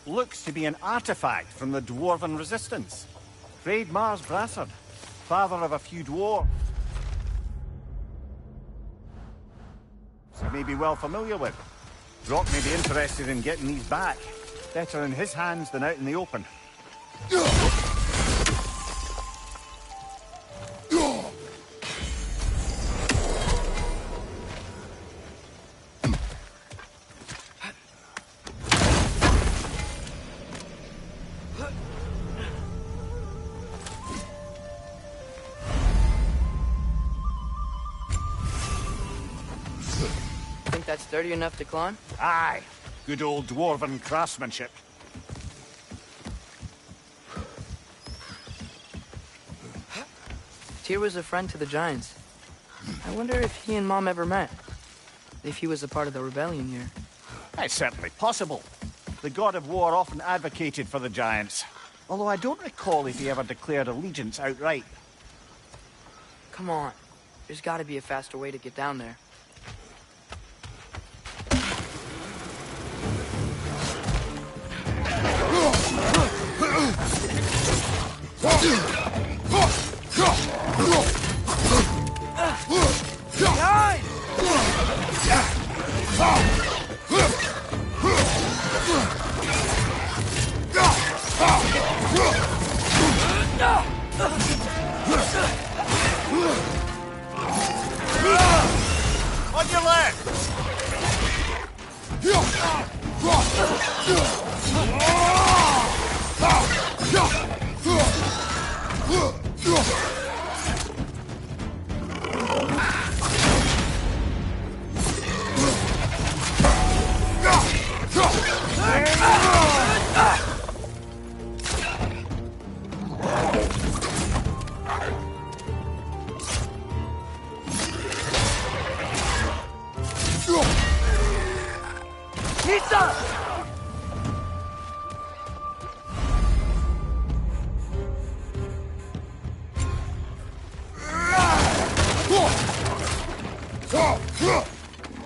Looks to be an artifact from the Dwarven Resistance. Freyd Mars Brassard, father of a few dwarves. You may be well familiar with. Brock may be interested in getting these back. Better in his hands than out in the open. That's sturdy enough to climb? Aye. Good old dwarven craftsmanship. Tyr was a friend to the Giants. I wonder if he and Mom ever met. If he was a part of the rebellion here. It's certainly possible. The god of war often advocated for the Giants. Although I don't recall if he ever declared allegiance outright. Come on. There's gotta be a faster way to get down there. On your left!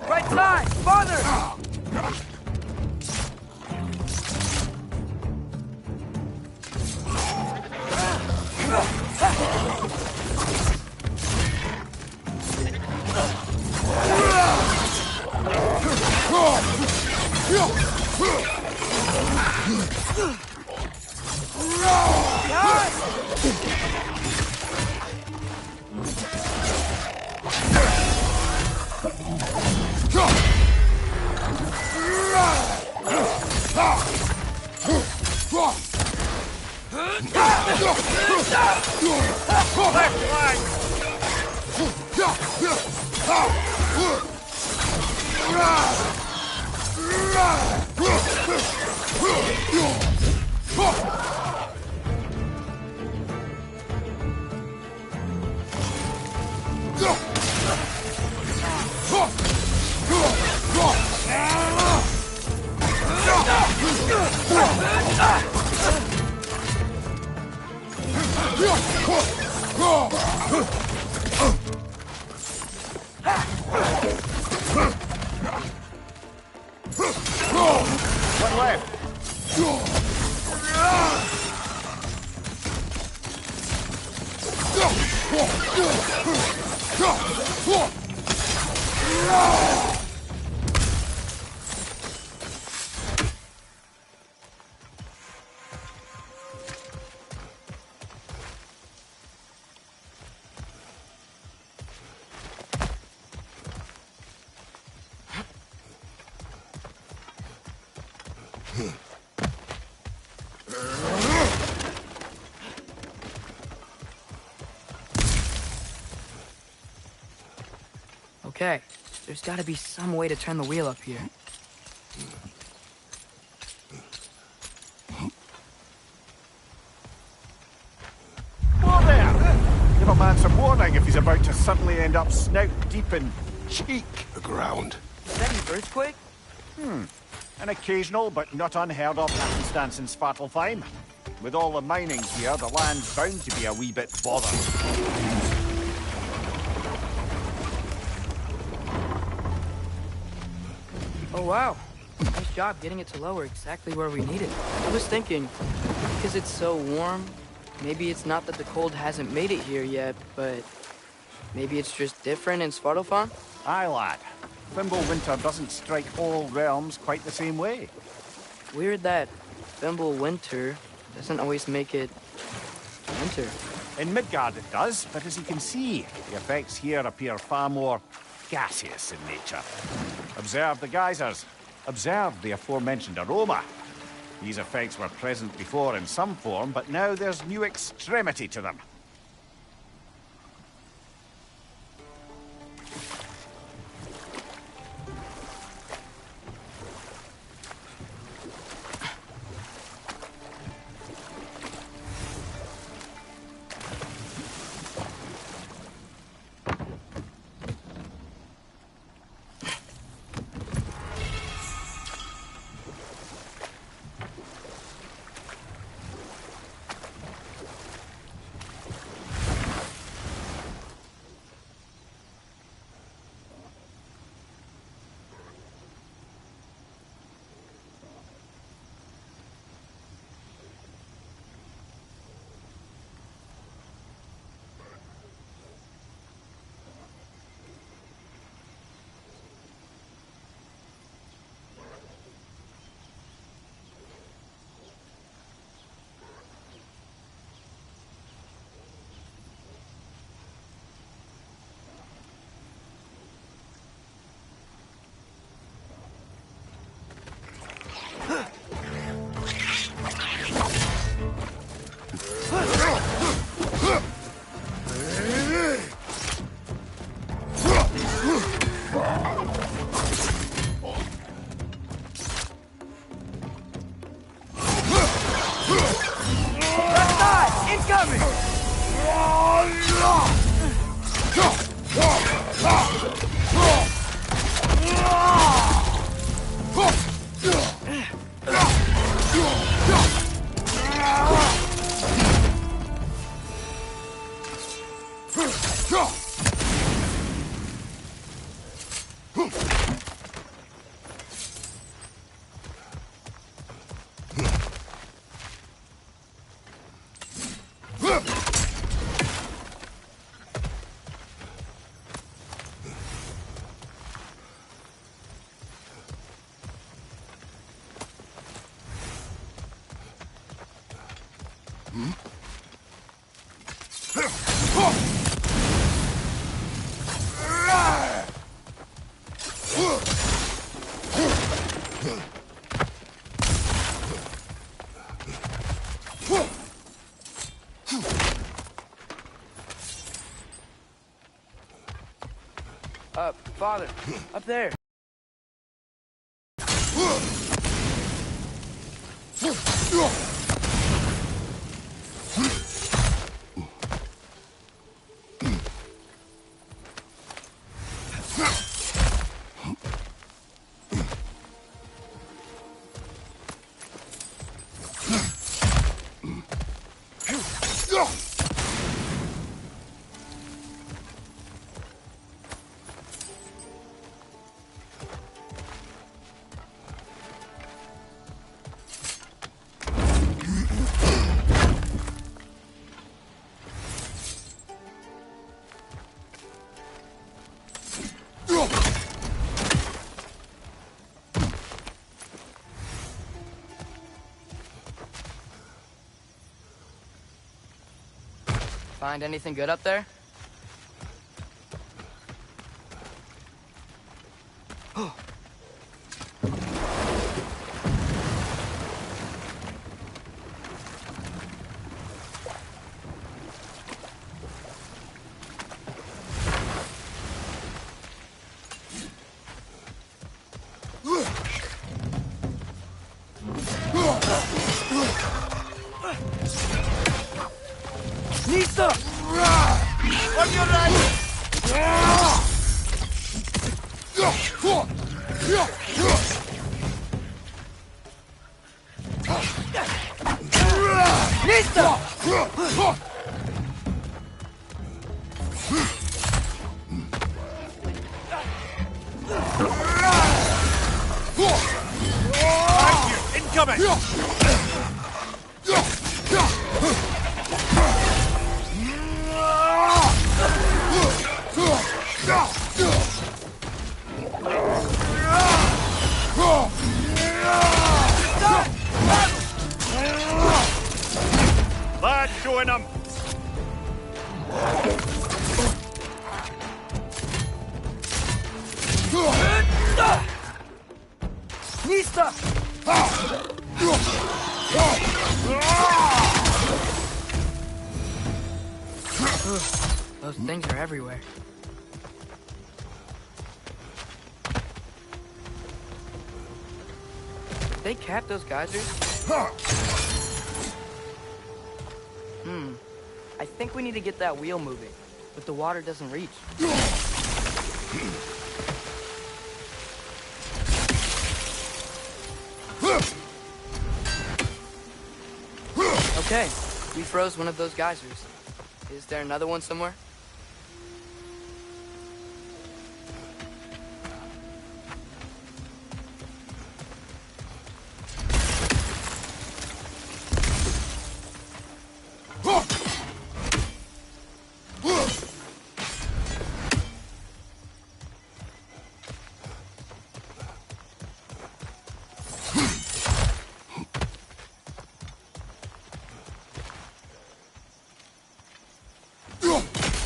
Right side! Farther! Okay, there's gotta be some way to turn the wheel up here. Whoa there! Give a man some warning if he's about to suddenly end up snout deep in cheek. The ground. Is that an earthquake? An occasional but not unheard of happenstance in Svartalfheim. With all the mining here, the land's bound to be a wee bit bothered. Oh wow, nice job getting it to lower exactly where we need it. I was thinking, because it's so warm, maybe it's not that the cold hasn't made it here yet, but maybe it's just different in Svartalfheim? Aye, lad. Thimble winter doesn't strike all realms quite the same way. Weird that Thimble winter doesn't always make it winter. In Midgard it does, but as you can see, the effects here appear far more gaseous in nature. Observe the geysers. Observe the aforementioned aroma. These effects were present before in some form, but now there's new extremity to them. Father, up there. Find anything good up there? Nista! On your right! Nista! Incoming! That's showing them! Nista! Those things are everywhere. Did they cap those geysers? I think we need to get that wheel moving, but the water doesn't reach. Okay, we froze one of those geysers. Is there another one somewhere?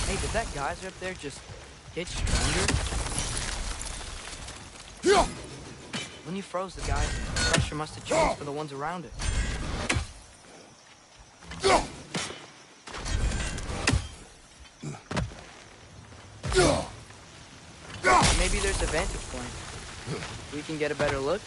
Hey, did that geyser up there just get stronger? When you froze the geyser, the pressure must have changed for the ones around it. Maybe there's a vantage point. We can get a better look.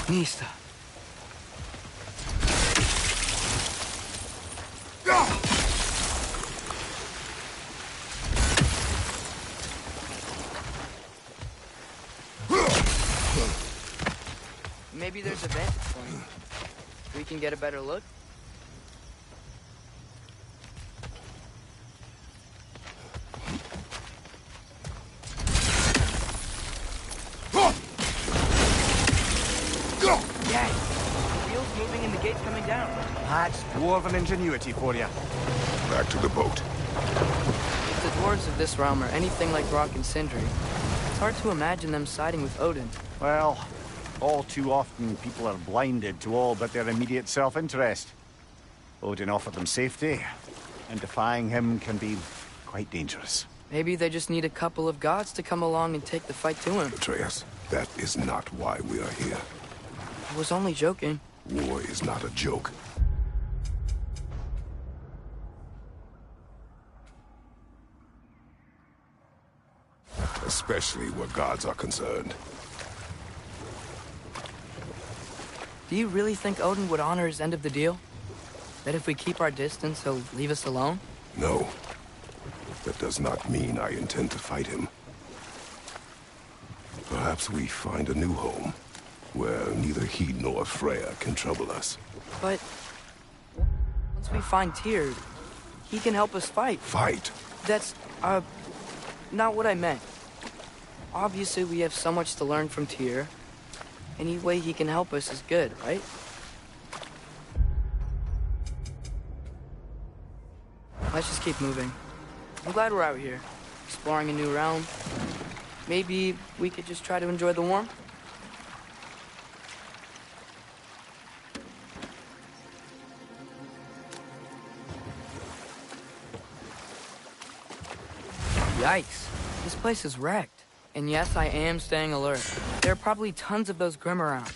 Nista. Maybe there's a vantage point. We can get a better look. Yeah, the wheel's moving and the gate's coming down. That's dwarven ingenuity for you. Back to the boat. If the dwarves of this realm are anything like Rock and Sindri, it's hard to imagine them siding with Odin. Well, all too often people are blinded to all but their immediate self-interest. Odin offered them safety, and defying him can be quite dangerous. Maybe they just need a couple of gods to come along and take the fight to him. Atreus, that is not why we are here. I was only joking. War is not a joke. Especially where gods are concerned. Do you really think Odin would honor his end of the deal? That if we keep our distance, he'll leave us alone? No. That does not mean I intend to fight him. Perhaps we find a new home, where neither he nor Freya can trouble us. But once we find Tyr, he can help us fight. Fight? That's, not what I meant. Obviously, we have so much to learn from Tyr. Any way he can help us is good, right? Let's just keep moving. I'm glad we're out here, exploring a new realm. Maybe we could just try to enjoy the warmth? Yikes. This place is wrecked. And yes, I am staying alert. There are probably tons of those Grim around.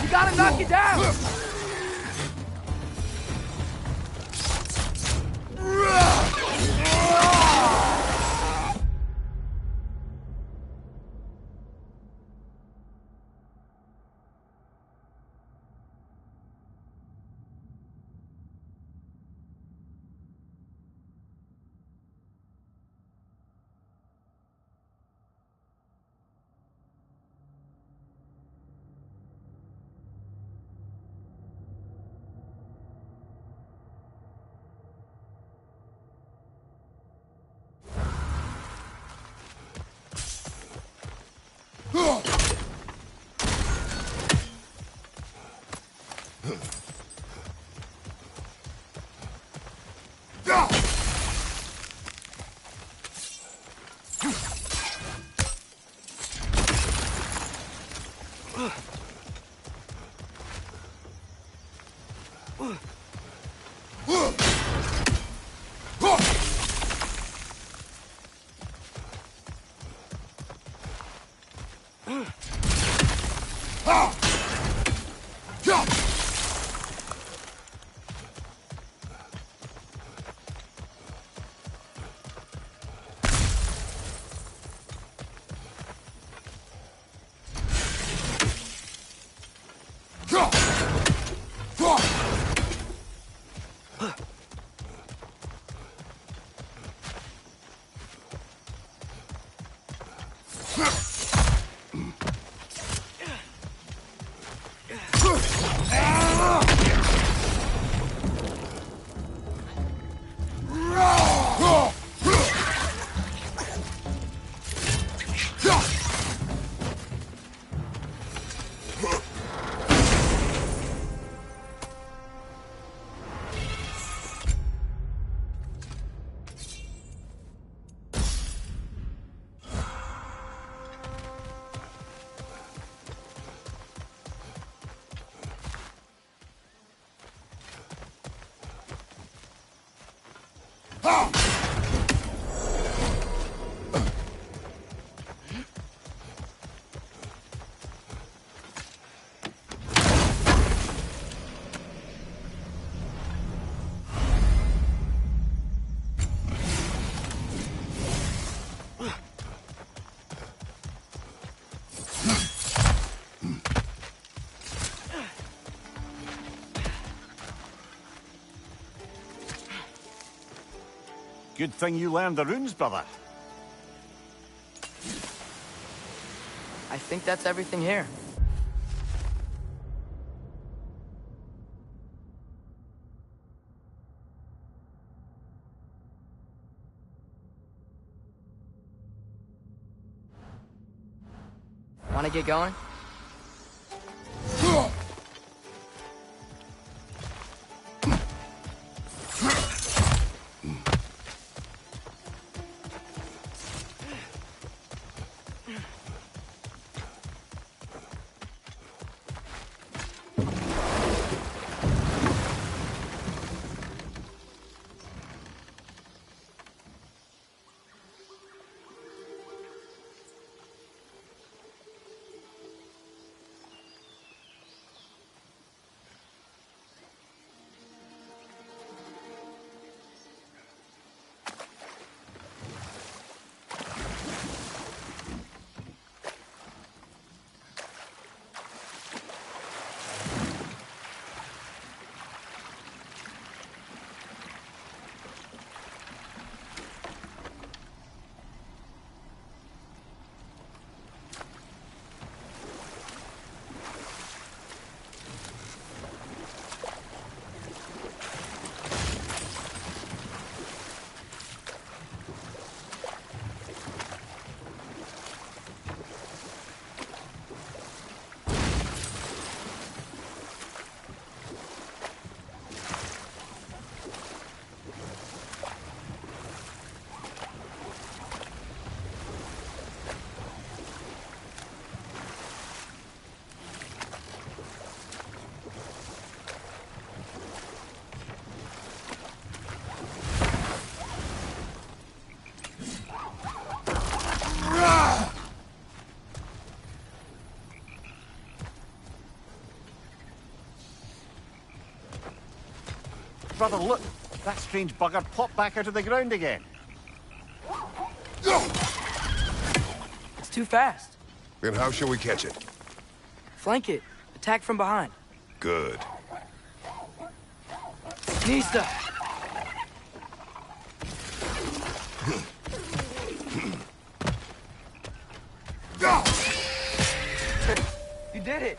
You gotta knock it down! Good thing you learned the runes, brother. I think that's everything here. Wanna get going? Brother, look! That strange bugger popped back out of the ground again. It's too fast. Then how shall we catch it? Flank it. Attack from behind. Good. Nista! You did it!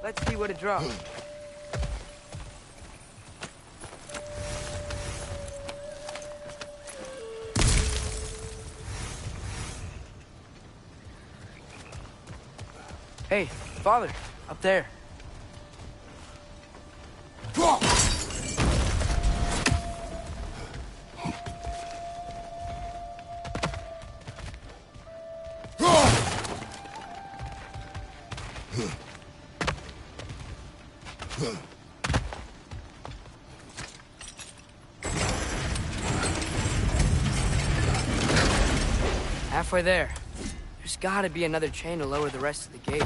Let's see what it drops. Hey, Father, up there. Halfway there. There's gotta be another chain to lower the rest of the gate.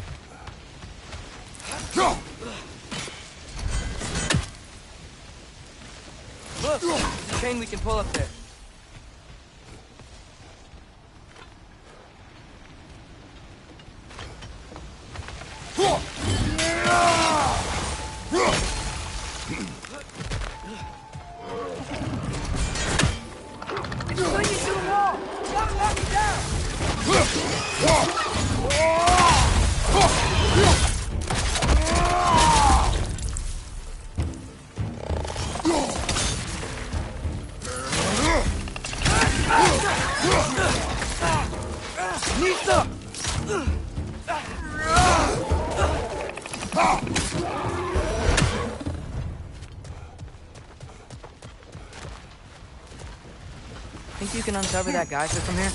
Look, there's a chain we can pull up there. It's clinging to the wall! Gotta knock it down! Nista! Think you can uncover that geyser from here?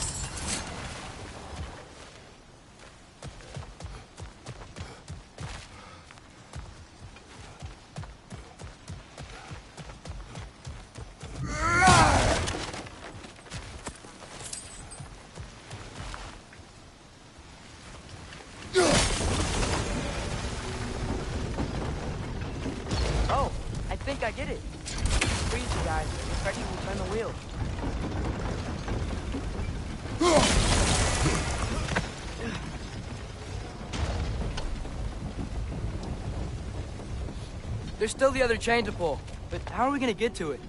Oh, I think I get it. Freeze you guys. Freddy will turn the wheel. There's still the other chain to pull, but how are we gonna get to it?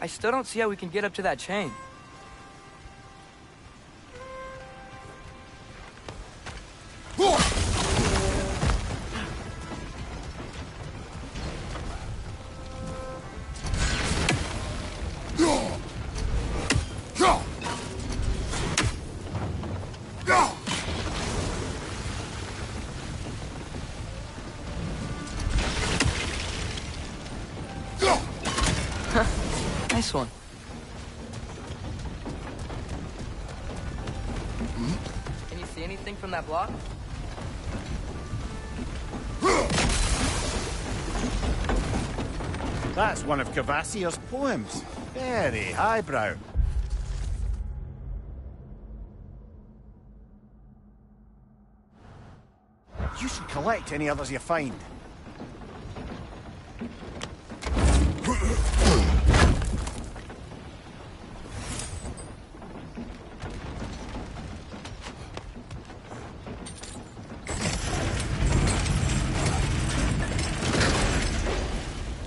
I still don't see how we can get up to that chain. Nice one. Can you see anything from that block? That's one of Cavassier's poems. Very highbrow. You should collect any others you find.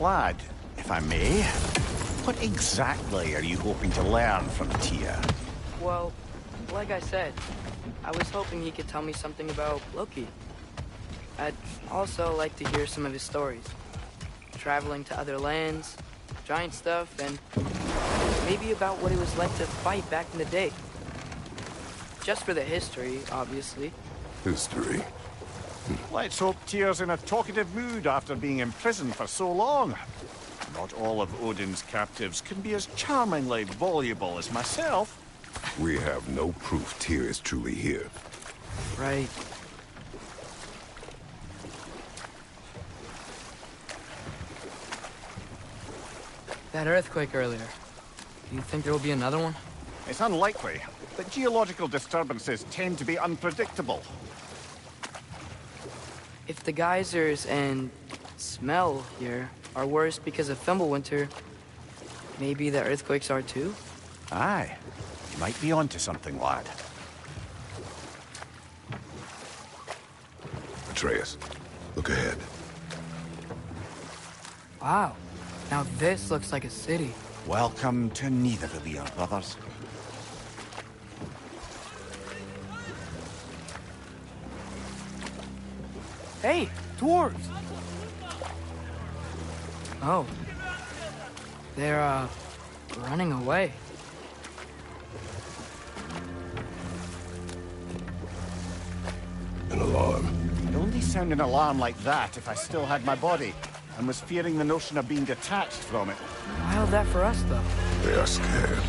Lad, if I may. What exactly are you hoping to learn from Tyr? Well, like I said, I was hoping he could tell me something about Loki. I'd also like to hear some of his stories. Traveling to other lands, giant stuff, and maybe about what it was like to fight back in the day. Just for the history, obviously. History. Let's hope Tyr's in a talkative mood after being imprisoned for so long. Not all of Odin's captives can be as charmingly voluble as myself. We have no proof Tyr is truly here. Right. That earthquake earlier. Do you think there will be another one? It's unlikely, but geological disturbances tend to be unpredictable. If the geysers and smell here are worse because of Fimbulwinter, maybe the earthquakes are too? Aye. You might be onto something, lad. Atreus, look ahead. Wow. Now this looks like a city. Welcome to Nidavellir, brothers. Hey, dwarves! Oh. They're, running away. An alarm. I'd only sound an alarm like that if I still had my body, and was fearing the notion of being detached from it. Wild that for us, though. They are scared.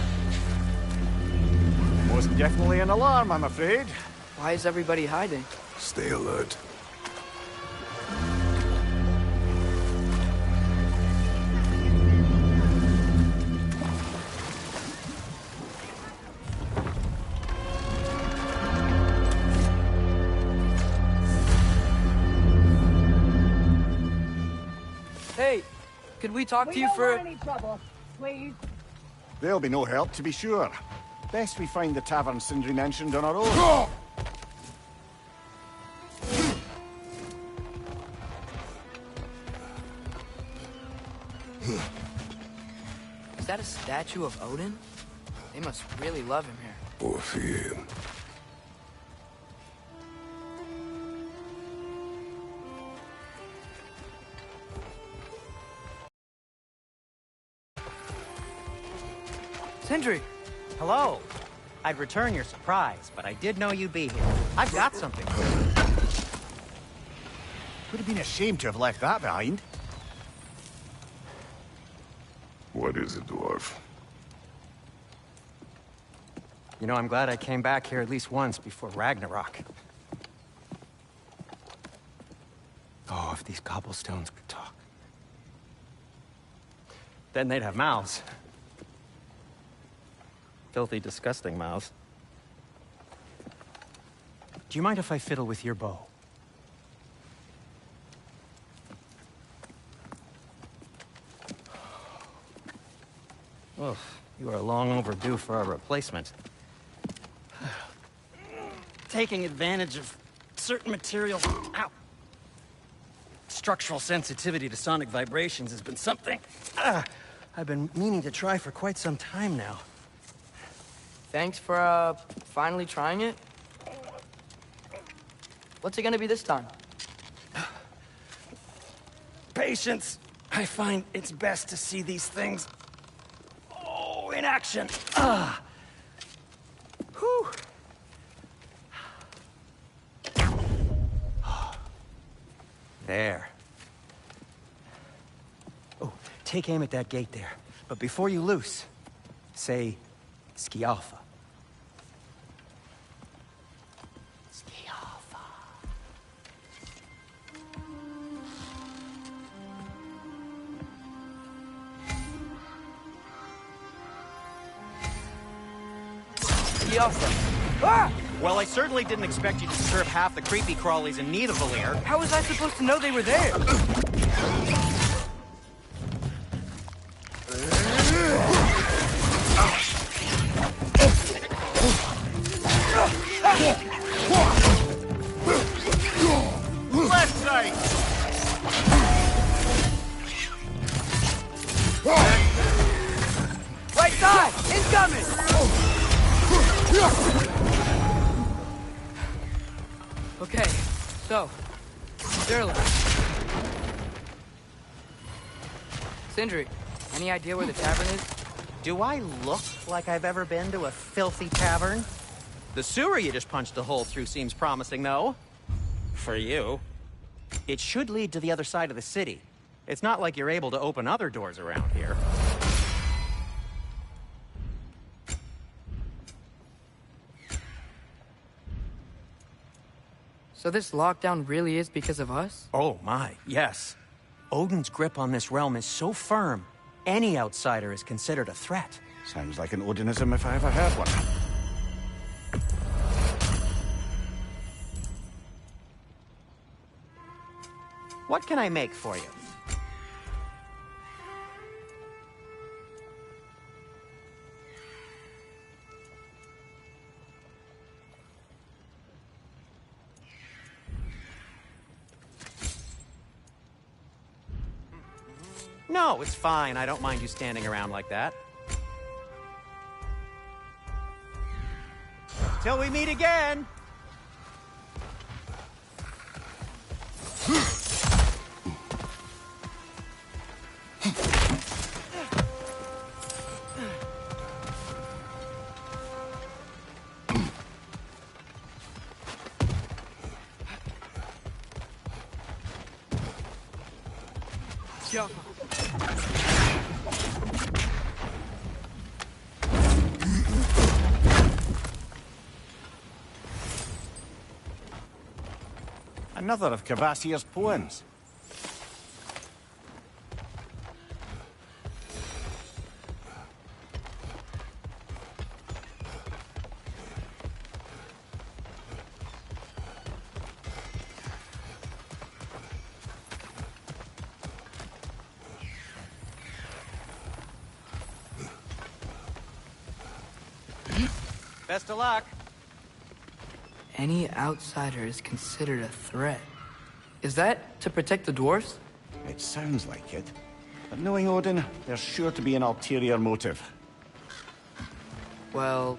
Most definitely an alarm, I'm afraid. Why is everybody hiding? Stay alert. Hey, could we talk to you for... any trouble, please. There'll be no help, to be sure. Best we find the tavern Sindri mentioned on our own. Is that a statue of Odin? They must really love him here. Or fear him. Sindri! Hello. I'd return your surprise, but I did know you'd be here. I've got something. Would have been a shame to have left that behind. What is it, dwarf? You know, I'm glad I came back here at least once before Ragnarok. Oh, if these cobblestones could talk. Then they'd have mouths. Filthy, disgusting mouths. Do you mind if I fiddle with your bow? Well, you are long overdue for a replacement. Taking advantage of certain materials. Ow! Structural sensitivity to sonic vibrations has been something I've been meaning to try for quite some time now. Thanks for, finally trying it. What's it gonna be this time? Patience. I find it's best to see these things, in action. Whew. There. Oh, take aim at that gate there. But before you loose, say, Skialfa. Skialfa. Skialfa. Ah! Well, I certainly didn't expect you to disturb half the creepy crawlies in Nidavellir. How was I supposed to know they were there? Left side! Sindri, any idea where the tavern is? Do I look like I've ever been to a filthy tavern? The sewer you just punched a hole through seems promising, though. For you. It should lead to the other side of the city. It's not like you're able to open other doors around here. So this lockdown really is because of us? Oh my, yes. Odin's grip on this realm is so firm, any outsider is considered a threat. Sounds like an Odinism if I ever heard one. What can I make for you? No, it's fine. I don't mind you standing around like that. Till we meet again! Yo. Another of Kvasir's poems. Best of luck. Any outsider is considered a threat. Is that to protect the dwarves? It sounds like it. But knowing Odin, there's sure to be an ulterior motive. Well,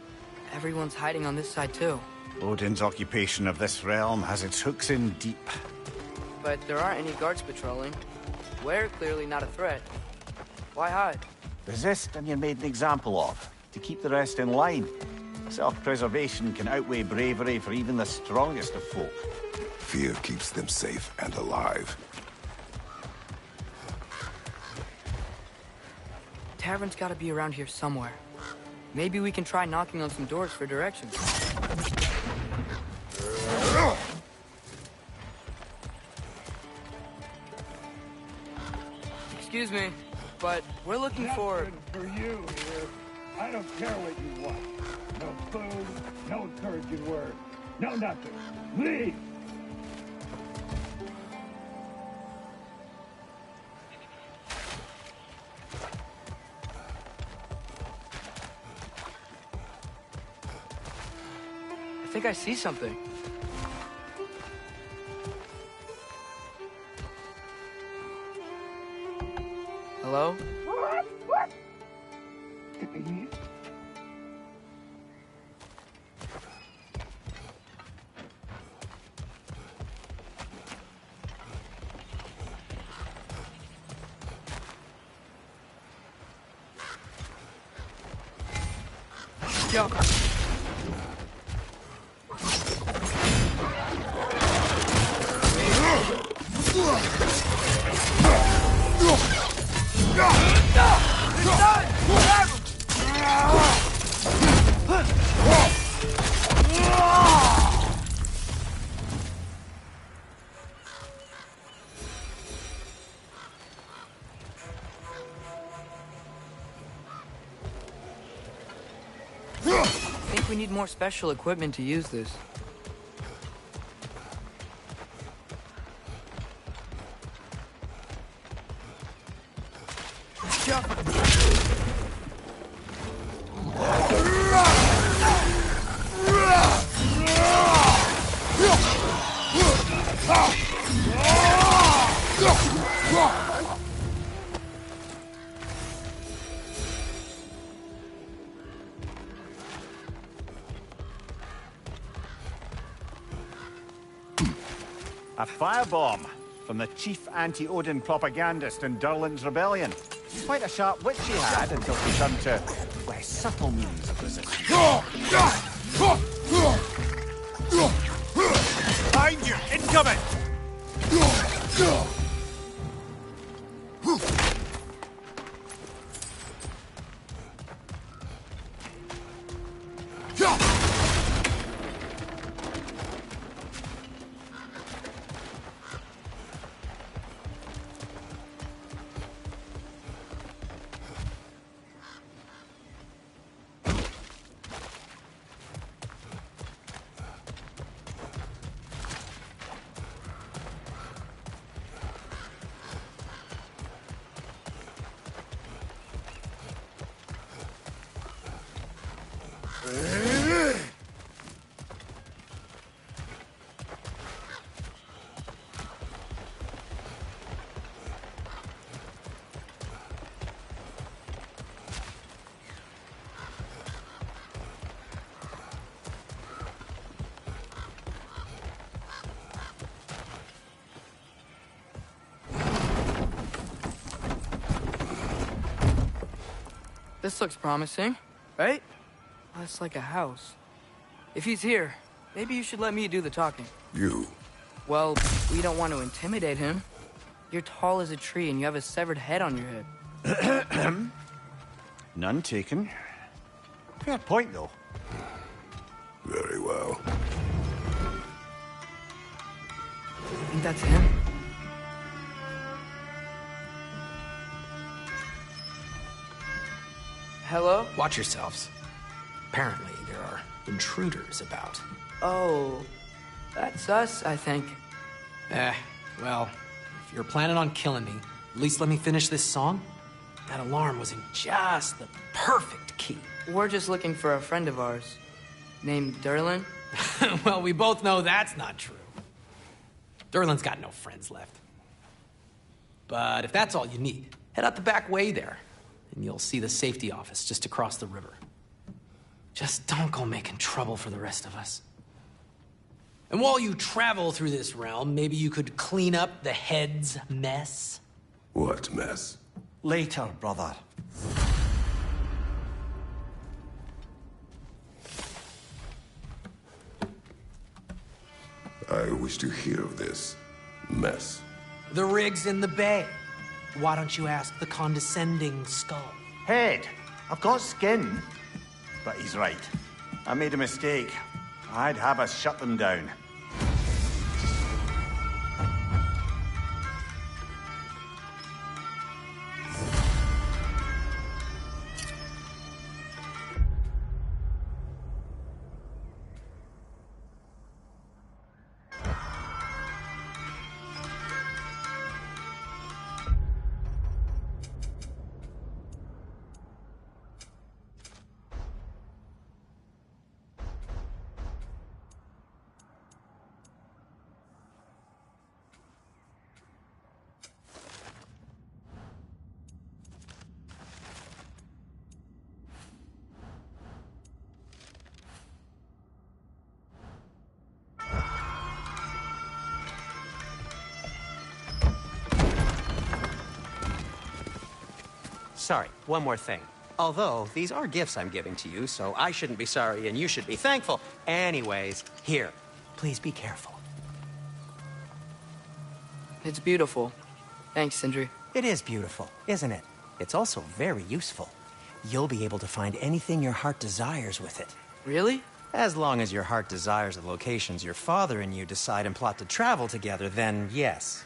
everyone's hiding on this side too. Odin's occupation of this realm has its hooks in deep. But there aren't any guards patrolling. We're clearly not a threat. Why hide? Resist and you're made an example of, to keep the rest in line. Self-preservation can outweigh bravery for even the strongest of folk. Fear keeps them safe and alive. Tavern's gotta be around here somewhere. Maybe we can try knocking on some doors for directions. Excuse me, but we're looking for... For you here. I don't care what you want. No food, no encouraging word, no nothing. Leave! I think I see something. Hello? Yo. I think we need more special equipment to use this. A firebomb. from the chief anti-Odin propagandist in Durlin's rebellion. Quite a sharp wit she had until she turned to less subtle means of resistance. Behind you! Incoming! This looks promising, right? That's like a house. If he's here, maybe you should let me do the talking. You? Well, we don't want to intimidate him. You're tall as a tree and you have a severed head on your head. None taken. Fair point, though. Very well. I think that's him. Hello? Watch yourselves. Apparently, there are intruders about. Oh, that's us, I think. Well, if you're planning on killing me, at least let me finish this song. That alarm was in just the perfect key. We're just looking for a friend of ours, named Durlin. Well, we both know that's not true. Durlin's got no friends left. But if that's all you need, head out the back way there, and you'll see the safety office just across the river. Just don't go making trouble for the rest of us. And while you travel through this realm, maybe you could clean up the head's mess? What mess? Later, brother. I wish to hear of this mess. The rig's in the bay. Why don't you ask the condescending skull? Head, I've got skin. But he's right. I made a mistake. I'd have us shut them down. Sorry, one more thing. Although, these are gifts I'm giving to you, so I shouldn't be sorry and you should be thankful. Anyways, here, please be careful. It's beautiful. Thanks, Sindri. It is beautiful, isn't it? It's also very useful. You'll be able to find anything your heart desires with it. Really? As long as your heart desires the locations your father and you decide and plot to travel together, then yes.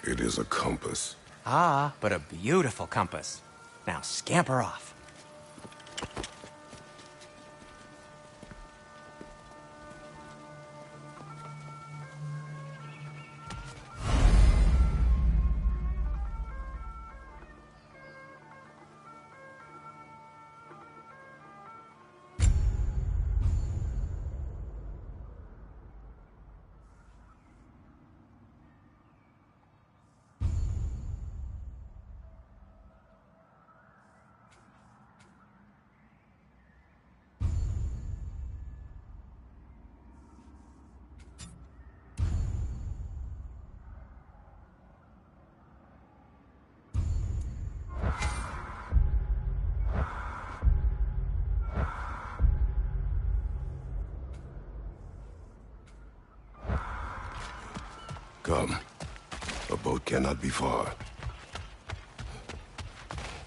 It is a compass. Ah, but a beautiful compass. Now scamper off. Come. A boat cannot be far.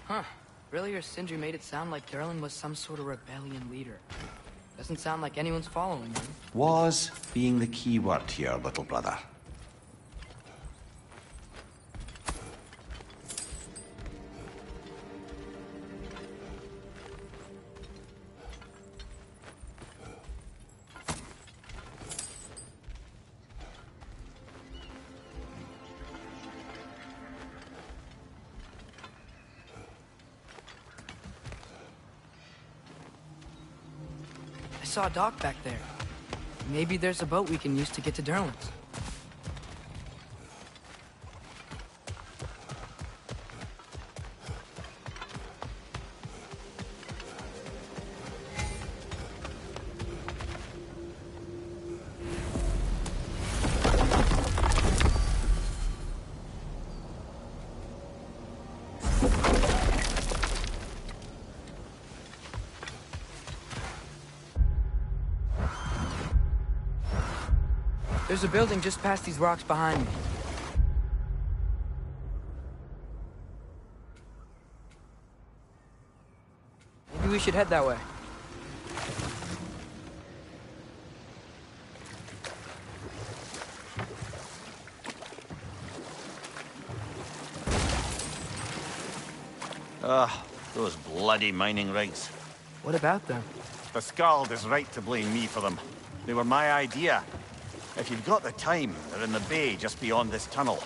Huh. Earlier, Sindri made it sound like Durlin was some sort of rebellion leader. Doesn't sound like anyone's following him. Was being the key word here, little brother. I saw a dock back there. Maybe there's a boat we can use to get to Durlin's. There's a building just past these rocks behind me. Maybe we should head that way. Those bloody mining rigs. What about them? The Skald is right to blame me for them. They were my idea. If you've got the time, they're in the bay just beyond this tunnel.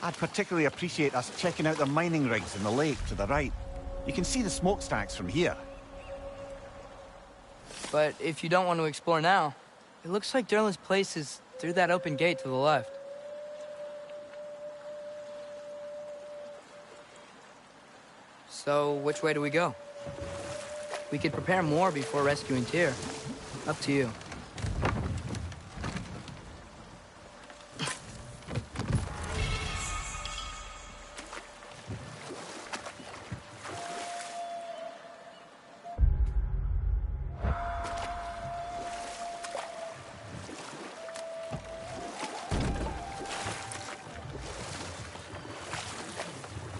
I'd particularly appreciate us checking out the mining rigs in the lake to the right. You can see the smokestacks from here. But if you don't want to explore now, it looks like Durlin's place is through that open gate to the left. So, which way do we go? We could prepare more before rescuing Tyr. Up to you.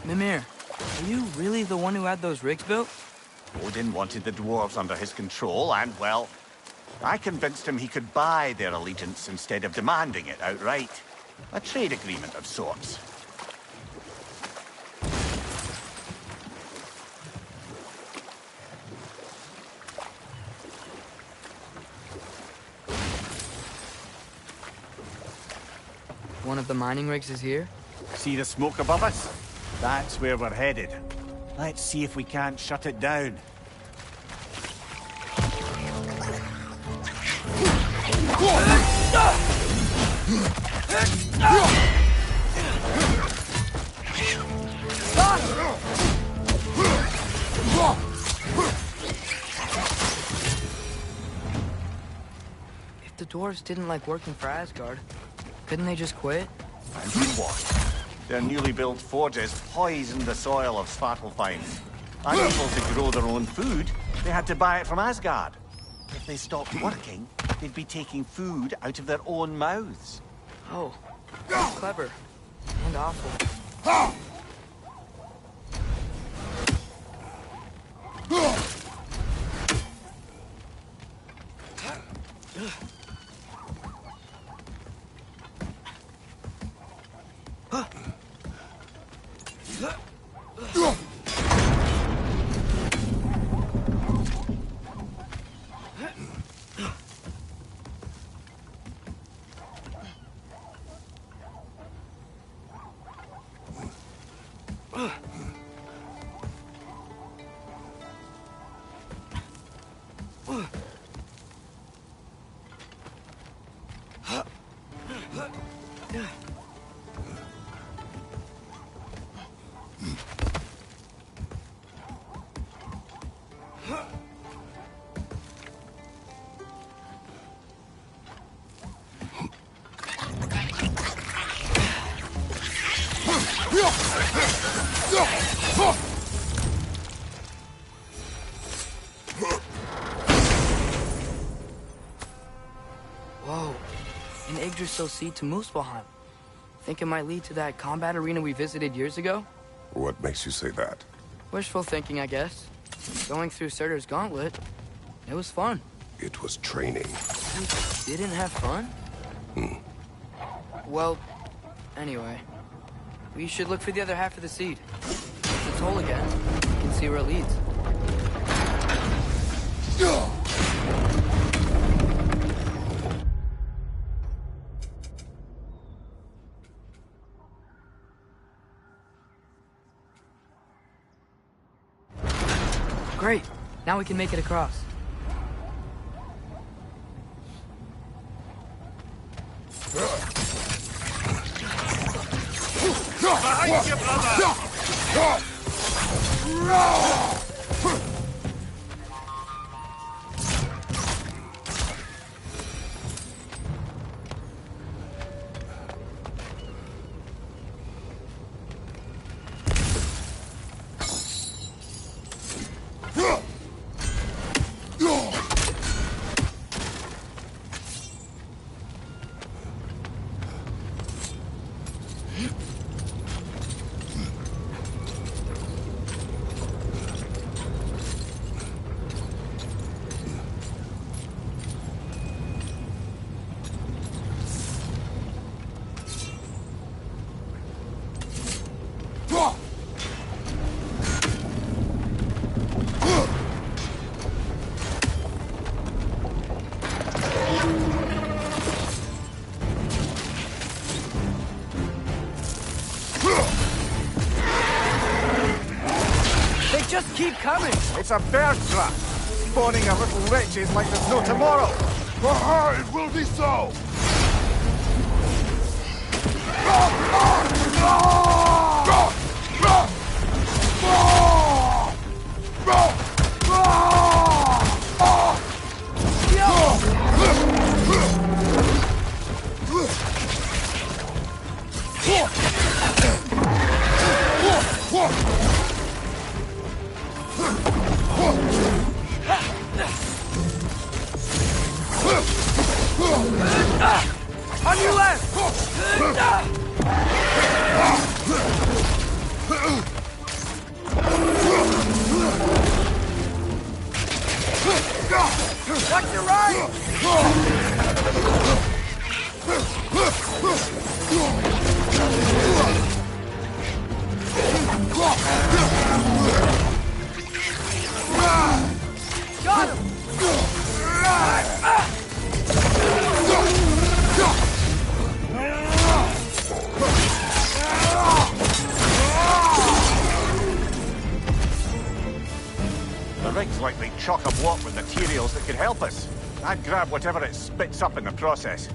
Mimir. Are you really the one who had those rigs built? Odin wanted the dwarves under his control, and, well, I convinced him he could buy their allegiance instead of demanding it outright. A trade agreement of sorts. One of the mining rigs is here? See the smoke above us? That's where we're headed. Let's see if we can't shut it down. If the dwarves didn't like working for Asgard, couldn't they just quit? And you what? Their newly built forges poisoned the soil of Svartalfheim. Unable to grow their own food, they had to buy it from Asgard. If they stopped working, they'd be taking food out of their own mouths. Oh, that's clever. And awful. treasure still seed to Muspelheim. Think it might lead to that combat arena we visited years ago? What makes you say that? Wishful thinking, I guess. Going through Surtur's gauntlet, it was fun. It was training. You didn't have fun? Well, anyway. We should look for the other half of the seed. If it's whole again, we can see where it leads. Great. Now we can make it across. Behind you, brother! Just keep coming! It's a bird trap, spawning a little wretches like there's no tomorrow. It will be so! On your left! Watch your right! Got him! The rig's likely chock-a-block with materials that could help us. I'd grab whatever it spits up in the process.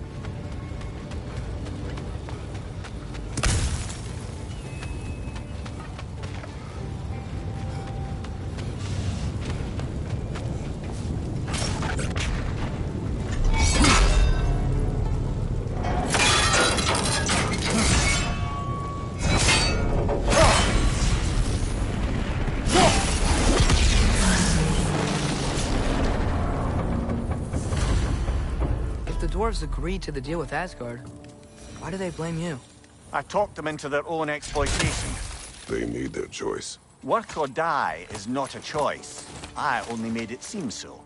Dwarves agreed to the deal with Asgard. Why do they blame you? I talked them into their own exploitation. They made their choice. Work or die is not a choice. I only made it seem so.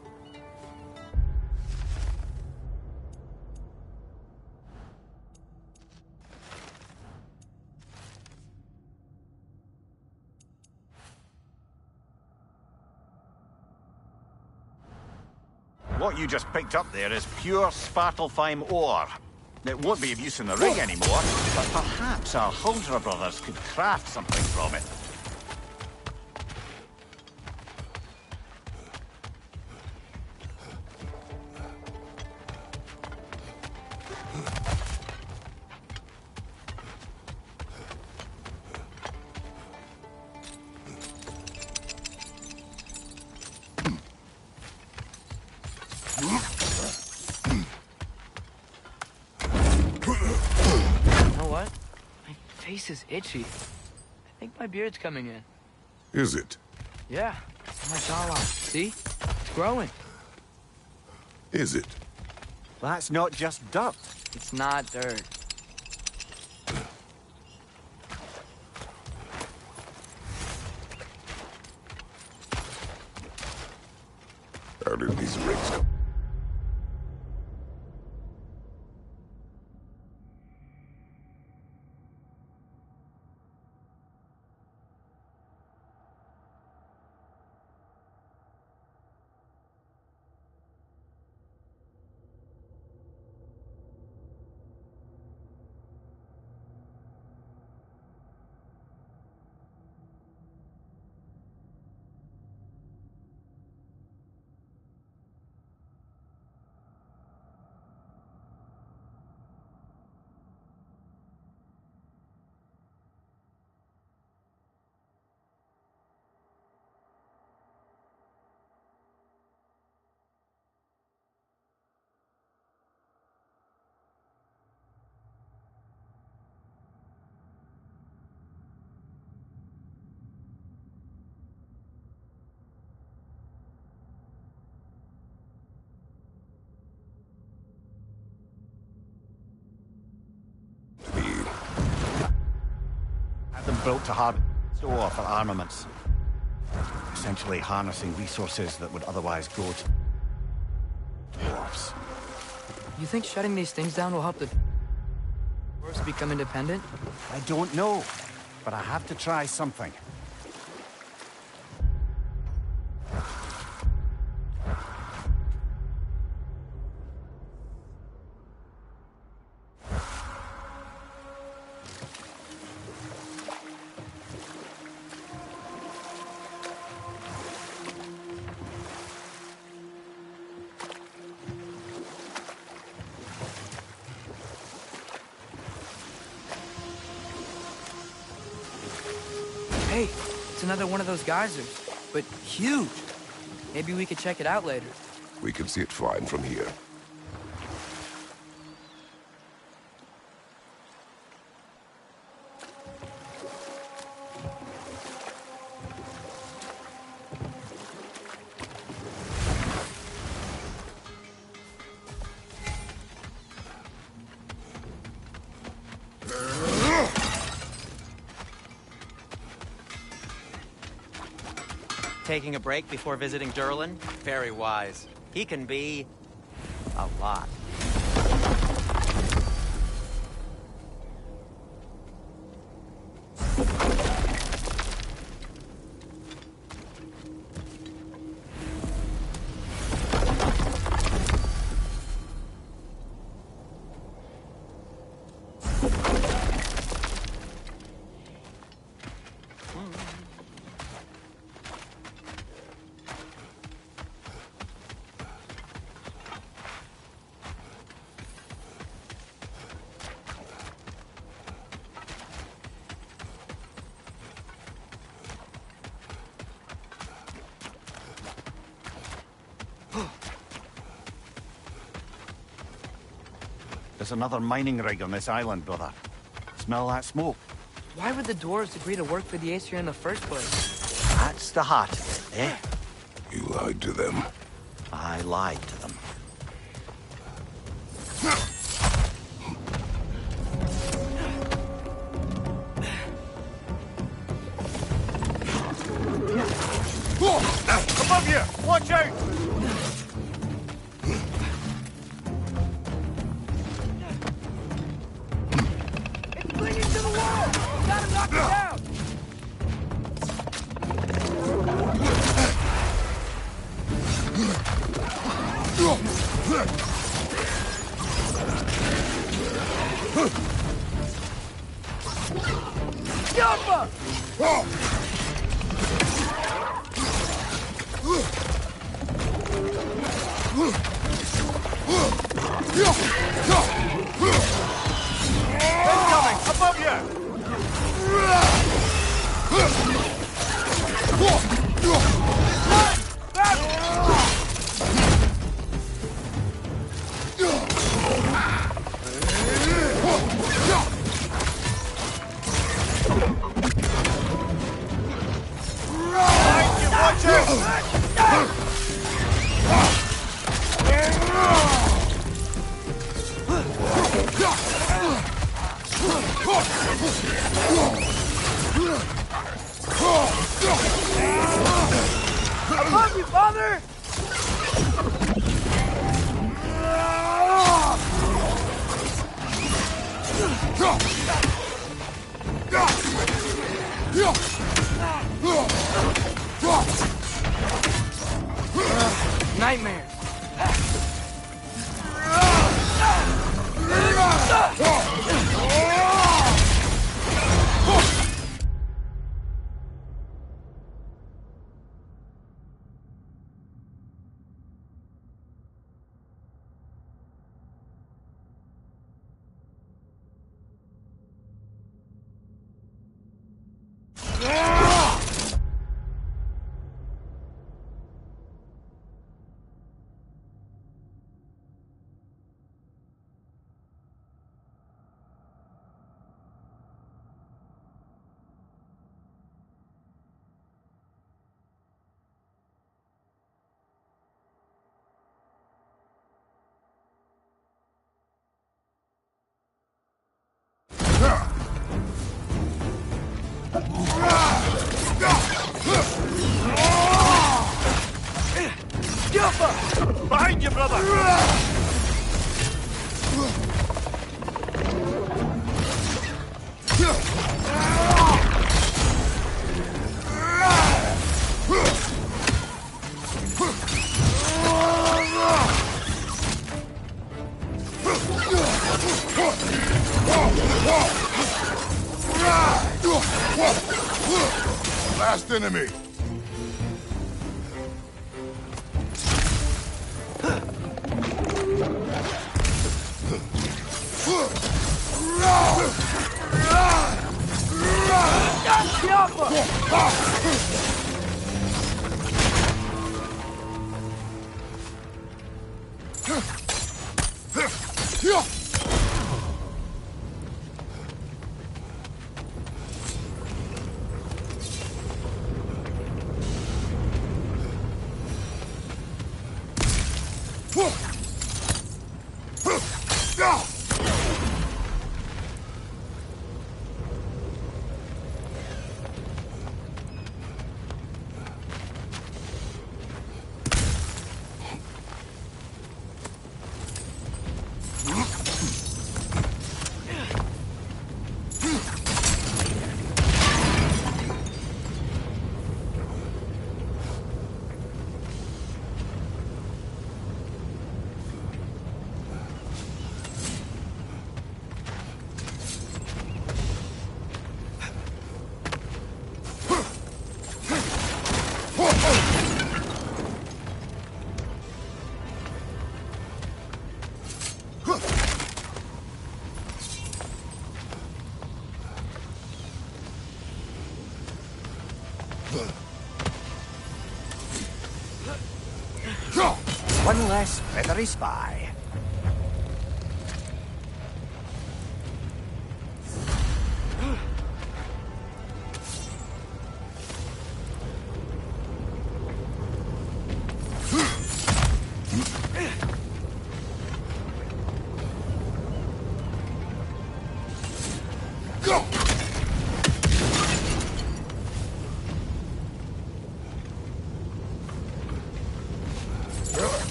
What you just picked up there is pure Svartalfheim ore. It won't be of use in the rig anymore, but perhaps our Huldra brothers could craft something from it. Face is itchy. I think my beard's coming in. Is it? Yeah, it's on my jawline. See? It's growing. Is it? That's not just dirt. It's not dirt. How did these rings come? Had them built to hard store for armaments. Essentially harnessing resources that would otherwise go to dwarves. You think shutting these things down will help the dwarves become independent? I don't know, but I have to try something. Hey, it's another one of those geysers, but huge. Maybe we could check it out later. We can see it fine from here. Taking a break before visiting Durlin? Very wise. He can be a lot. There's another mining rig on this island, brother. Smell that smoke? Why would the dwarves agree to work for the Aesir in the first place? That's the heart of it, eh? You lied to them. I lied to them. Above you! Watch out! It's clinging to the wall! Gotta knock it down! Jumper! Incoming! Above you! Watch out! I love you, Father! Nightmares. Behind you, brother! Last enemy. One less feathery spy.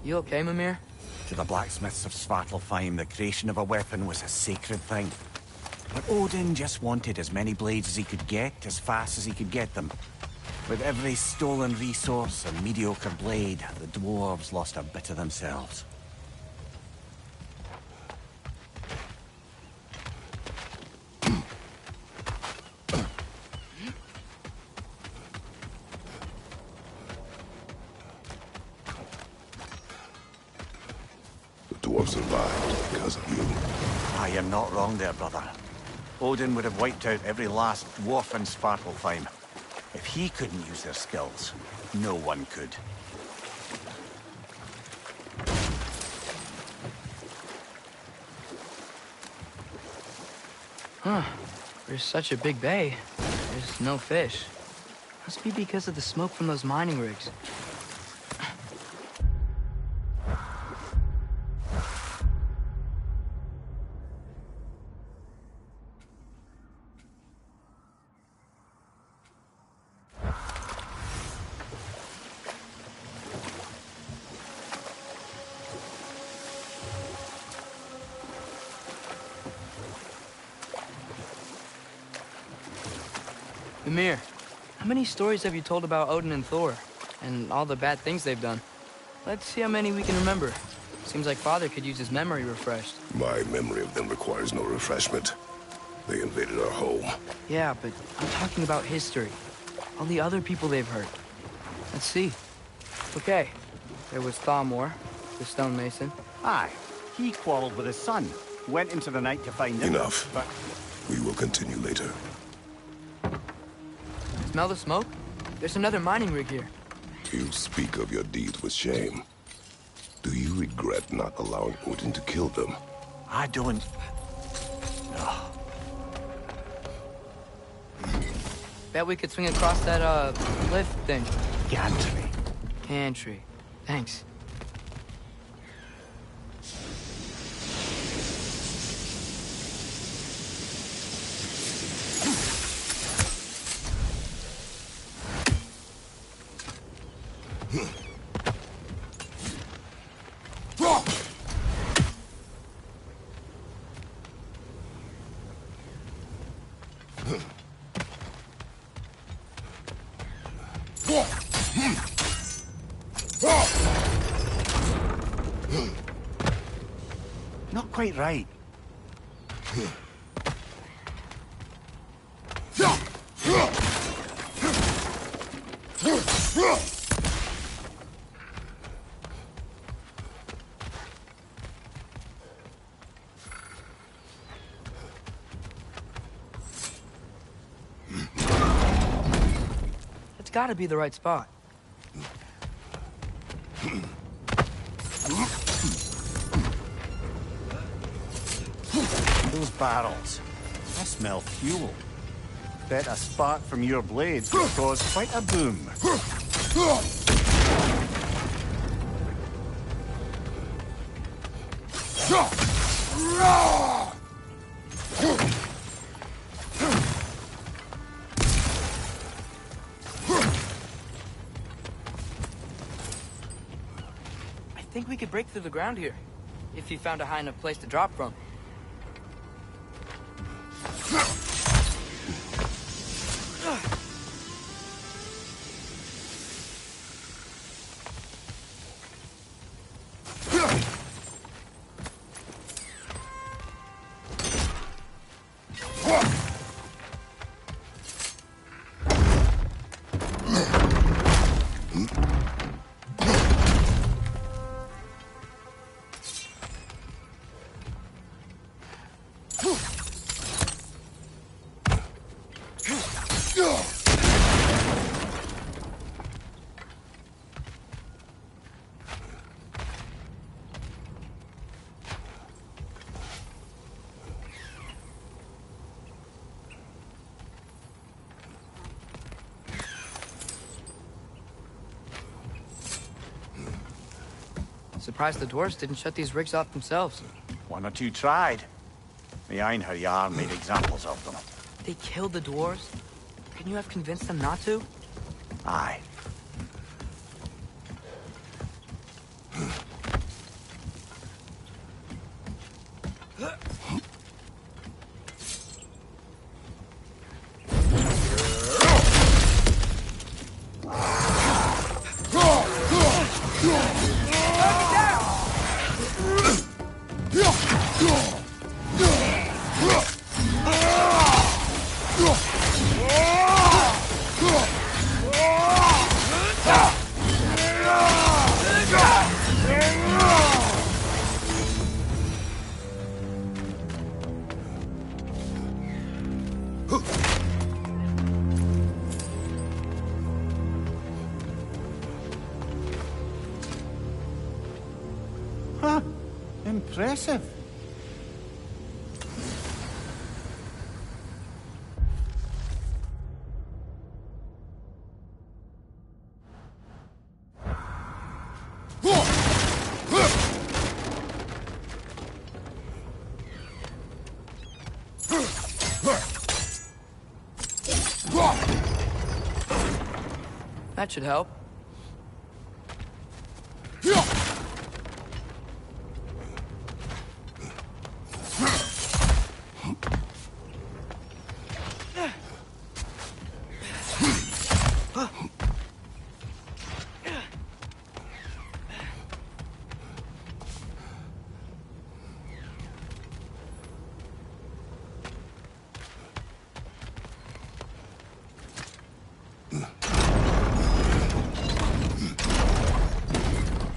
You okay, Mimir? To the blacksmiths of Svartalfheim, the creation of a weapon was a sacred thing. But Odin just wanted as many blades as he could get, as fast as he could get them. With every stolen resource and mediocre blade, the dwarves lost a bit of themselves. The dwarves survived because of you. I am not wrong there, brother. Odin would have wiped out every last dwarf in Svartalfheim. If he couldn't use their skills, no one could. Huh. There's such a big bay. There's no fish. Must be because of the smoke from those mining rigs. Mimir, how many stories have you told about Odin and Thor? And all the bad things they've done? Let's see how many we can remember. Seems like Father could use his memory refreshed. My memory of them requires no refreshment. They invaded our home. Yeah, but I'm talking about history. All the other people they've hurt. Let's see. Okay, there was Thamor, the stonemason. Aye, he quarreled with his son. Went into the night to find him. Enough. But We will continue later. Smell the smoke? There's another mining rig here. You speak of your deeds with shame. Do you regret not allowing Odin to kill them? I don't... Bet we could swing across that, lift thing. Gantry. Gantry. Thanks. Not quite right. It's gotta be the right spot. Those barrels. I smell fuel. Bet a spark from your blades will cause quite a boom. I think we could break through the ground here, if you found a high enough place to drop from. Surprised the dwarves didn't shut these rigs off themselves. One or two tried. The Einherjar made examples of them. They killed the dwarves? Couldn't you have convinced them not to? Aye. Impressive. That should help.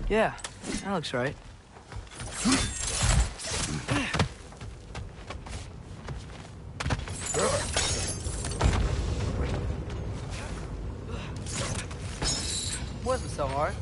Yeah, that looks right. Wasn't so hard.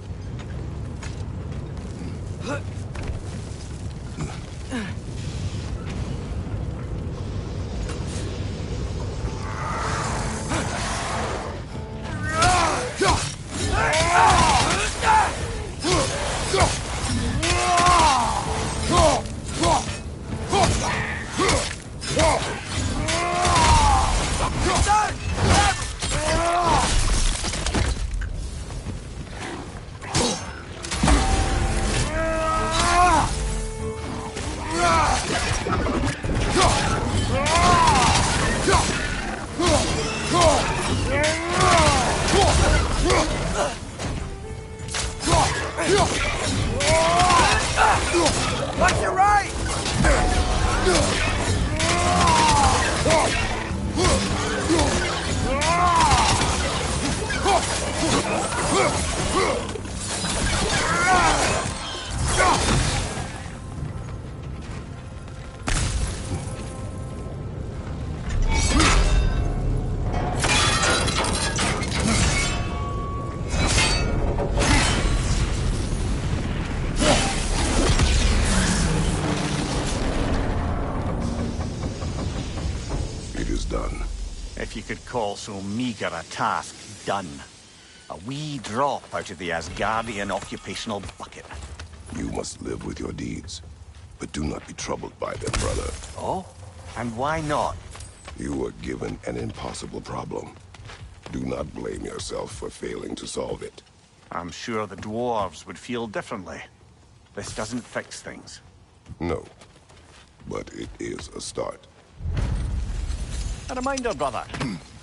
Watch your right! Done. If you could call so meager a task done. A wee drop out of the Asgardian occupational bucket. You must live with your deeds, but do not be troubled by them, brother. Oh? And why not? You were given an impossible problem. Do not blame yourself for failing to solve it. I'm sure the dwarves would feel differently. This doesn't fix things. No, but it is a start. A reminder, brother.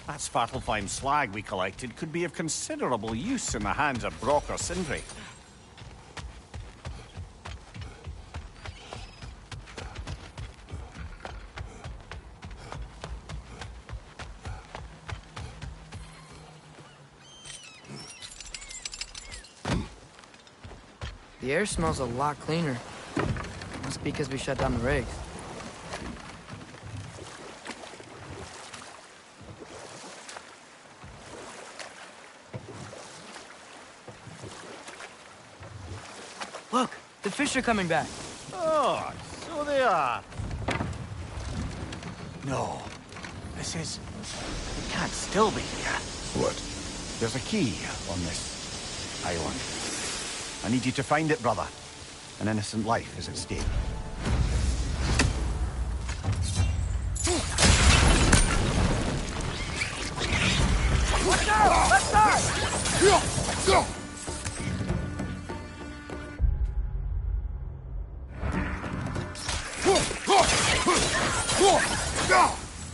That Svartalfheim slag we collected could be of considerable use in the hands of Brock or Sindri. The air smells a lot cleaner. Must be because we shut down the rigs. Look, the fish are coming back. Oh, so they are. No, this is... It can't still be here. What? There's a key on this island. I need you to find it, brother. An innocent life is at stake. Watch out! Left side! Go!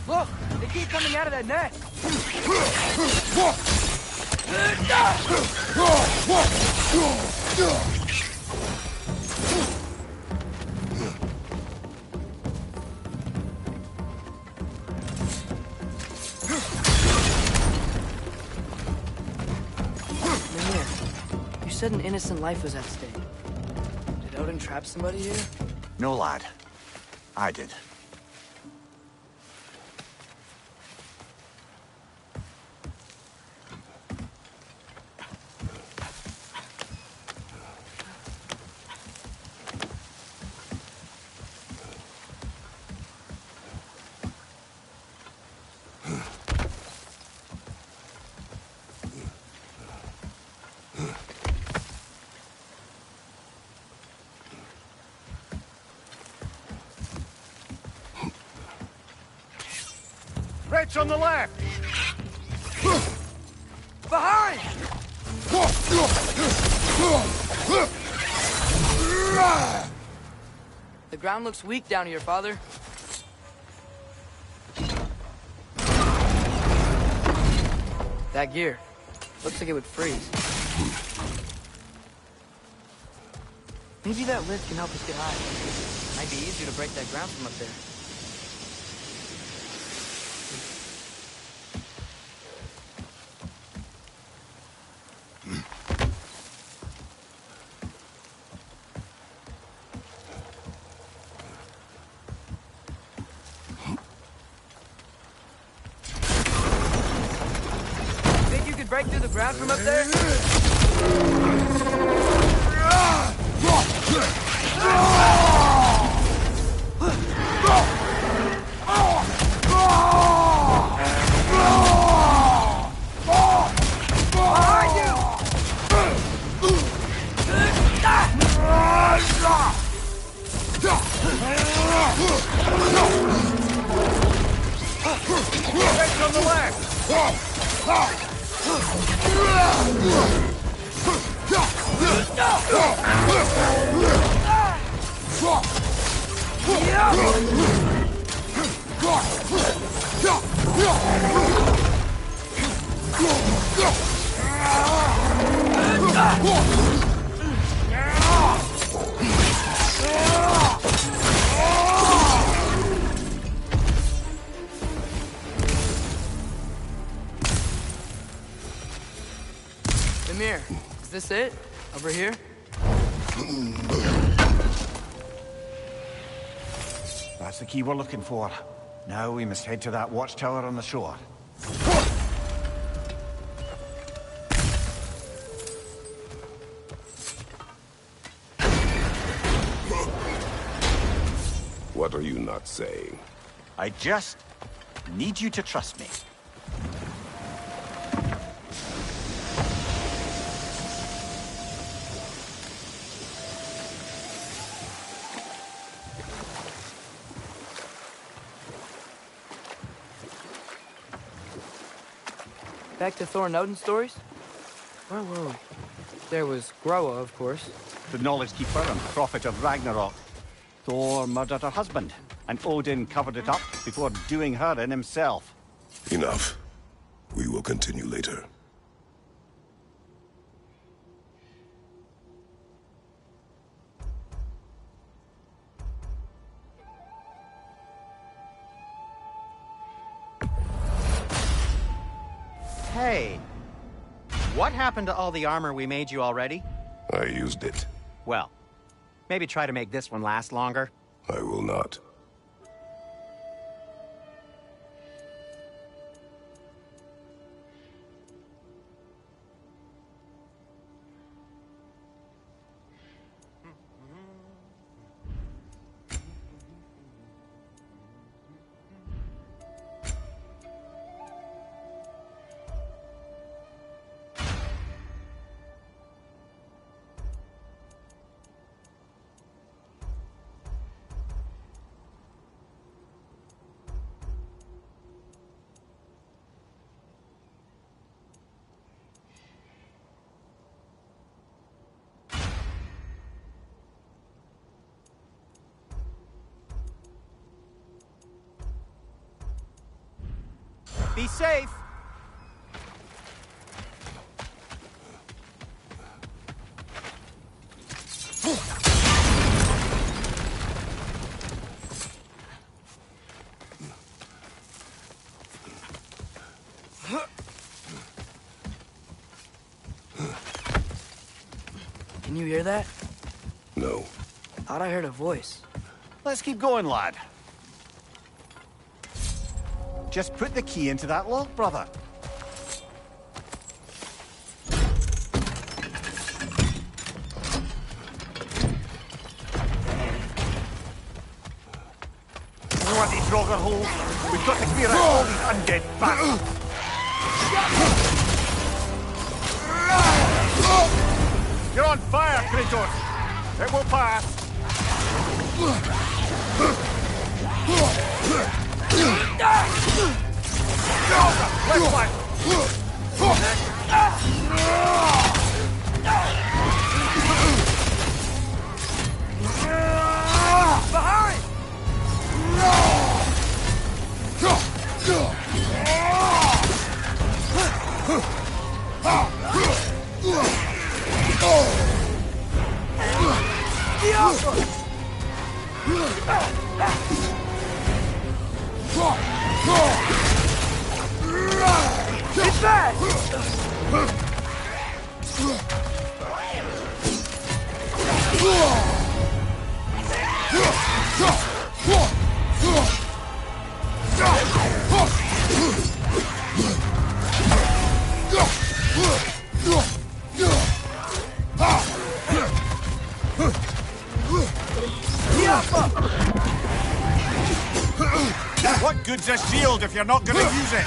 Look, they keep coming out of that net. Mimir, you said an innocent life was at stake. Did Odin trap somebody here? No, lad. I did. Threats on the left! Behind! The ground looks weak down here, Father. That gear. Looks like it would freeze. Maybe that lift can help us get high. Might be easier to break that ground from up there. Think you could break through the ground from up there? Threats on the left! Amir, is this it? Over here? That's the key we're looking for. Now we must head to that watchtower on the shore. What are you not saying? I just need you to trust me. Back to Thor and Odin stories? Where were we? There was Groa, of course. The Knowledge Keeper and prophet of Ragnarok. Thor murdered her husband, and Odin covered it up before doing her in himself. Enough. We will continue later. Hey, what happened to all the armor we made you already? I used it. Well, maybe try to make this one last longer. I will not. Be safe! Can you hear that? No. Thought I heard a voice. Let's keep going, lad. Just put the key into that lock, brother. You want these Roger holes? We've got to clear out all these undead bastards. You're on fire, Kratos. It will pass. It's back! What good's a shield if you're not going to use it?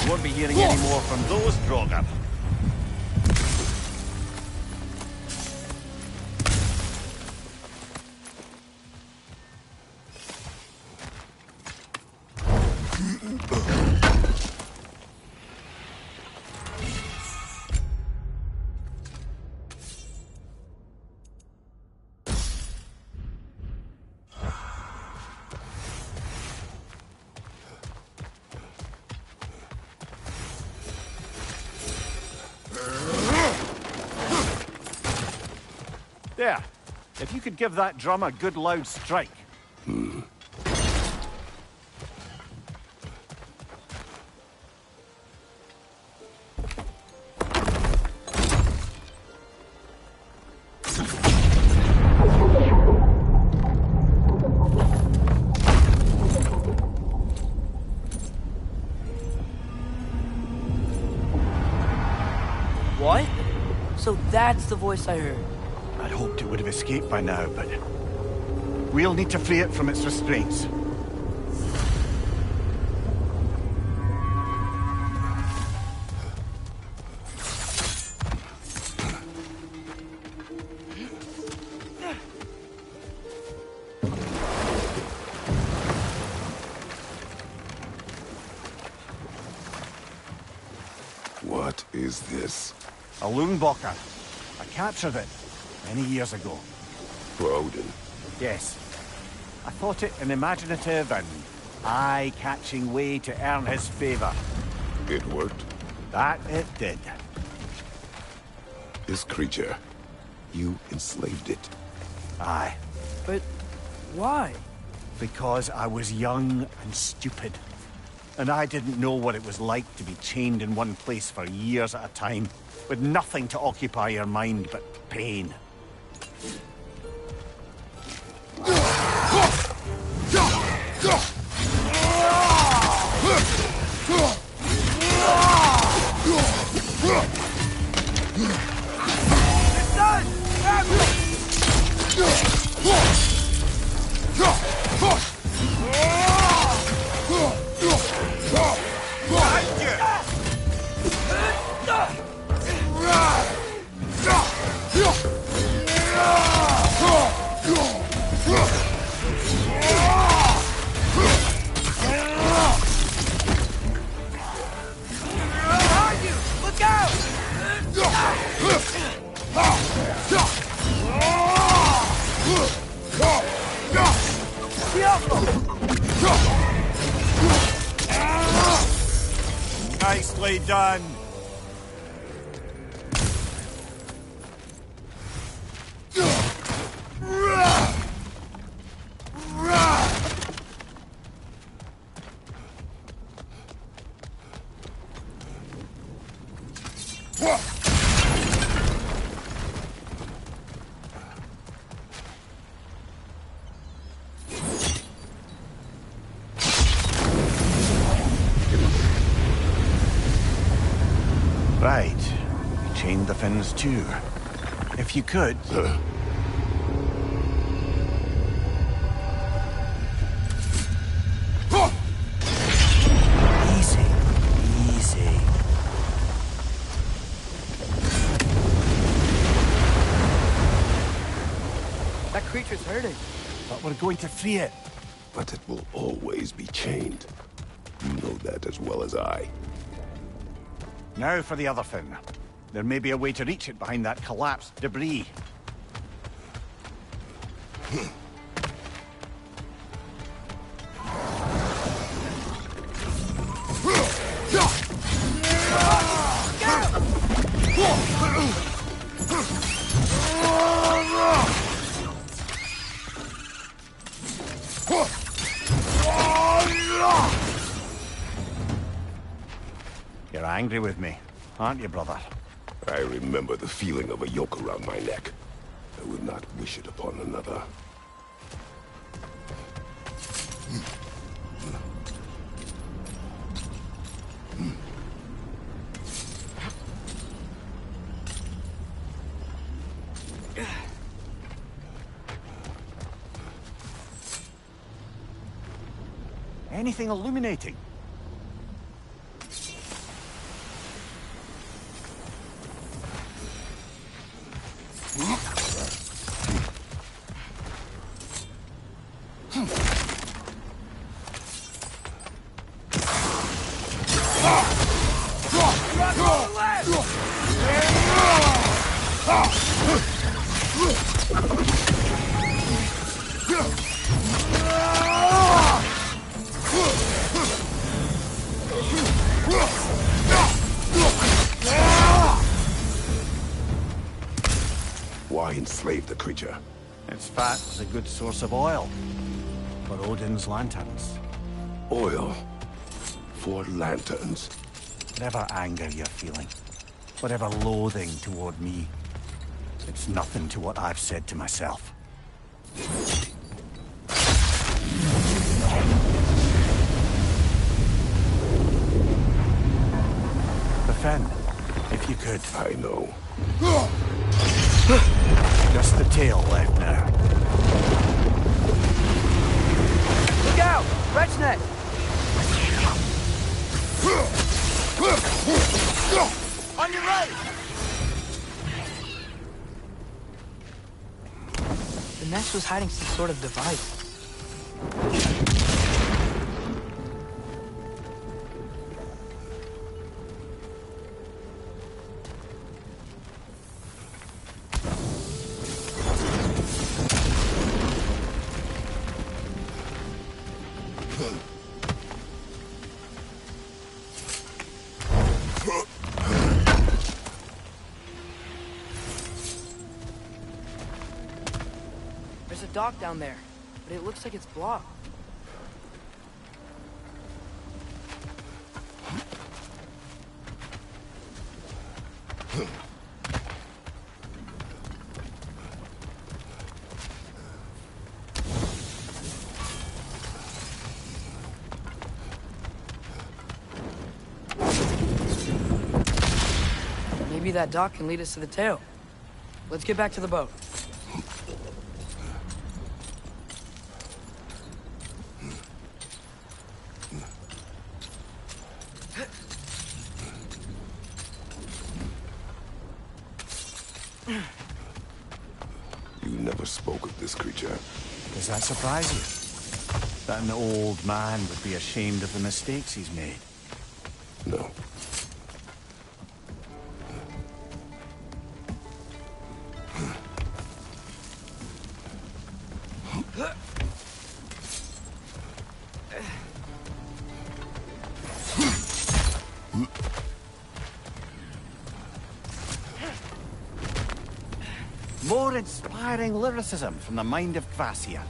Won't be hearing any more from those Draugr. There. If you could give that drum a good loud strike. What? So that's the voice I heard. I'd hoped it would have escaped by now, but we'll need to free it from its restraints. What is this? A Loonbocker. I captured it many years ago. For Odin. Yes. I thought it an imaginative and eye-catching way to earn his favor. It worked? That it did. This creature, you enslaved it. Aye. But why? Because I was young and stupid. And I didn't know what it was like to be chained in one place for years at a time, with nothing to occupy your mind but pain. Nicely done. Right. You chained the fins too. If you could... We're going to free it. But it will always be chained. You know that as well as I. Now for the other thing. There may be a way to reach it behind that collapsed debris. You're angry with me, aren't you, brother? I remember the feeling of a yoke around my neck. I would not wish it upon another. Anything illuminating? Why enslave the creature? Its fat is a good source of oil for Odin's lanterns. Oil for lanterns. Whatever anger you're feeling, whatever loathing toward me, it's nothing to what I've said to myself. The Fen, if you could. I know. Just the tail left now. Look out! Wretch neck! On your right! The nest was hiding some sort of device. There's a dock down there, but it looks like it's blocked. Maybe that dock can lead us to the tail. Let's get back to the boat. You never spoke of this creature. Does that surprise you? That an old man would be ashamed of the mistakes he's made? No. More inspiring lyricism from the mind of Kvasir.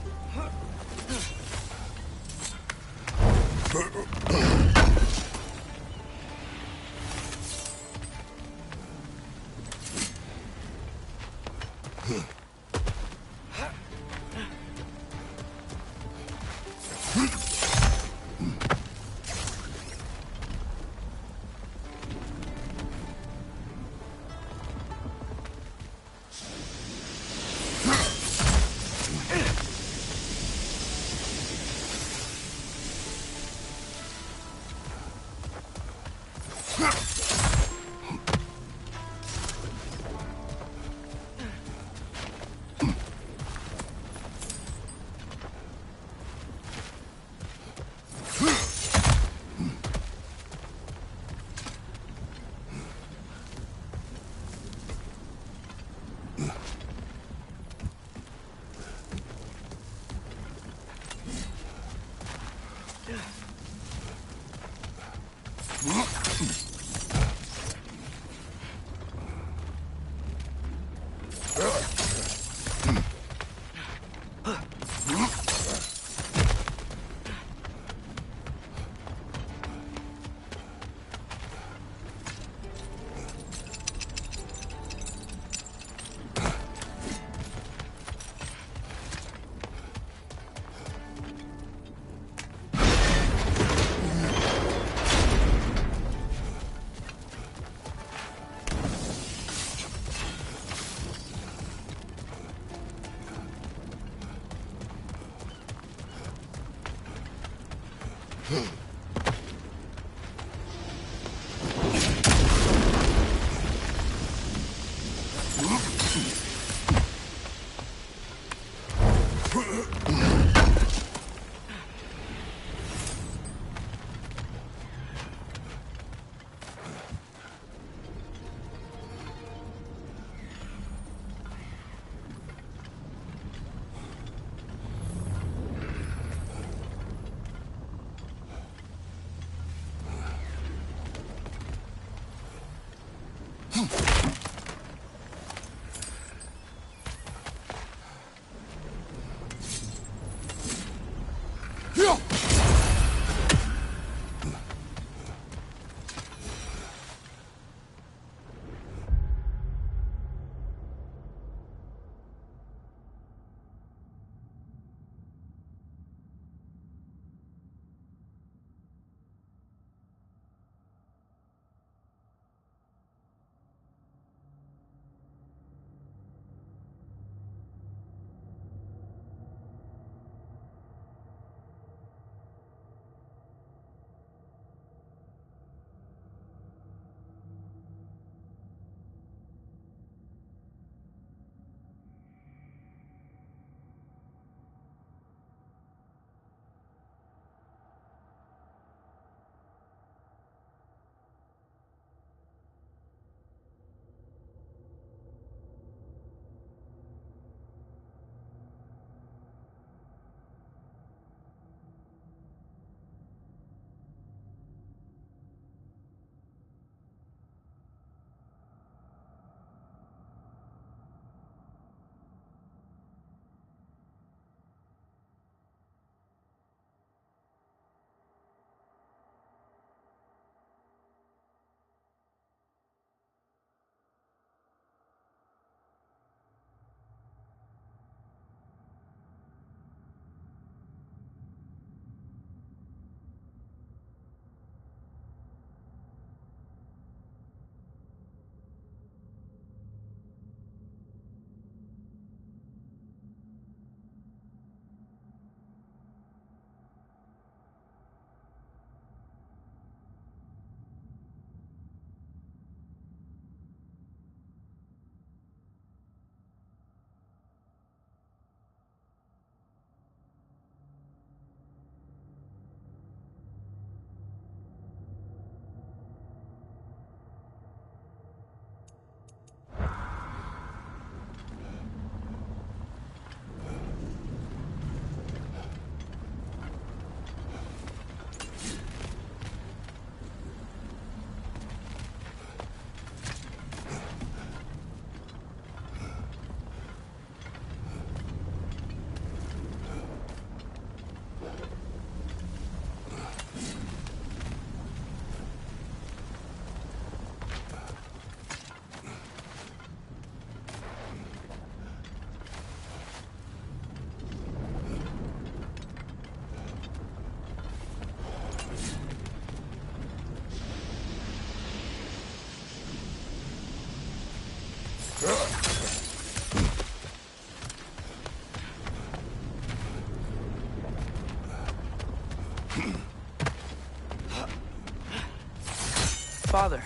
Father,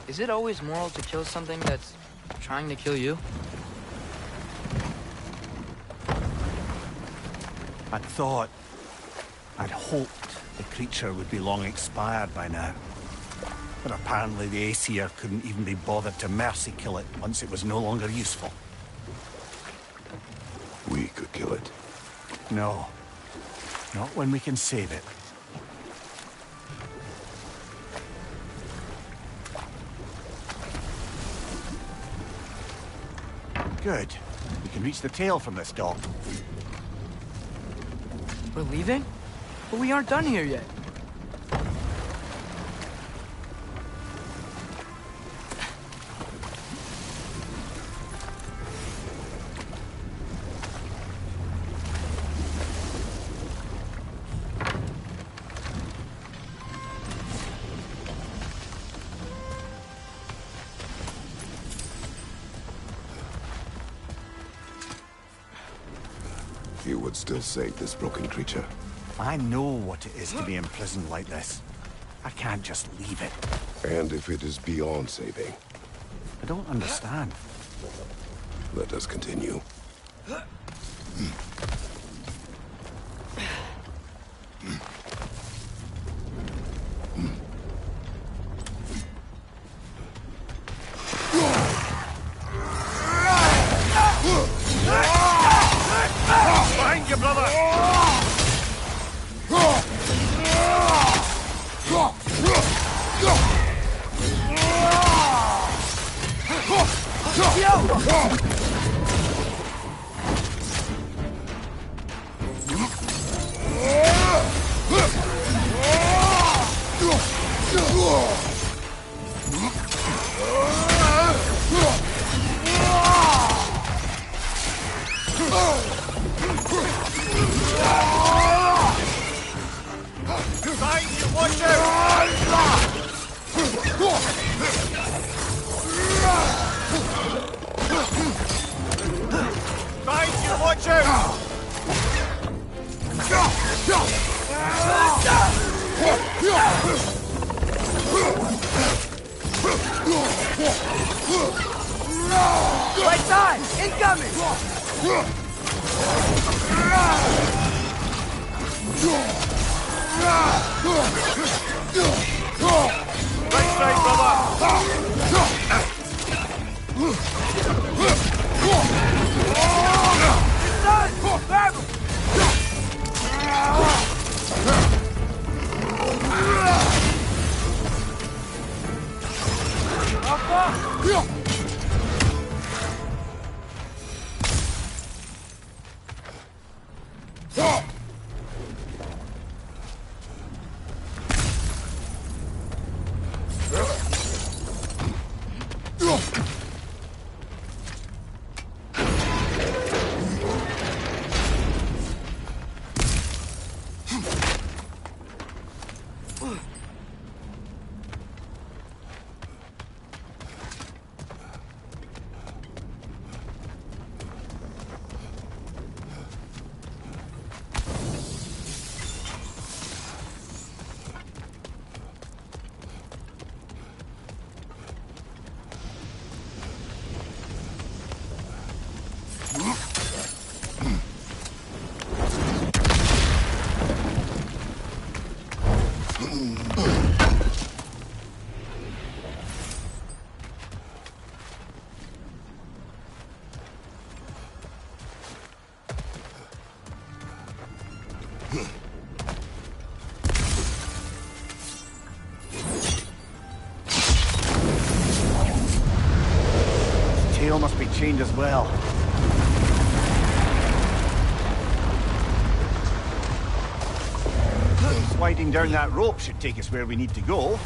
is it always moral to kill something that's trying to kill you? I'd thought, I'd hoped the creature would be long expired by now. But apparently the Aesir couldn't even be bothered to mercy kill it once it was no longer useful. We could kill it. No. Not when we can save it. Good. We can reach the tail from this dock. We're leaving? But we aren't done here yet. You would still save this broken creature. I know what it is to be imprisoned like this. I can't just leave it. And if it is beyond saving, I don't understand. let us continue. Behind you, brother! Behind you, watch out! Behind you, watch out! Right side! Incoming! Right side, brother! Tail must be chained as well. Sliding down that rope should take us where we need to go.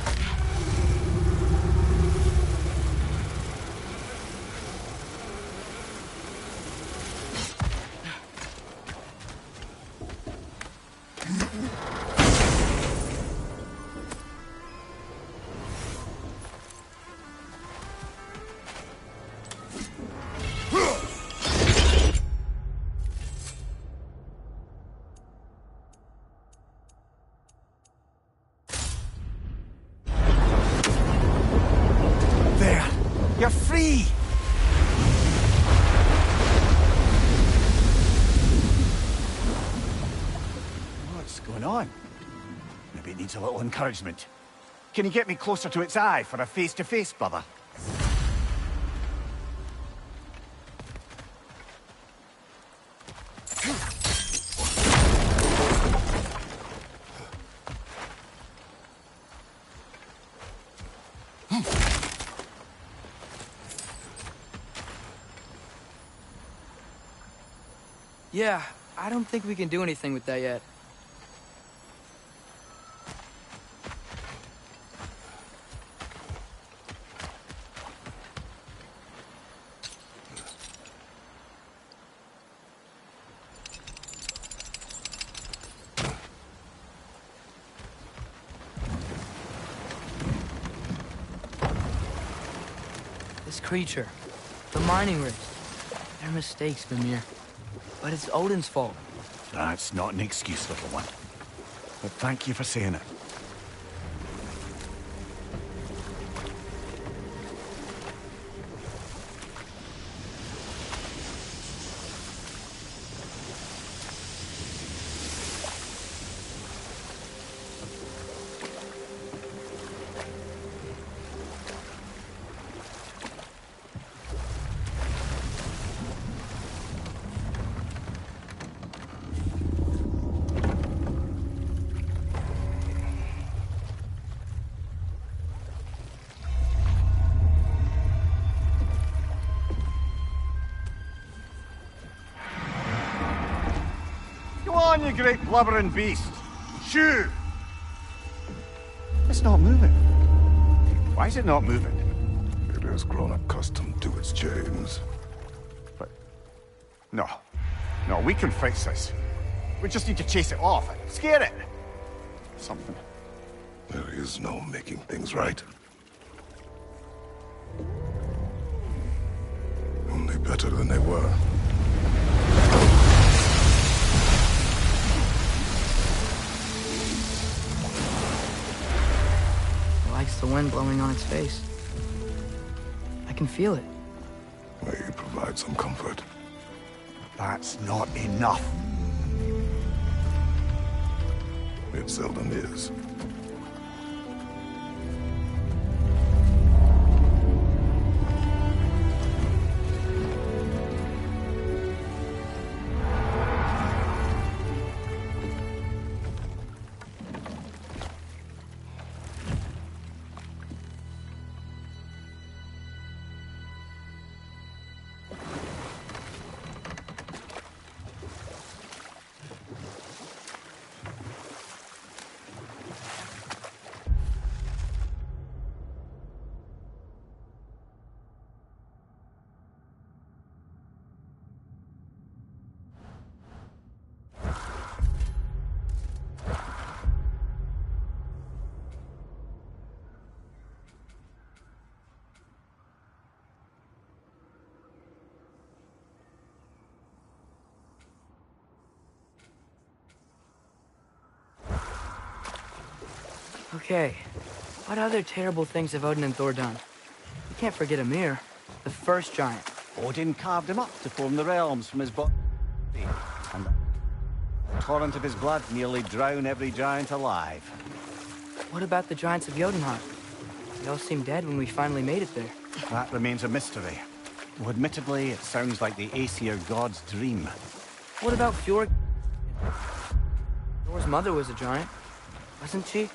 You're free! What's going on? Maybe it needs a little encouragement. Can you get me closer to its eye for a face-to-face, brother? Yeah, I don't think we can do anything with that yet. This creature, the mining rigs, they're mistakes, Mimir. But it's Odin's fault. That's not an excuse, little one. but thank you for saying it. Come on, you great blubbering beast! Shoo! It's not moving. Why is it not moving? It has grown accustomed to its chains. But... No. No, we can fix this. We just need to chase it off and scare it. Something. There is no making things right. Only better than they were. It likes the wind blowing on its face. I can feel it. May provide some comfort. That's not enough. It seldom is. Okay, what other terrible things have Odin and Thor done? You can't forget Ymir, the first giant. Odin carved him up to form the realms from his body. And the torrent of his blood nearly drowned every giant alive. What about the giants of Jotunheim? They all seemed dead when we finally made it there. That remains a mystery. Though admittedly, it sounds like the Aesir god's dream. What about Fjord? Thor's mother was a giant, wasn't she?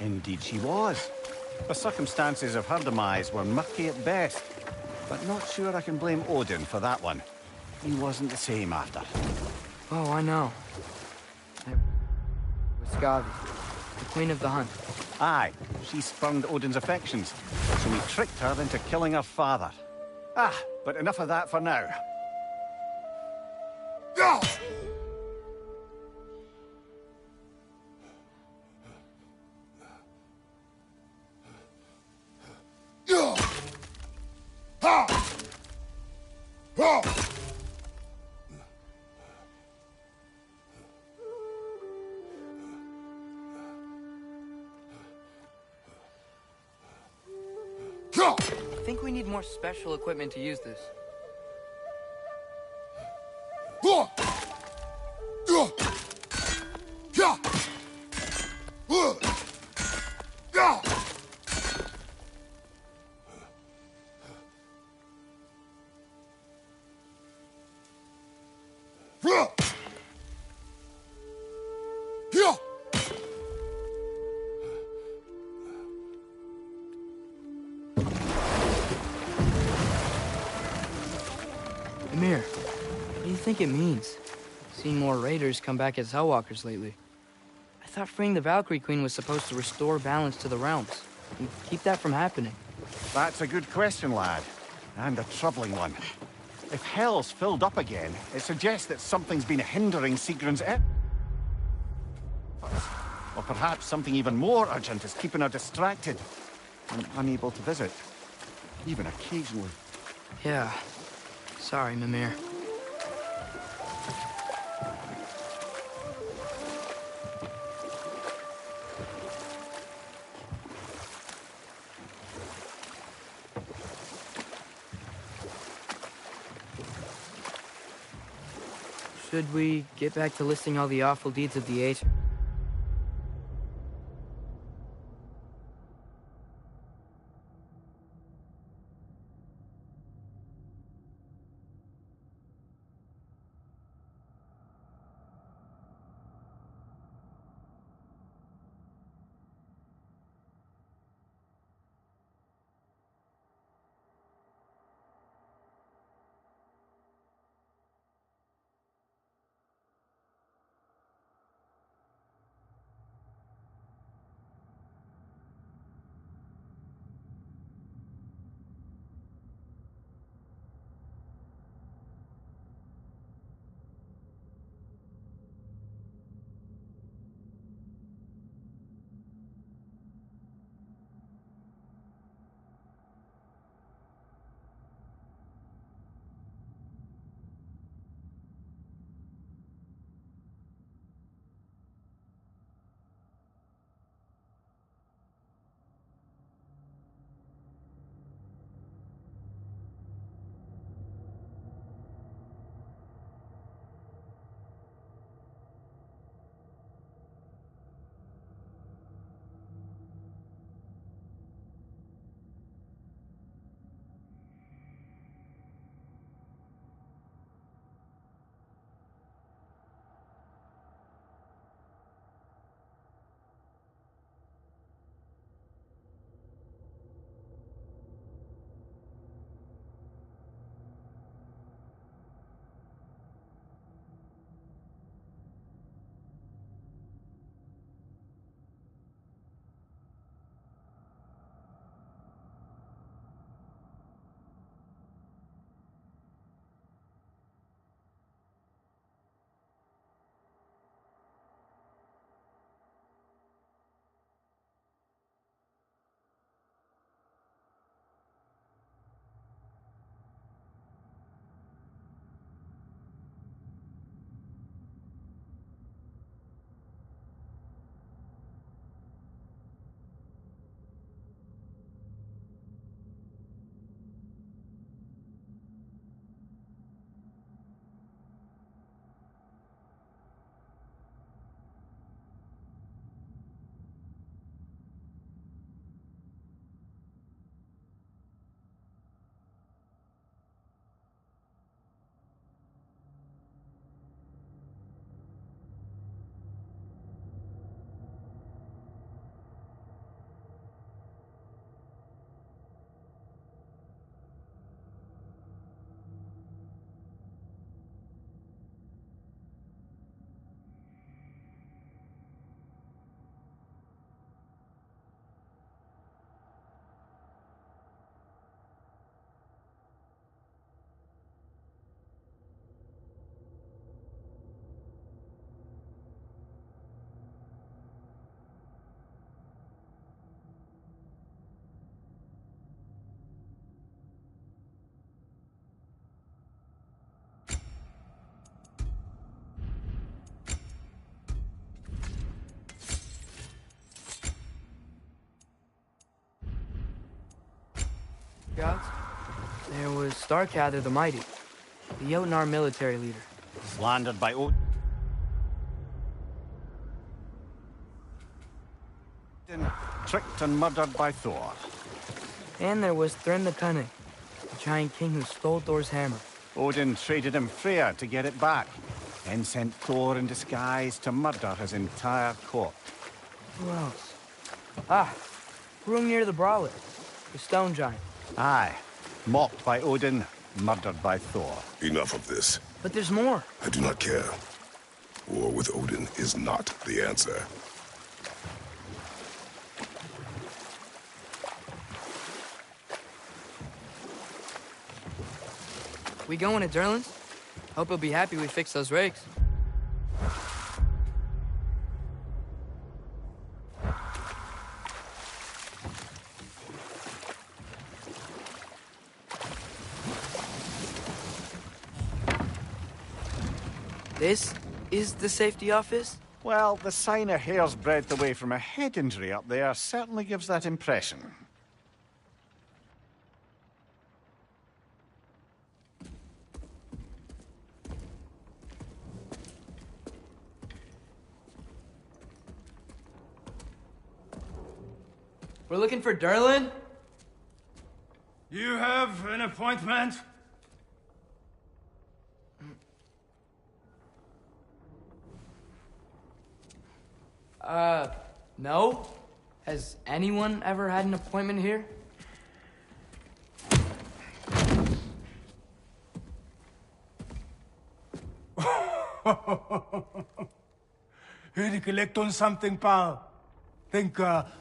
Indeed she was. The circumstances of her demise were murky at best. But not sure I can blame Odin for that one. He wasn't the same after. Oh, I know. It was Skavi, the queen of the hunt. Aye, she spurned Odin's affections, so he tricked her into killing her father. Ah, but enough of that for now. I think we need more special equipment to use this. Ymir, what do you think it means? Seen more raiders come back as Hellwalkers lately. I thought freeing the Valkyrie Queen was supposed to restore balance to the realms and keep that from happening. That's a good question, lad. And a troubling one. If Hell's filled up again, it suggests that something's been hindering Sigrun's or perhaps something even more urgent is keeping her distracted and unable to visit, even occasionally. Yeah. Sorry, Mimir. should we get back to listing all the awful deeds of the age? Scouts? There was Starkather the Mighty, the Jotnar military leader. Slandered by Odin, tricked and murdered by Thor. And there was Thrym the Cunning, the giant king who stole Thor's hammer. Odin traded him Freya to get it back, then sent Thor in disguise to murder his entire court. Who else? Ah, Hrungnir the Brawler, the stone giant. Aye, mocked by Odin, murdered by Thor. Enough of this. But there's more. I do not care. War with Odin is not the answer. We going to Durlin's? Hope he'll be happy we fixed those rakes. This is the safety office? Well, the sign a hair's breadth away from a head injury up there certainly gives that impression. We're looking for Derlin? You have an appointment? No. Has anyone ever had an appointment here? Here to collect on something, pal? Think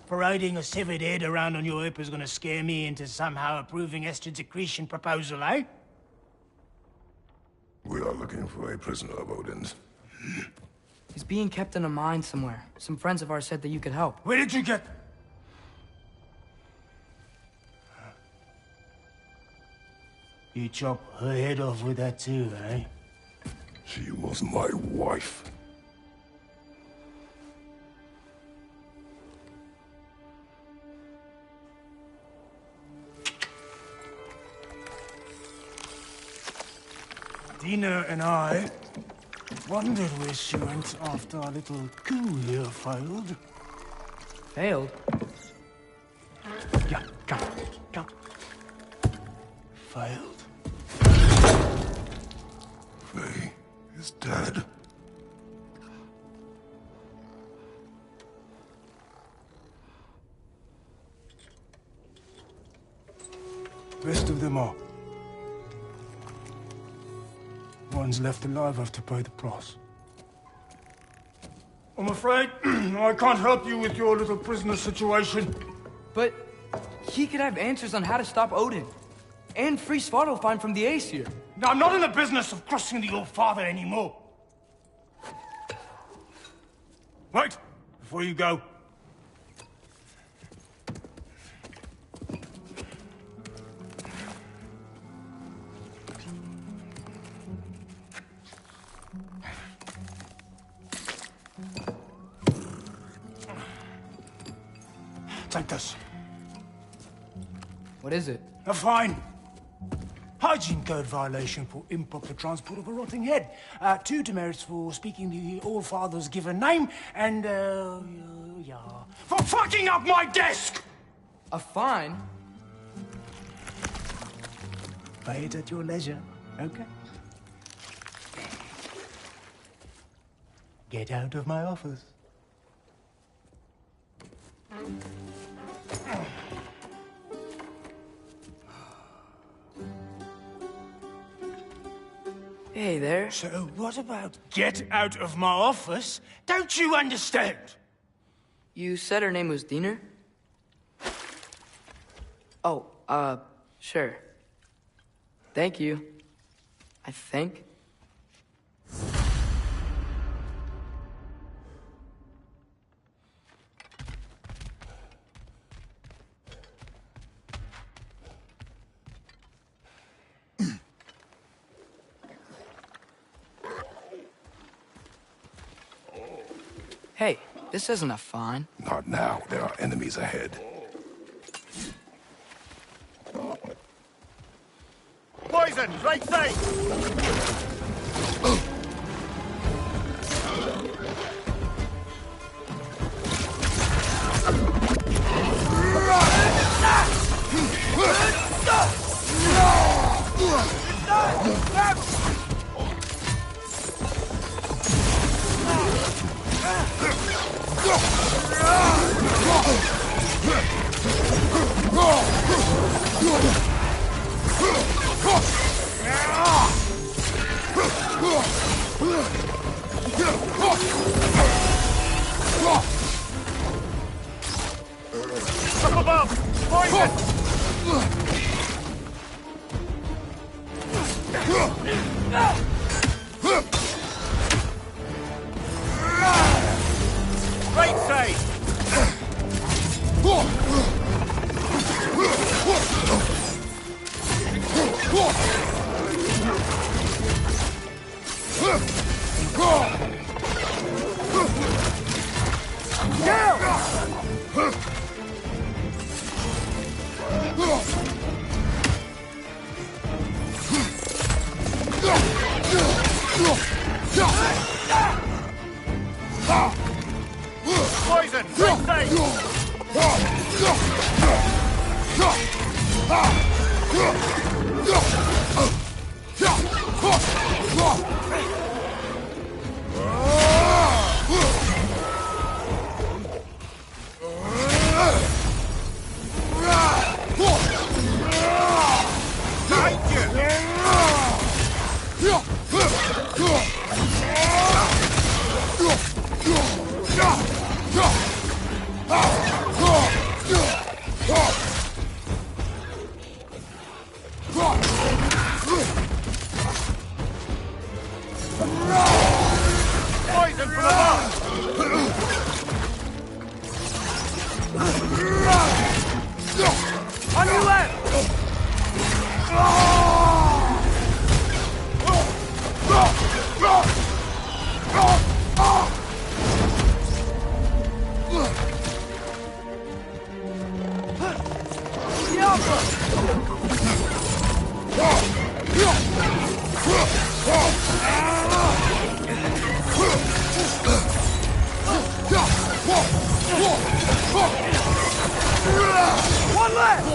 parading a severed head around on your hip is gonna scare me into somehow approving Esther's accretion proposal, eh? We are looking for a prisoner of Odin's. He's being kept in a mine somewhere. Some friends of ours said that you could help. Where did you get... You chop her head off with that too, eh? She was my wife. Dina and I wondered where she went after our little coup here failed. Failed? Yeah, come. Failed. Faye is dead. Best of them all. One's left alive have to pay the price. I'm afraid I can't help you with your little prisoner situation. But he could have answers on how to stop Odin. And free Svartalfheim from the Aesir. Now, I'm not in the business of crossing the old father anymore. Wait, before you go. Take this. What is it? A fine. Hygiene code violation for improper transport of a rotting head. 2 demerits for speaking the All-Father's given name, and, yeah. For fucking up my desk! A fine? Pay it at your leisure, okay? Get out of my office. Hey there. So what about get out of my office? Don't you understand? You said her name was Diener? Oh, sure. Thank you. I think. Hey, this isn't a fine. Not now. There are enemies ahead. Poison, right side! Up above! Poison! Right side! Poison! Right side! Poison from above! On your left! One left!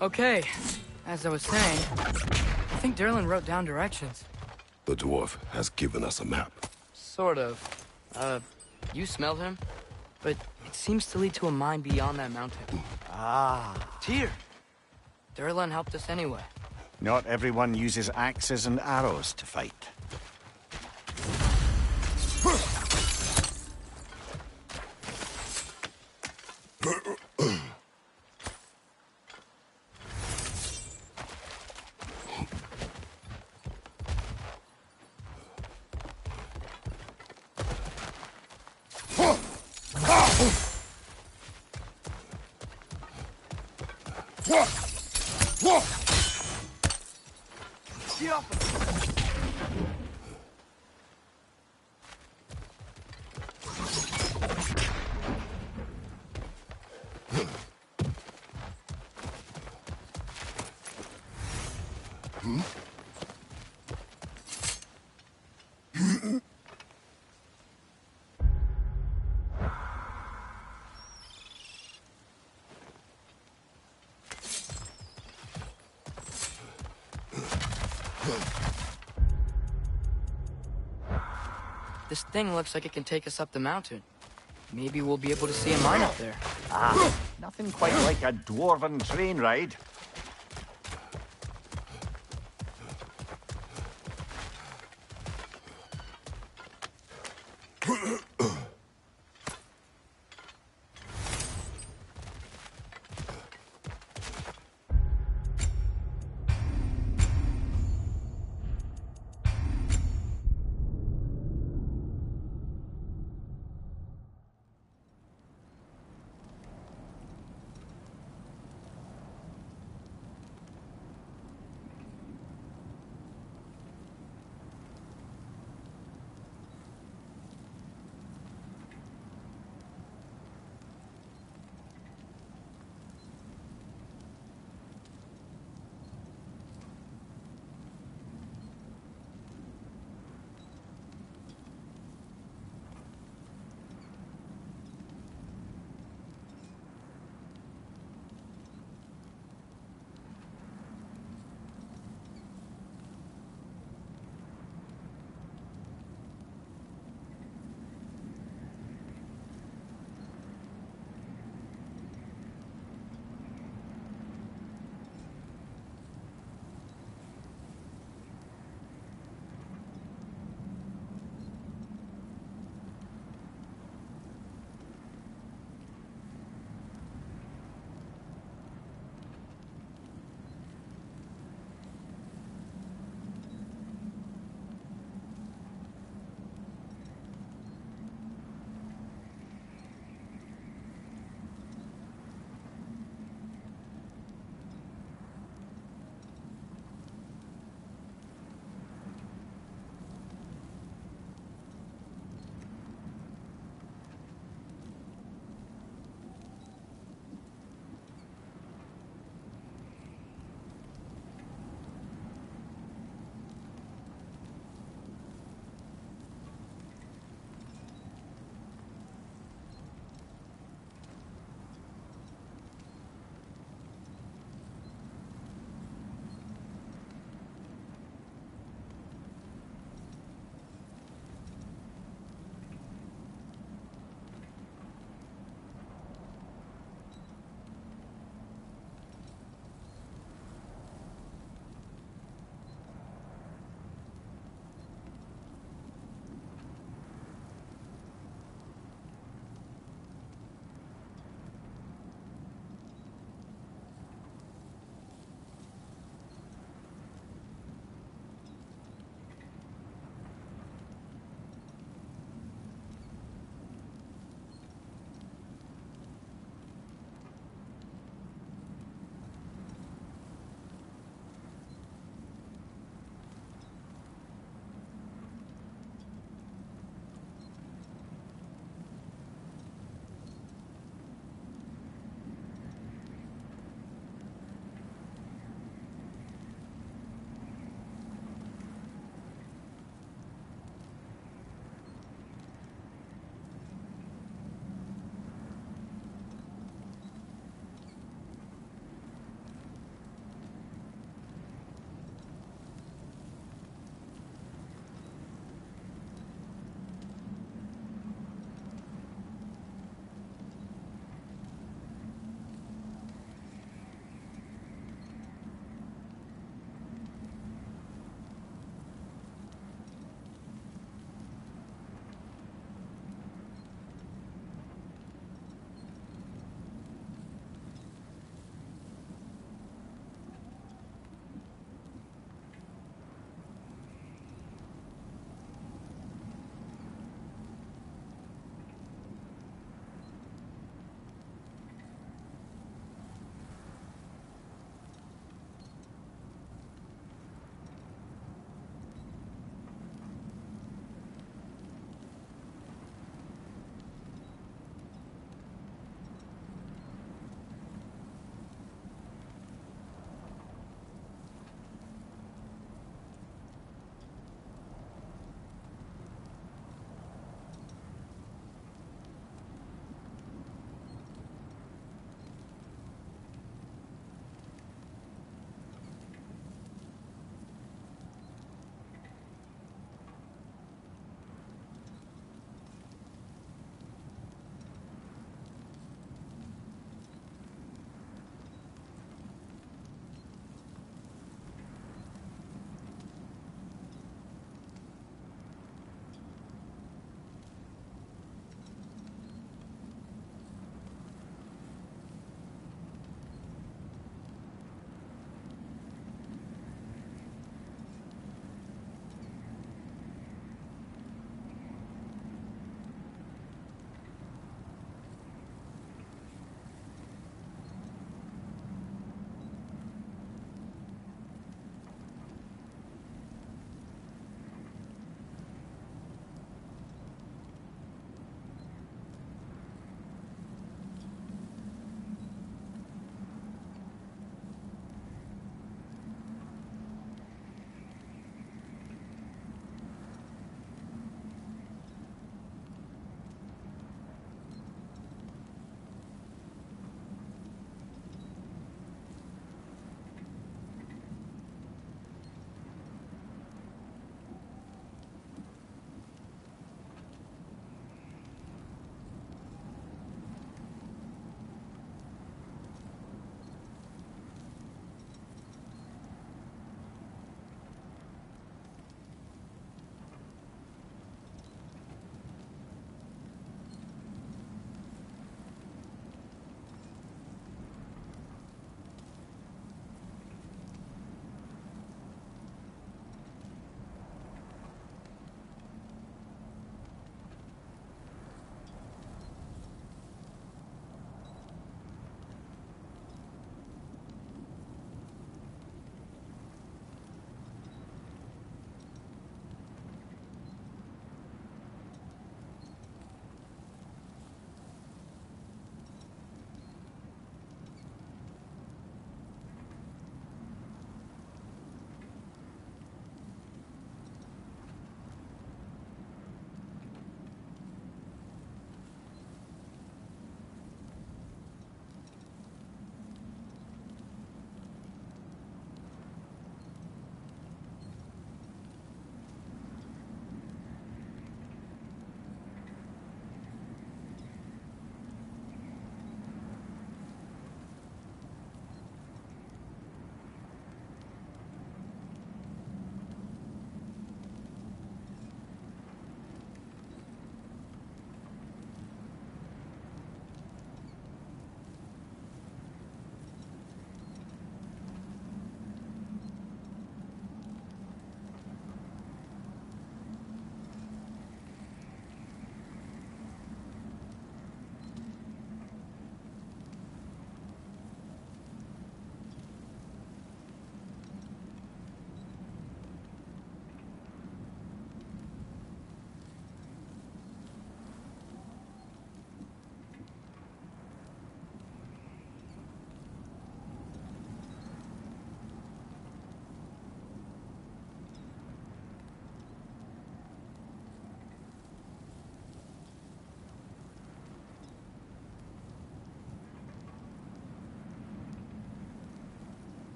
Okay, as I was saying, I think Derlin wrote down directions. The dwarf has given us a map. Sort of. You smelled him? But it seems to lead to a mine beyond that mountain. Ah. Tyr! Derlin helped us anyway. Not everyone uses axes and arrows to fight. This thing looks like it can take us up the mountain. Maybe we'll be able to see a mine up there. Ah, nothing quite like a dwarven train ride.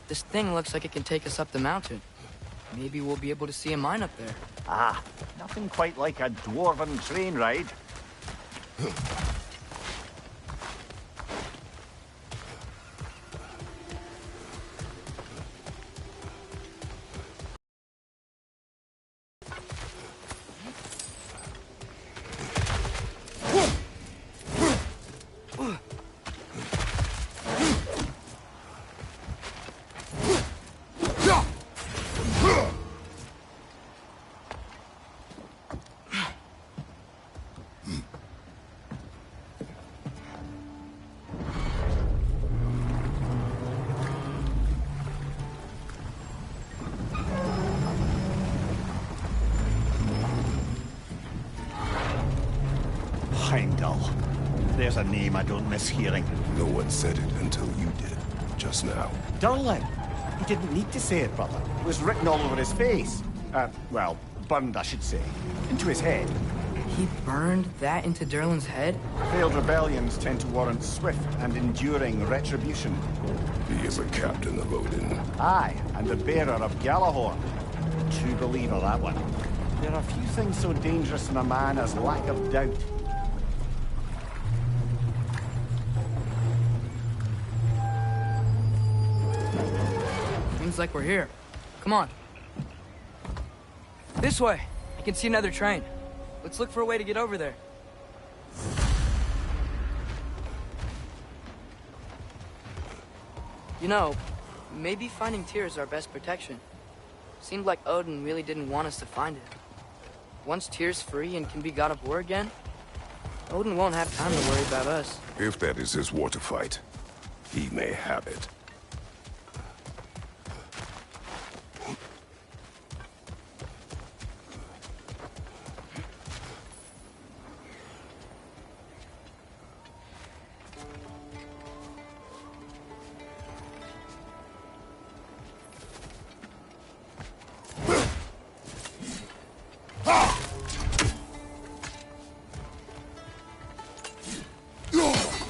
This thing looks like it can take us up the mountain. Maybe we'll be able to see a mine up there. Ah, nothing quite like a dwarven train ride. Heimdall. There's a name I don't miss hearing. No one said it until you did, just now. Durlin. He didn't need to say it, brother. It was written all over his face. Well, burned, I should say. Into his head. He burned that into Durlin's head? Failed rebellions tend to warrant swift and enduring retribution. He is a captain of Odin. Aye, and the bearer of Galahorn. True believer, that one. There are few things so dangerous in a man as lack of doubt. Seems like we're here. Come on. This way. I can see another train. Let's look for a way to get over there. You know, maybe finding Tyr is our best protection. Seemed like Odin really didn't want us to find it. Once Tyr's free and can be god of war again, Odin won't have time to worry about us. If that is his war to fight, he may have it.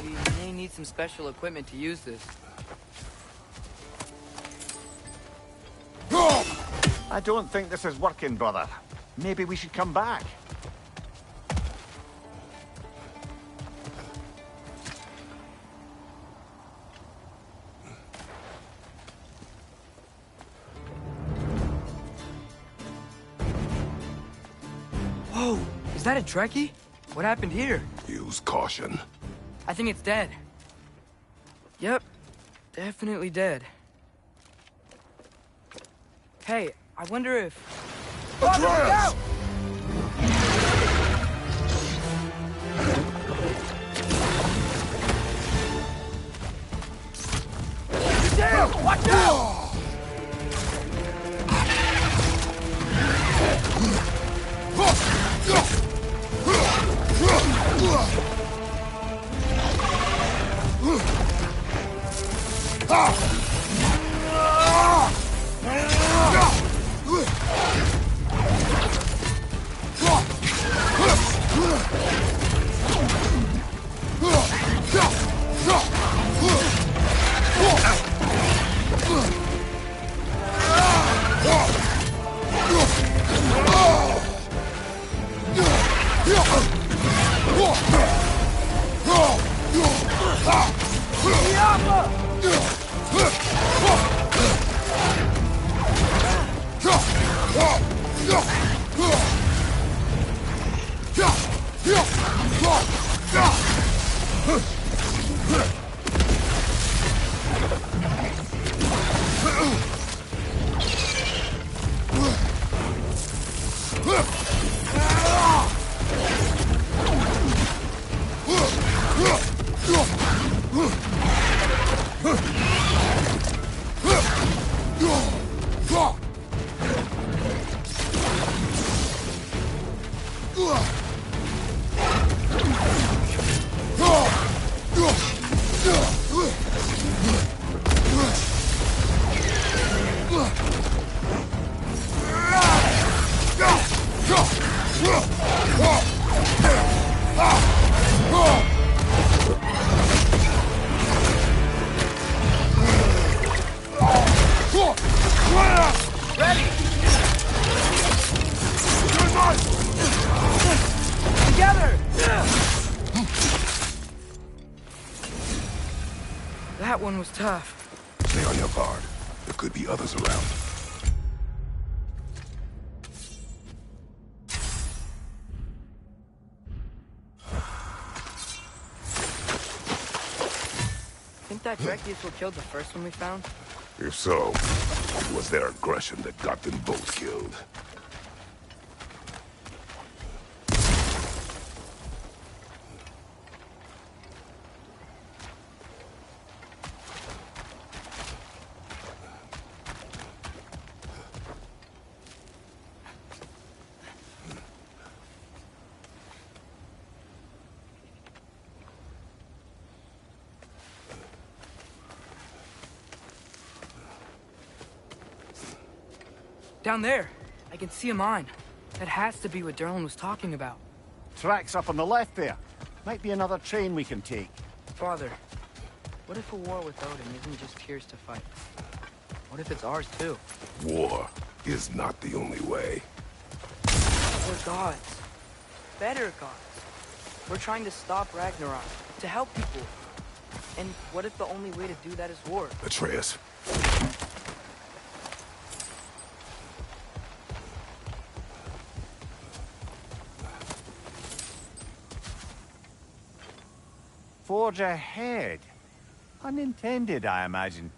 We may need some special equipment to use this. I don't think this is working, brother. Maybe we should come back. Whoa! Is that a Trekkie? What happened here? Use caution. I think it's dead. Yep. Definitely dead. Hey, I wonder if... Atreus! Damn! Watch out! That one was tough. Stay on your guard. There could be others around. Think that Drekius killed the first one we found? If so, it was their aggression that got them both killed. Down there, I can see a mine. That has to be what Derlin was talking about. Tracks up on the left there. Might be another train we can take. Father, what if a war with Odin isn't just Tyr's to fight? What if it's ours too? War is not the only way. We're gods. Better gods. We're trying to stop Ragnarok, to help people. And what if the only way to do that is war? Atreus. Forge ahead. Unintended, I imagine.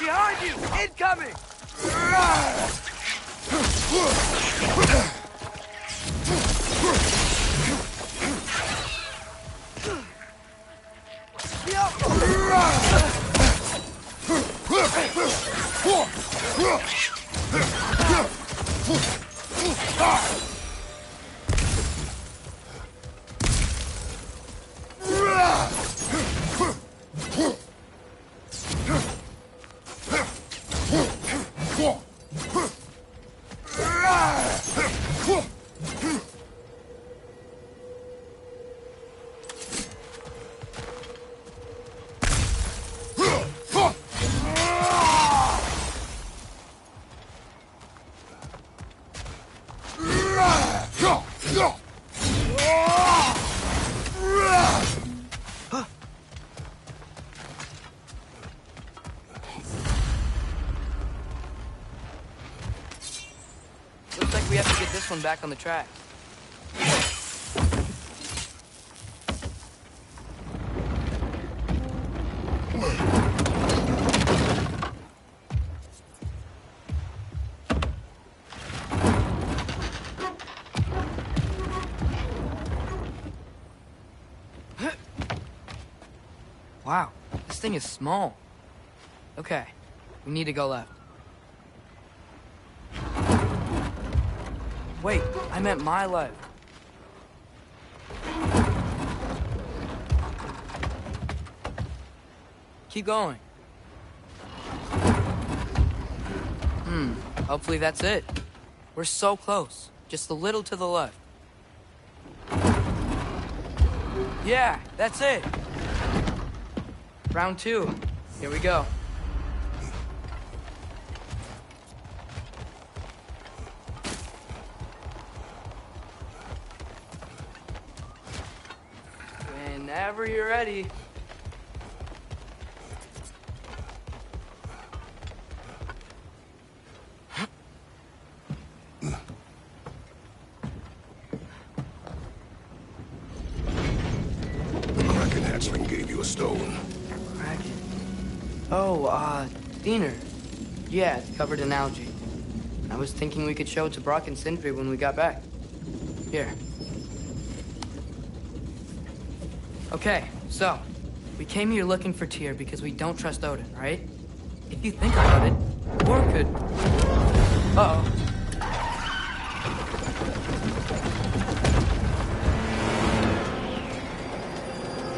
Behind you! Incoming! Looks like we have to get this one back on the track. Wow, this thing is small. Okay, we need to go left. Wait, I meant my left. Keep going. Hopefully that's it. We're so close. Just a little to the left. Yeah, that's it. Round 2. Here we go. Whenever you're ready. The Kraken hatchling gave you a stone. Kraken. Oh, Diener. Yeah, it's covered in algae. I was thinking we could show it to Brock and Sindri when we got back. Here. Okay, so, we came here looking for Tyr because we don't trust Odin, right? If you think about it, war could... Uh-oh.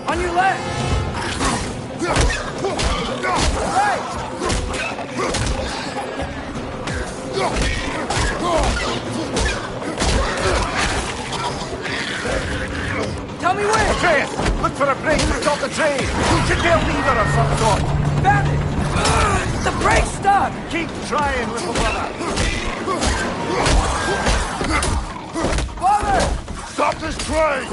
On your left! Right! Tell me where! Okay, look for a break to stop the train. Should be a lever of some sort. Found it! The brake's stuck! Keep trying, little brother. Father! Stop this train!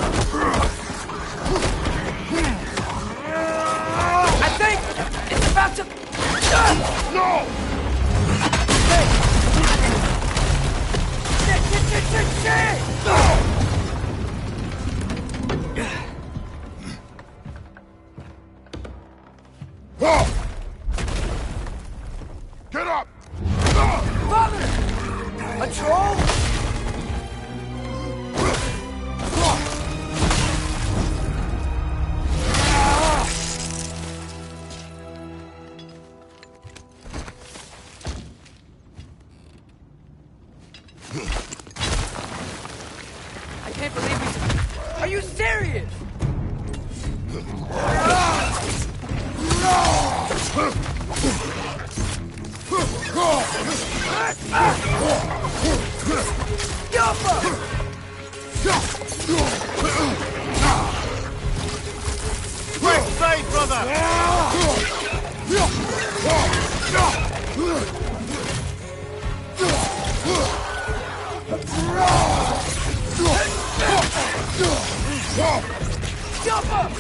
I think it's about to... No! Shit! Get up! Father! A troll? I can't believe we... Are you serious? Quick side, brother! Jump up!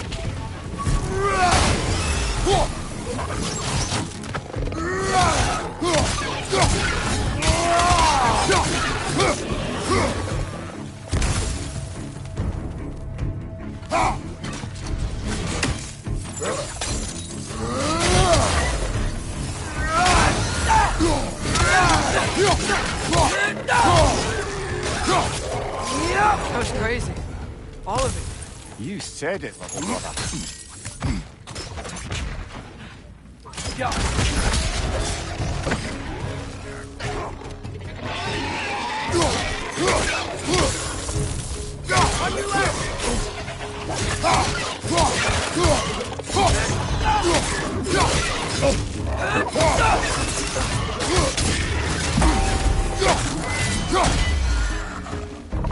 That was crazy. All of it. You said it, little brother.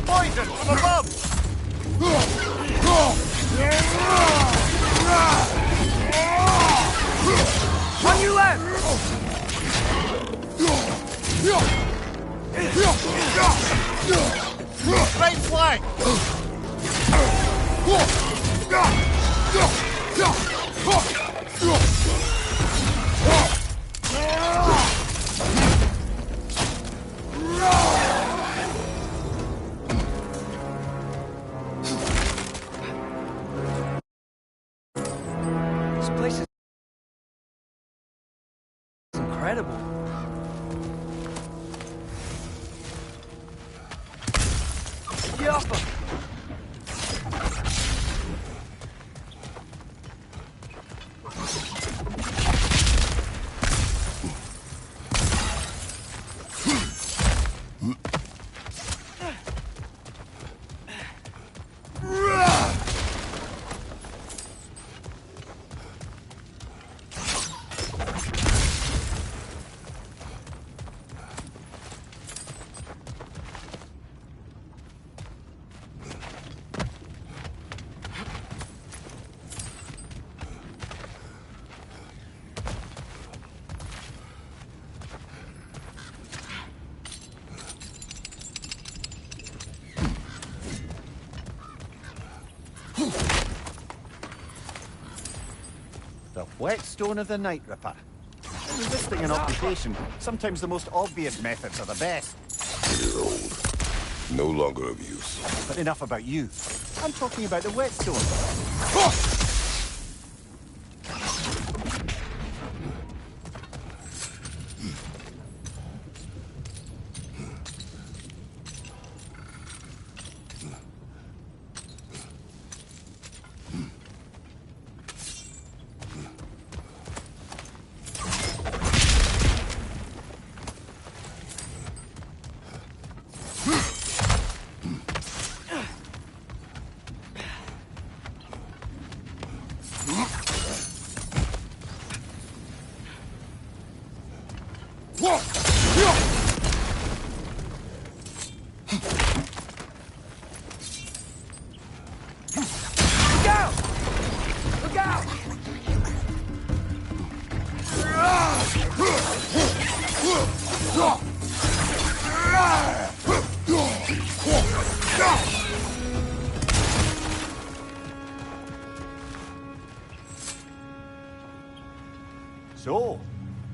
Poison from above! On your left! Right flank! This place is incredible. Yappa! The whetstone of the Night Ripper. Resisting an occupation, sometimes the most obvious methods are the best. It is old. No longer of use. But enough about you. I'm talking about the whetstone. So,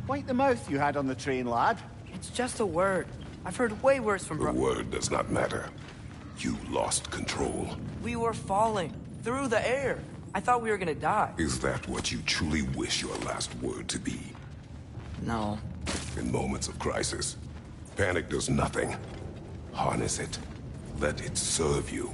wipe the mouth you had on the train, lad. It's just a word. I've heard way worse from The word does not matter. You lost control. We were falling through the air. I thought we were gonna die. Is that what you truly wish your last word to be? No. In moments of crisis, panic does nothing. Harness it. Let it serve you.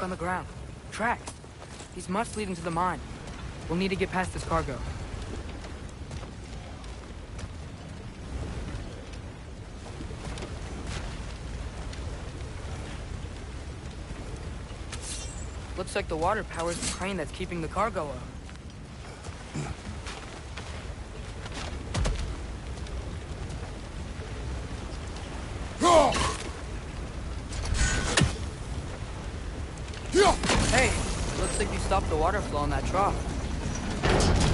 on the ground. Tracks. These must lead into the mine. We'll need to get past this cargo. Looks like the water powers the crane that's keeping the cargo up. Hey, looks like you stopped the water flow in that trough.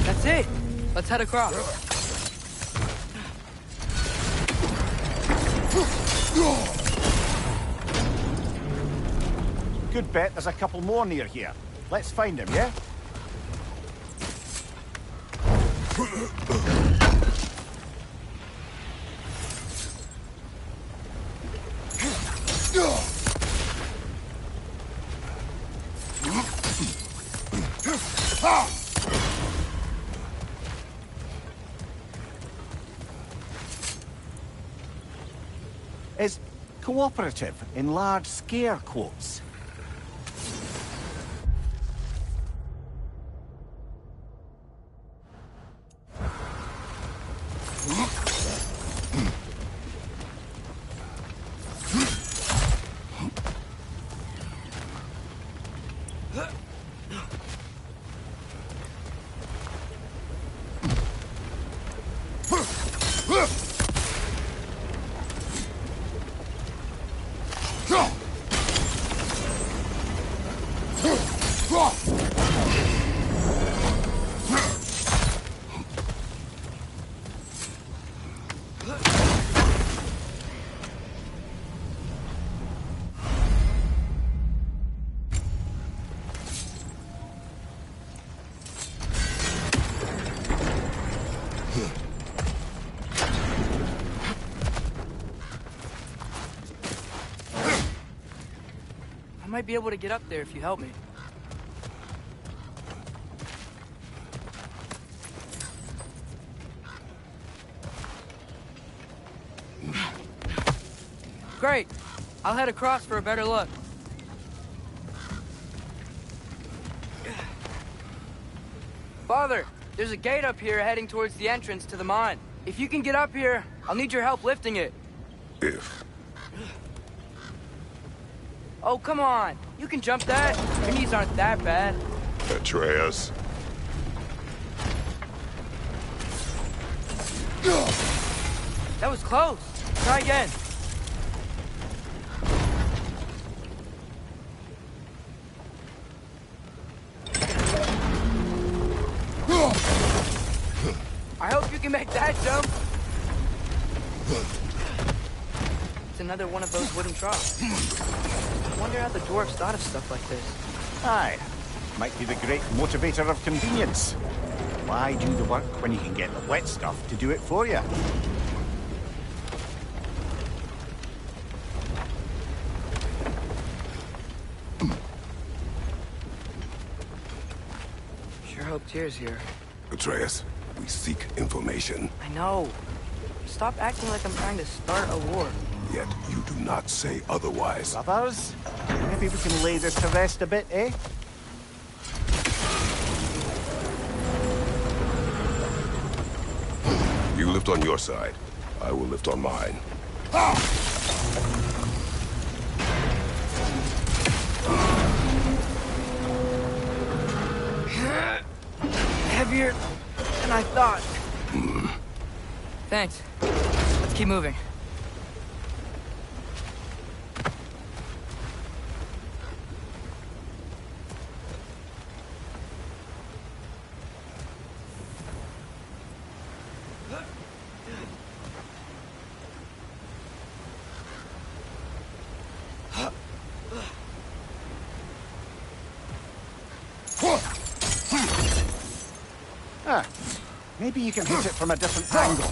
That's it. Let's head across. Good bet there's a couple more near here. Let's find him, yeah? Is cooperative in large scare quotes. I might be able to get up there if you help me. Great. I'll head across for a better look. Father, there's a gate up here heading towards the entrance to the mine. If you can get up here, I'll need your help lifting it. If. Oh, come on. You can jump that. Your knees aren't that bad. Atreus. That was close. Try again. I hope you can make that jump. It's another one of those wooden troughs. I wonder how the dwarves thought of stuff like this. Aye. Might be the great motivator of convenience. Why do the work when you can get the wet stuff to do it for you? Sure hope Tyr's here. Atreus, we seek information. I know. Stop acting like I'm trying to start a war. Yet you do not say otherwise. Brothers, maybe we can lay this to rest a bit, eh? You lift on your side. I will lift on mine. Heavier than I thought. Thanks. Let's keep moving. Ah, maybe you can hit it from a different angle.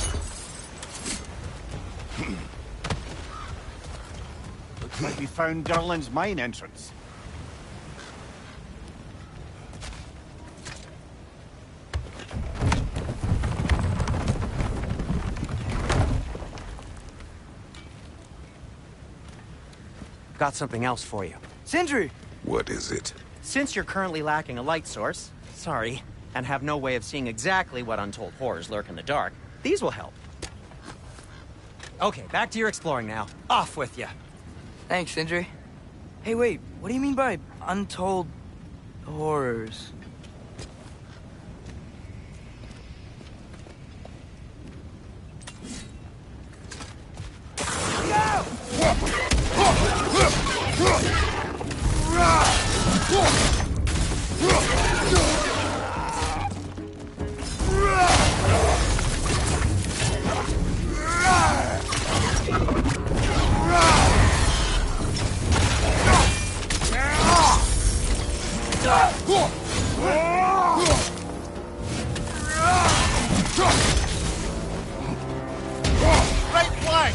Looks like we found Durlin's mine entrance. Got something else for you. Sindri! What is it? Since you're currently lacking a light source, sorry, and have no way of seeing exactly what untold horrors lurk in the dark, these will help. Okay, back to your exploring now. Off with ya. Thanks, Sindri. Hey, wait, what do you mean by untold horrors? Right flank!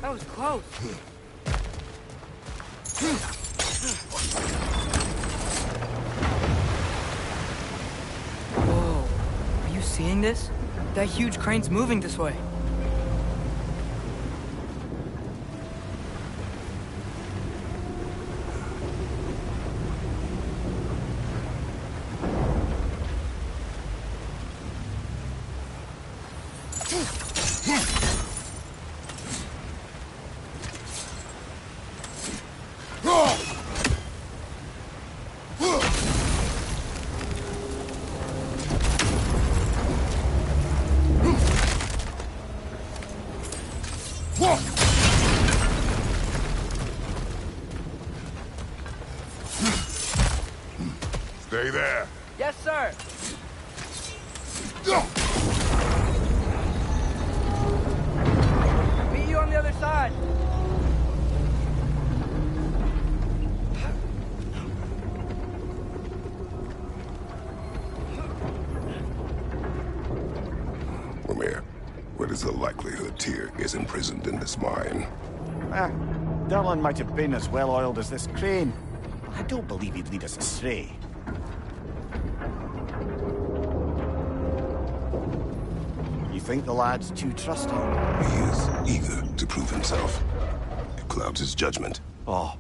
That was close. Whoa. Are you seeing this? That huge crane's moving this way. Stay there. Yes, sir. Meet you on the other side. Lemire, what is the likelihood Tyr is imprisoned in this mine? Derlin might have been as well-oiled as this crane. I don't believe he'd lead us astray. You think the lad's too trusting? He is eager to prove himself. It clouds his judgment. Oh,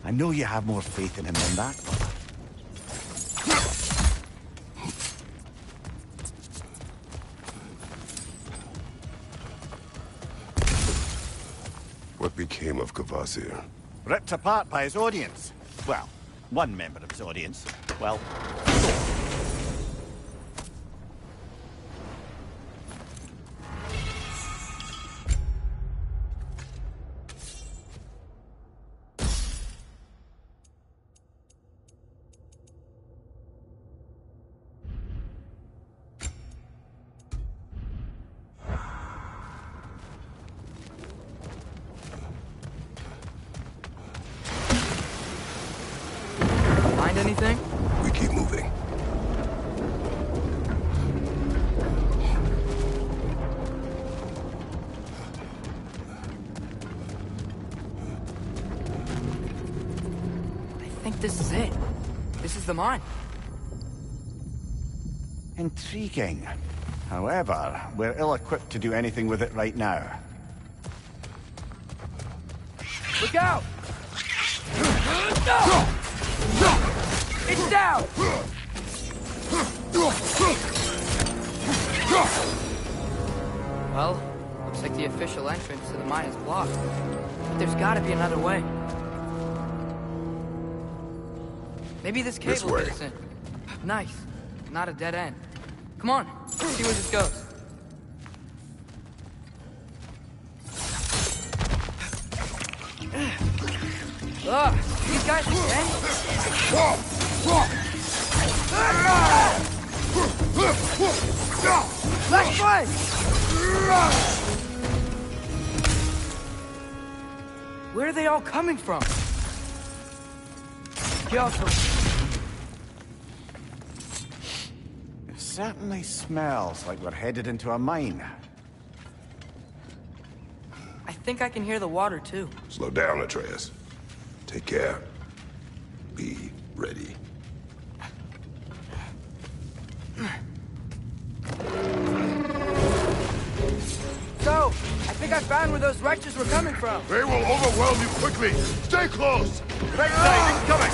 I know you have more faith in him than that, brother. What became of Kvasir? Ripped apart by his audience. Well, one member of his audience. Well, Find anything? We keep moving. I think this is it. This is the mine. intriguing. However, we're ill-equipped to do anything with it right now. Look out! No! It's down! Well, looks like the official entrance to the mine is blocked. But there's gotta be another way. Maybe this cave This will way. get us in. Nice. Not a dead end. Come on, let's see where this goes. guys again? Left foot! Where are they all coming from? Careful. It certainly smells like we're headed into a mine. I think I can hear the water, too. Slow down, Atreus. Take care. Be ready. So, I think I found where those wretches were coming from. They will overwhelm you quickly. Stay close. Right side, incoming!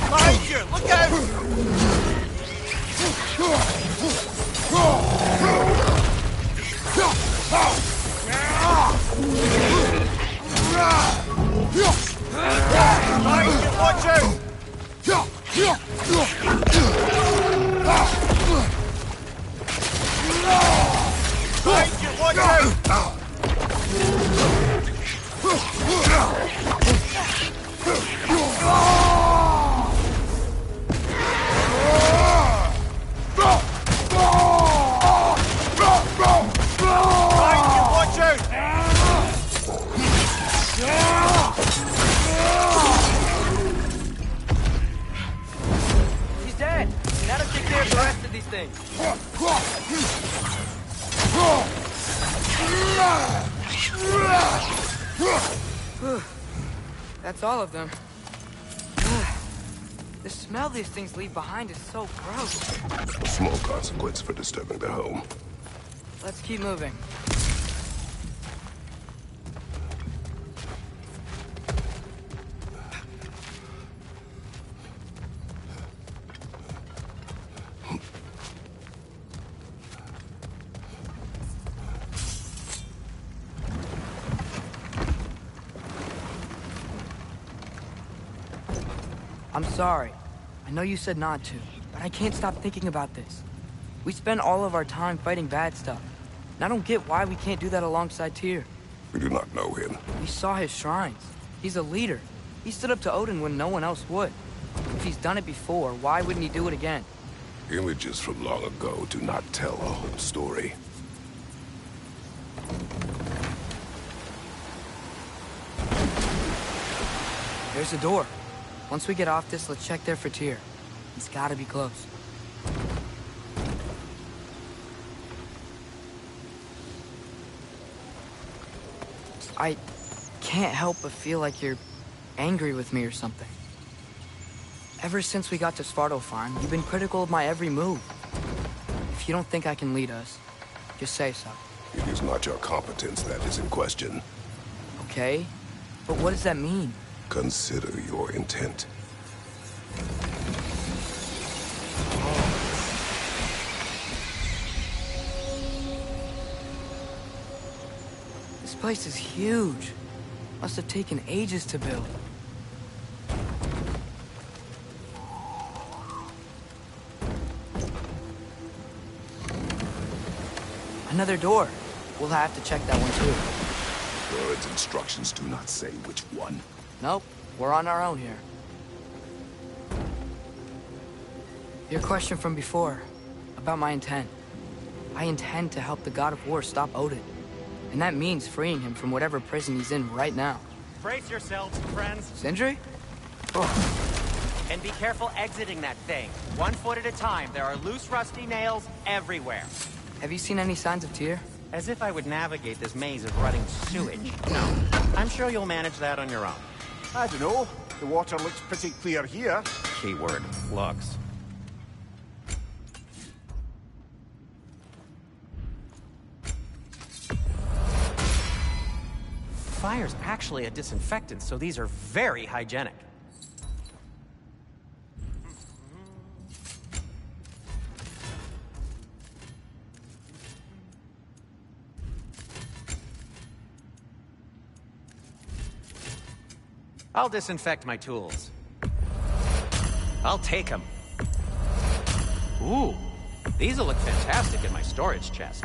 Behind you! Look out! Behind you! Watch out! Behind you! Watch out! Behind you! Watch out! He's dead. That'll take care of the rest of these things. That's all of them. The smell these things leave behind is so gross. A small consequence for disturbing their home. Let's keep moving. I'm sorry. I know you said not to, but I can't stop thinking about this. We spend all of our time fighting bad stuff. And I don't get why we can't do that alongside Tyr. We do not know him. We saw his shrines. He's a leader. He stood up to Odin when no one else would. If he's done it before, why wouldn't he do it again? Images from long ago do not tell a whole story. There's a door. Once we get off this, let's check there for Tyr. He's gotta be close. I can't help but feel like you're angry with me or something. Ever since we got to Svartalfheim, you've been critical of my every move. If you don't think I can lead us, just say so. It is not your competence that is in question. Okay? But what does that mean? Consider your intent. This place is huge. Must have taken ages to build. Another door. We'll have to check that one too. Bird's instructions do not say which one. Nope, we're on our own here. Your question from before, about my intent. I intend to help the God of War stop Odin. And that means freeing him from whatever prison he's in right now. Brace yourselves, friends, Sindri? and be careful exiting that thing. 1 foot at a time. There are loose, rusty nails everywhere. Have you seen any signs of Tyr? As if I would navigate this maze of rotting sewage. No, I'm sure you'll manage that on your own. I don't know. The water looks pretty clear here. Keyword, looks. Fire's actually a disinfectant, so these are very hygienic. I'll disinfect my tools. I'll take them. Ooh, these'll look fantastic in my storage chest.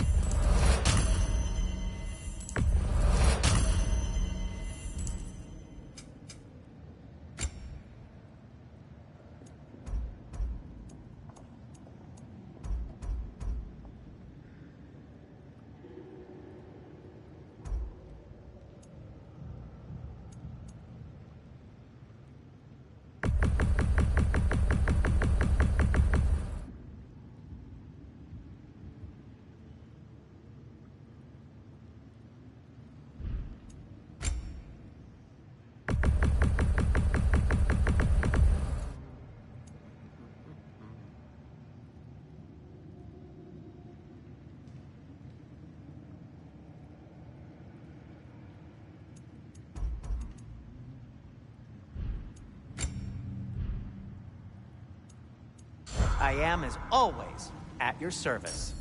I am, as always, at your service.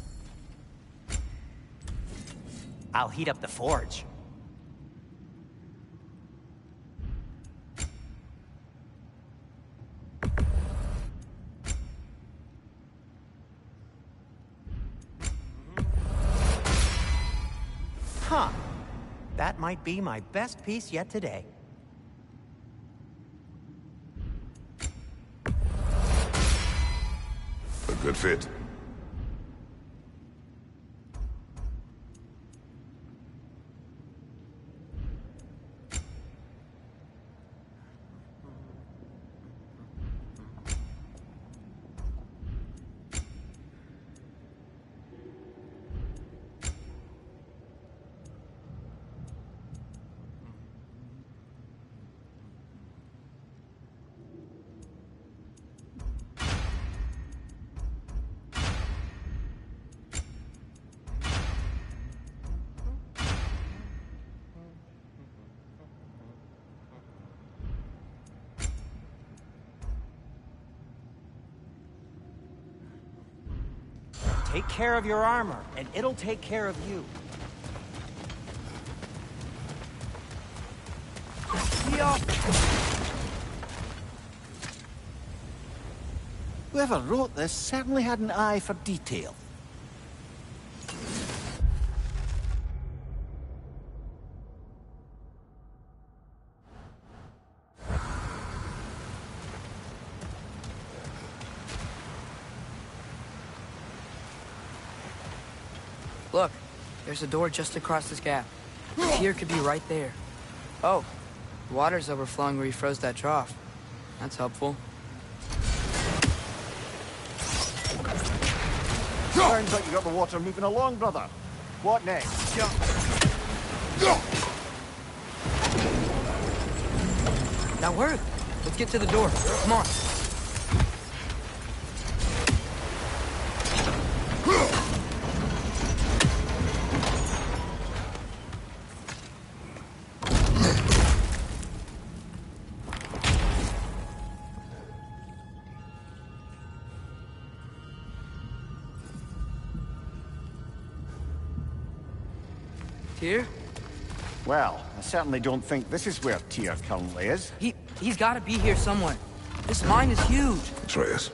I'll heat up the forge. Huh. That might be my best piece yet today. A good fit. Take care of your armor, and it'll take care of you. Whoever wrote this certainly had an eye for detail. Look, there's a door just across this gap. The pier could be right there. Oh, the water's overflowing where you froze that trough. That's helpful. Sounds like you got the water moving along, brother. What next? That worked. Let's get to the door. Come on. Tyr? Well, I certainly don't think this is where Tyr currently is. He's got to be here somewhere. This mine is huge. Atreus,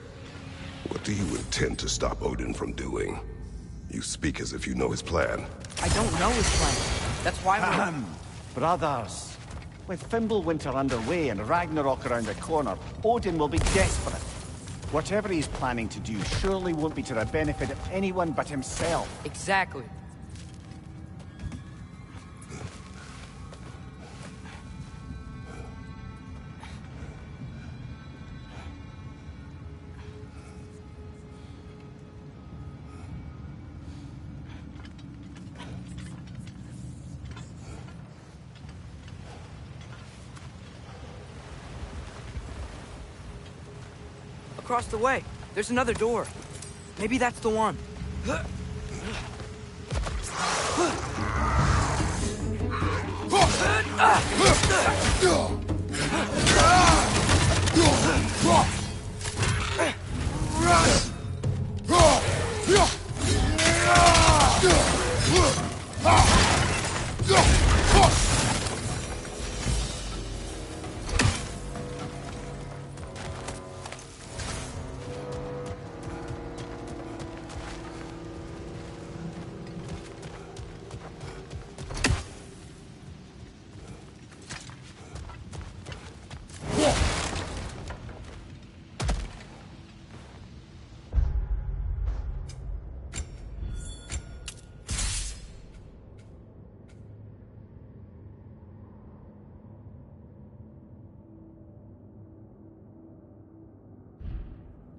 what do you intend to stop Odin from doing? You speak as if you know his plan. I don't know his plan. That's why we're... Brothers, with Fimbulwinter underway and Ragnarok around the corner, Odin will be desperate. Whatever he's planning to do surely won't be to the benefit of anyone but himself. Exactly. Across the way, there's another door. Maybe that's the one.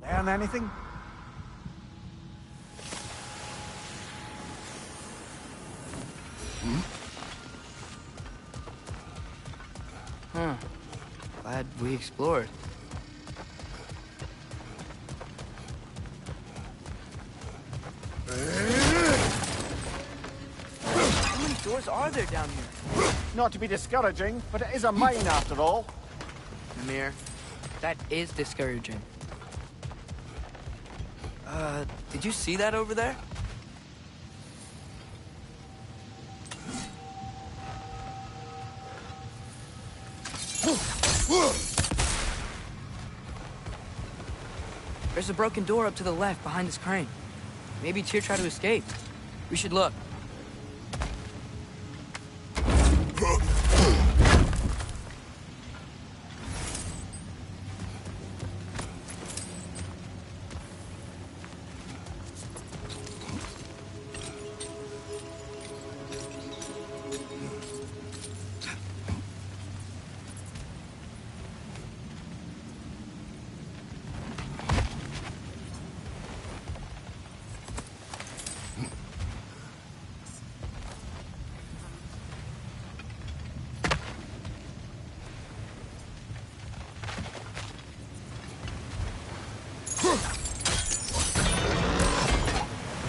Earn anything? Huh. Glad we explored. How many doors are there down here? Not to be discouraging, but it is a mine after all. Mir, that is discouraging. Did you see that over there? There's a broken door up to the left behind this crane. Maybe Tyr tried to escape. We should look.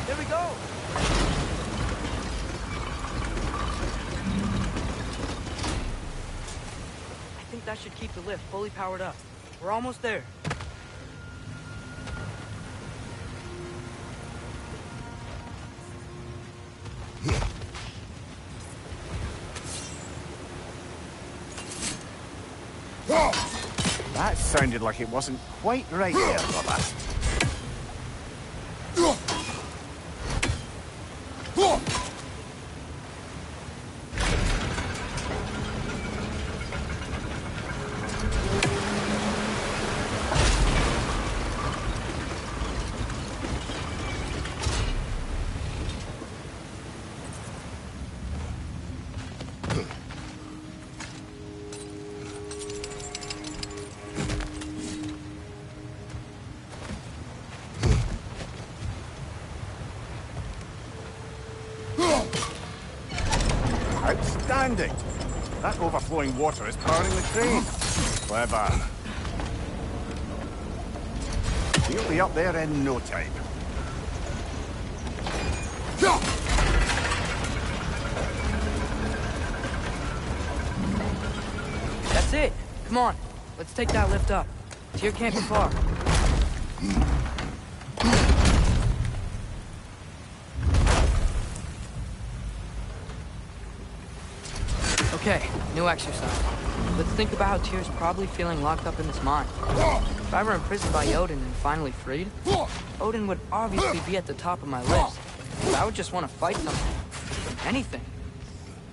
There we go! I think that should keep the lift fully powered up. We're almost there. That sounded like it wasn't quite right there, brother. Outstanding! That overflowing water is powering the crane. Clever. We'll be up there in no time. That's it. Come on. Let's take that lift up. Tyr can't be far. Okay, new exercise. Let's think about how Tyr's probably feeling locked up in this mine. If I were imprisoned by Odin and finally freed, Odin would obviously be at the top of my list. But I would just want to fight something. Anything.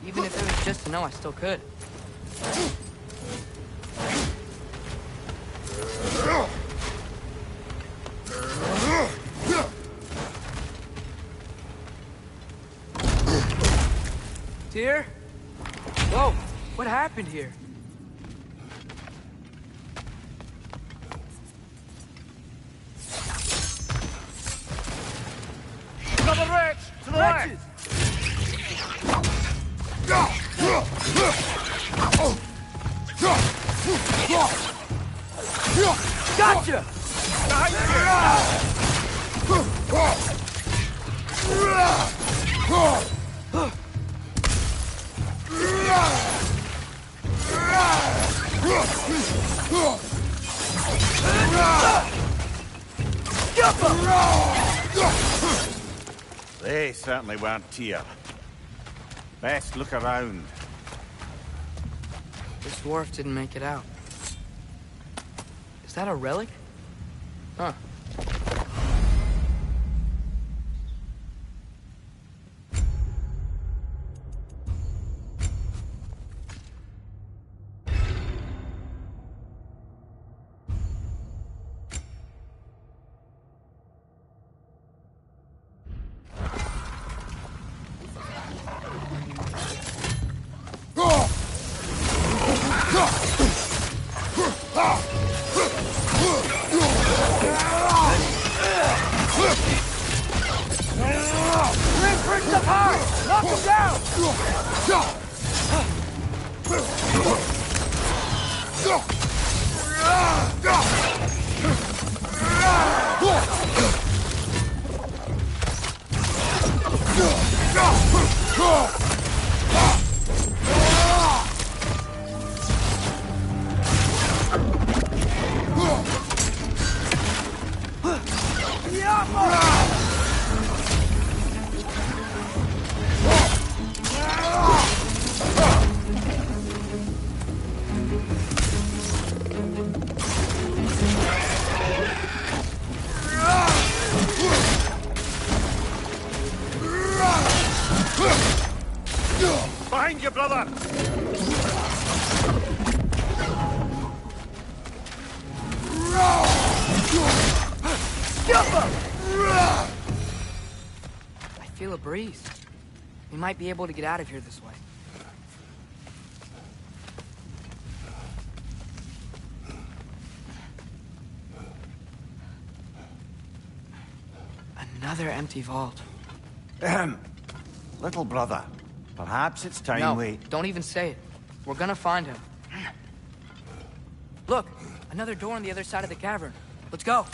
Even if it was just to know I still could. Tyr? Whoa, what happened here? Another wretch! To the left! Gotcha! They certainly weren't Tyr. Best look around. This dwarf didn't make it out. Is that a relic? Huh. Knock him Behind you, brother! I feel a breeze. We might be able to get out of here this way. Another empty vault. Little brother, perhaps it's time we... No, don't even say it. We're gonna find him. Look, another door on the other side of the cavern. Let's go.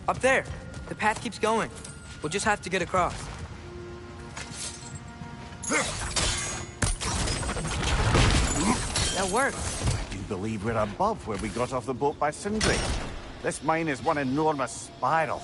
Up there. The path keeps going. We'll just have to get across. That worked. I do believe we're above where we got off the boat by Sindri. This mine is one enormous spiral.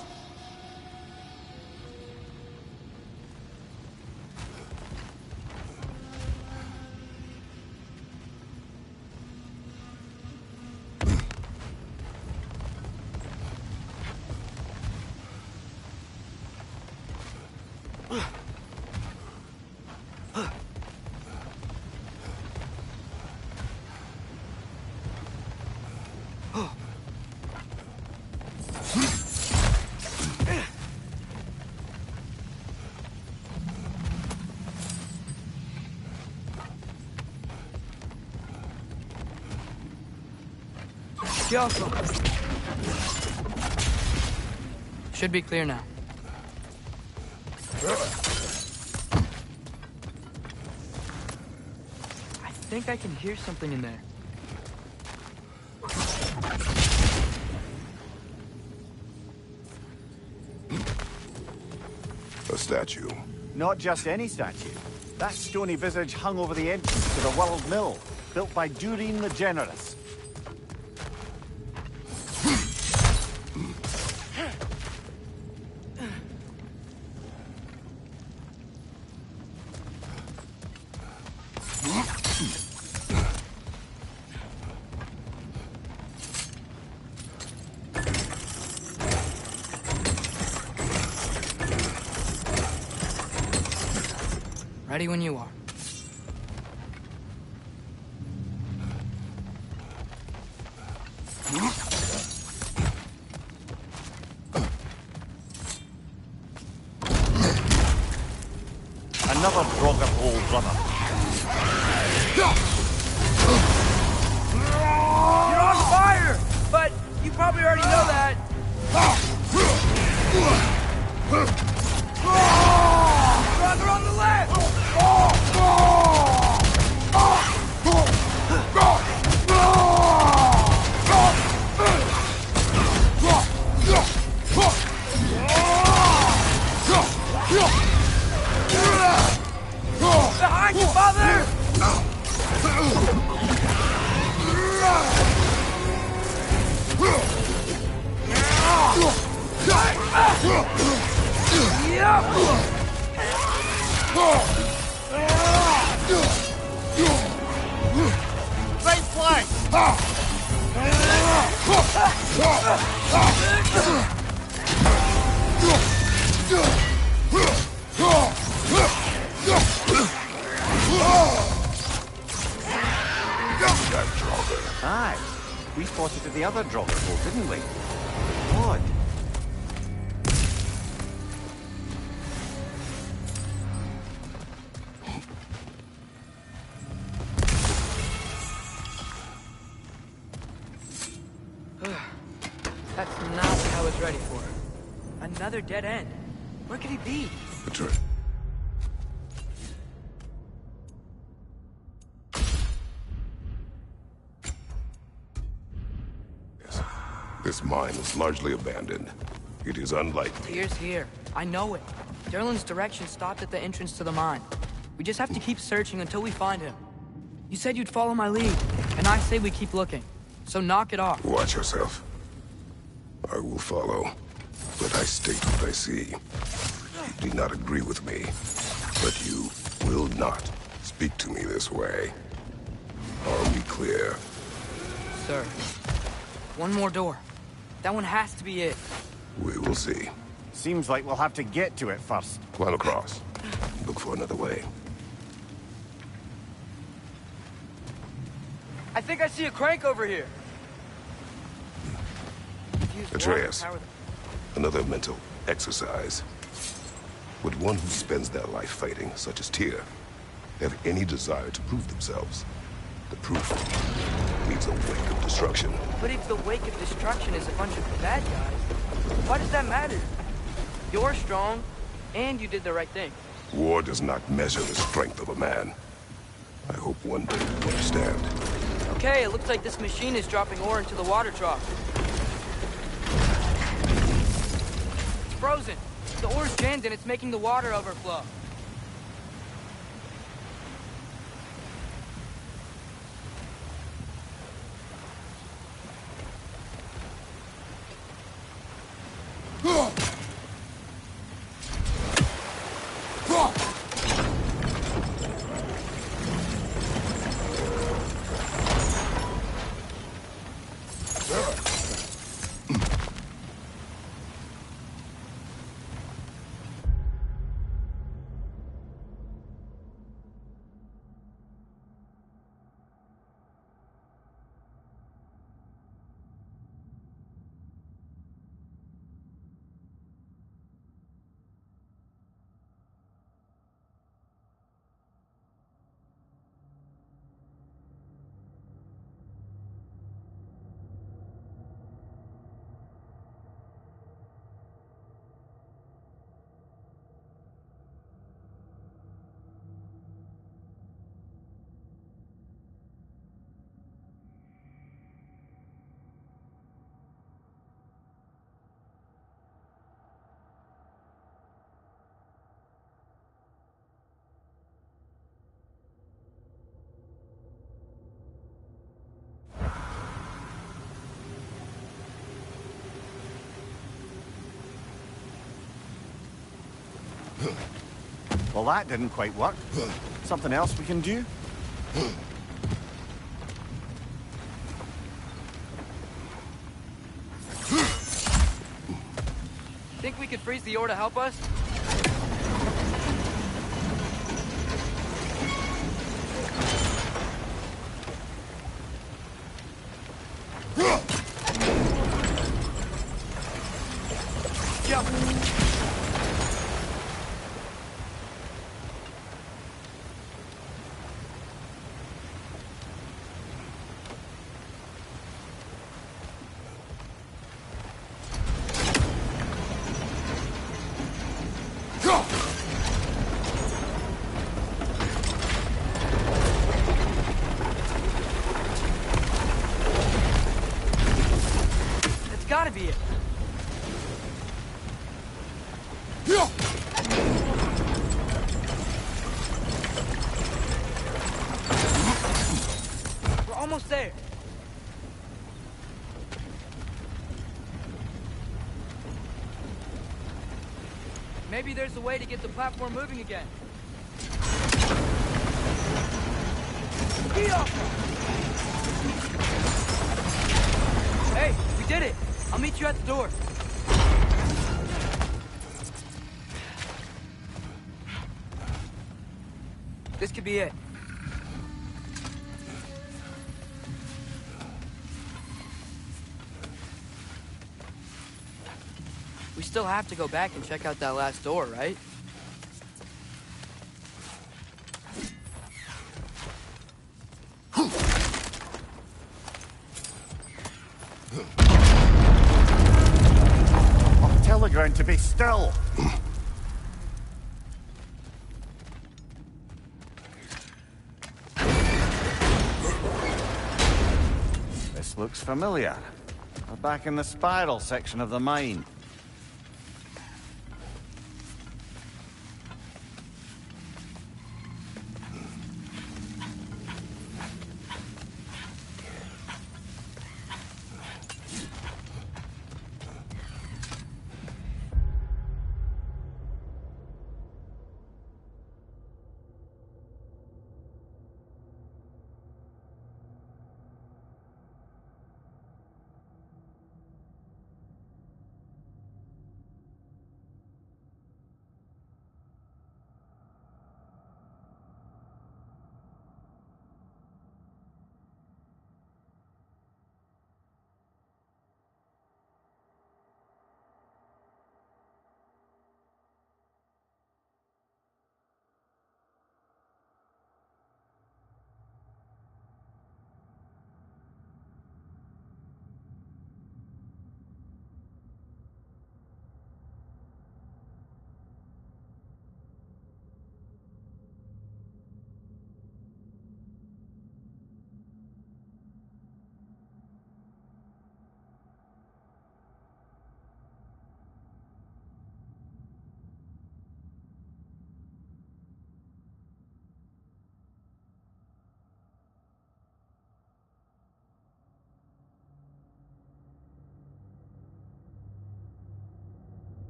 Should be clear now. I think I can hear something in there. A statue. Not just any statue. That stony visage hung over the entrance to the World Mill, built by Durin the Generous. Ready when you are. Another Draugr hole, brother. You're on fire! But you probably already know that. Brother on the left! Behind you, father! Right flank! That Draugr. Aye. We spotted the other Draugr hole, didn't we? Odd. That's not what I was ready for. Another dead end. Where could he be? The trick. Yes. This mine is largely abandoned. It is unlikely. Tyr's here. I know it. Derlin's direction stopped at the entrance to the mine. We just have to keep searching until we find him. You said you'd follow my lead, and I say we keep looking. So knock it off. Watch yourself. I will follow, but I state what I see. You do not agree with me, but you will not speak to me this way. I'll be clear. Sir, one more door. That one has to be it. We will see. Seems like we'll have to get to it first. Climb across. Look for another way. I think I see a crank over here. Atreus, another mental exercise. Would one who spends their life fighting, such as Tyr, have any desire to prove themselves? The proof needs a wake of destruction. But if the wake of destruction is a bunch of bad guys, why does that matter? You're strong, and you did the right thing. War does not measure the strength of a man. I hope one day you understand. Okay, it looks like this machine is dropping ore into the water trough. It's frozen. The ore's jammed and it's making the water overflow. Well, that didn't quite work. Something else we can do? Think we could freeze the ore to help us? Gotta be it. We're almost there. Maybe there's a way to get the platform moving again. Hey, we did it. I'll meet you at the door. This could be it. We still have to go back and check out that last door, right? ground to be still. This looks familiar. We're back in the spiral section of the mine.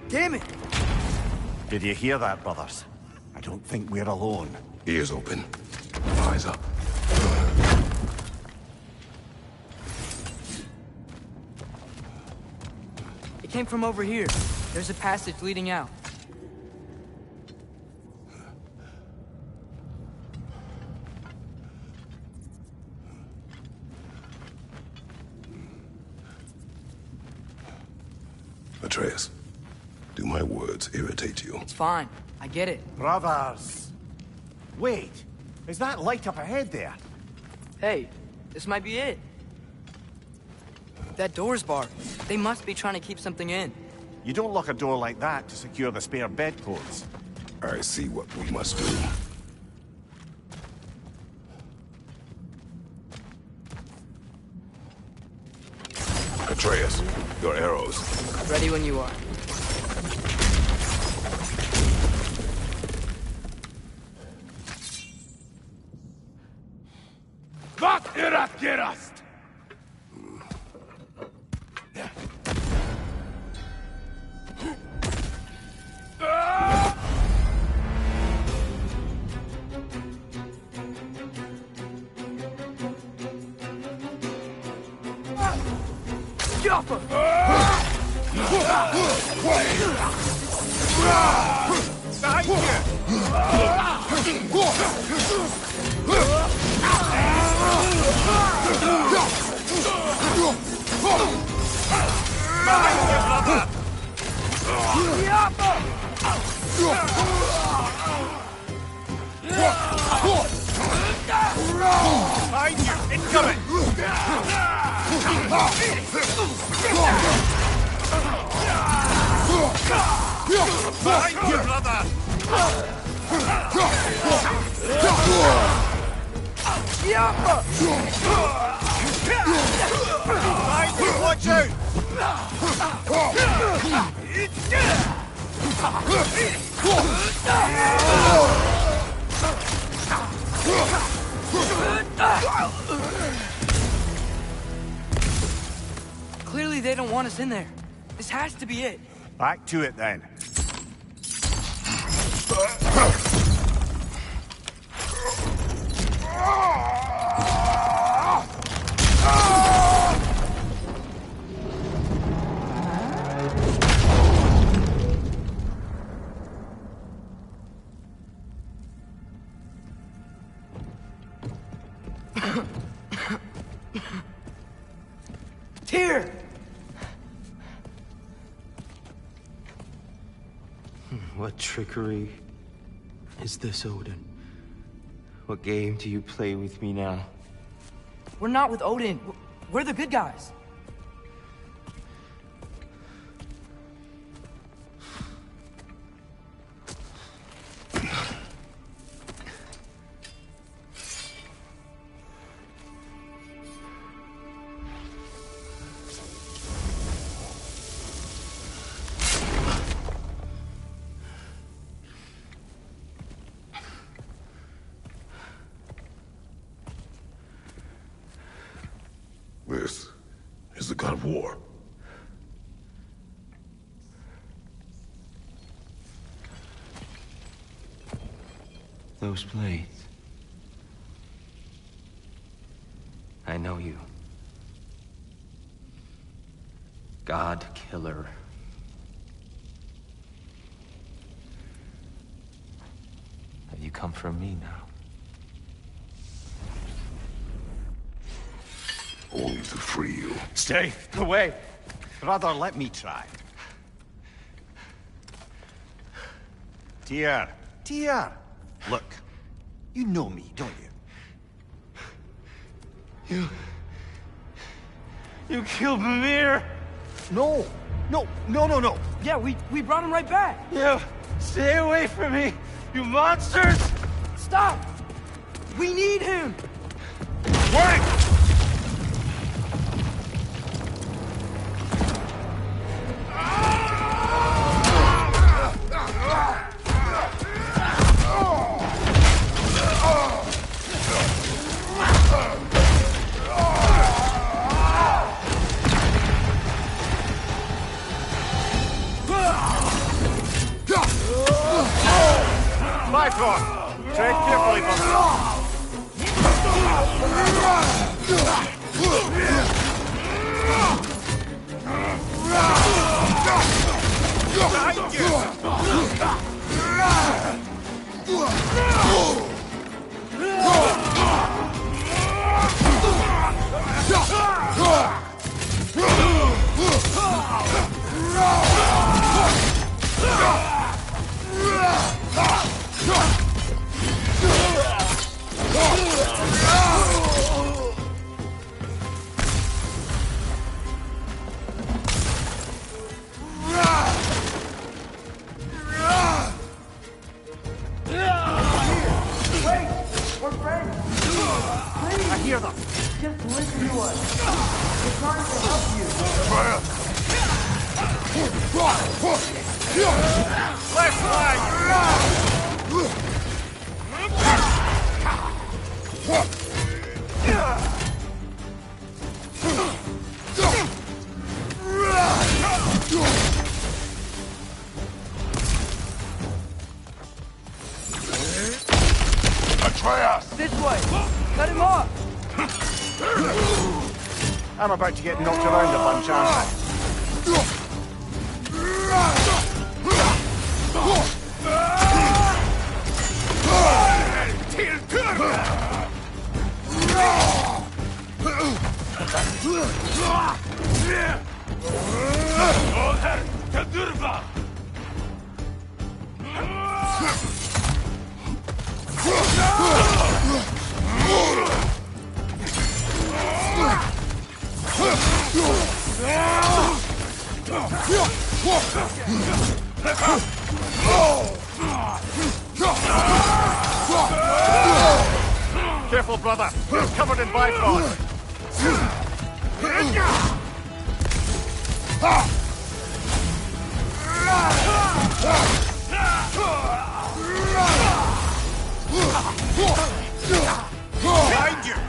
Damn it! Did you hear that, brothers? I don't think we're alone. Ears open. Eyes up. It came from over here. There's a passage leading out. Atreus, do my words irritate you? It's fine. I get it. Brothers! Wait! Is that light up ahead there? Hey, this might be it. That door's barred. They must be trying to keep something in. You don't lock a door like that to secure the spare bedclothes. I see what we must do. Atreus, your arrows. Ready when you are. Vad är att gerast? Jaffa! Behind Behind you! Incoming! Behind you, brother! Behind you, watch out! Clearly they don't want us in there. This has to be it. Back to it then. Tyr! What trickery is this, Odin? What game do you play with me now? We're not with Odin. We're the good guys. This is the god of war. Those blades. I know you. God Killer. Have you come for me now? Only to free you. Stay away. Rather, let me try. Tyr. Tyr. Look, you know me, don't you? You killed Mimir! No. No. Yeah, we brought him right back. You stay away from me, you monsters! Stop! We need him! Wait! Bifrost! Tread carefully, brother. I hear them. Just listen to us. We're trying to help you. Left flank! Atreus! This way! Cut him off! I'm about to get knocked around a bunch, aren't I? Careful, brother. We're covered in bifrost.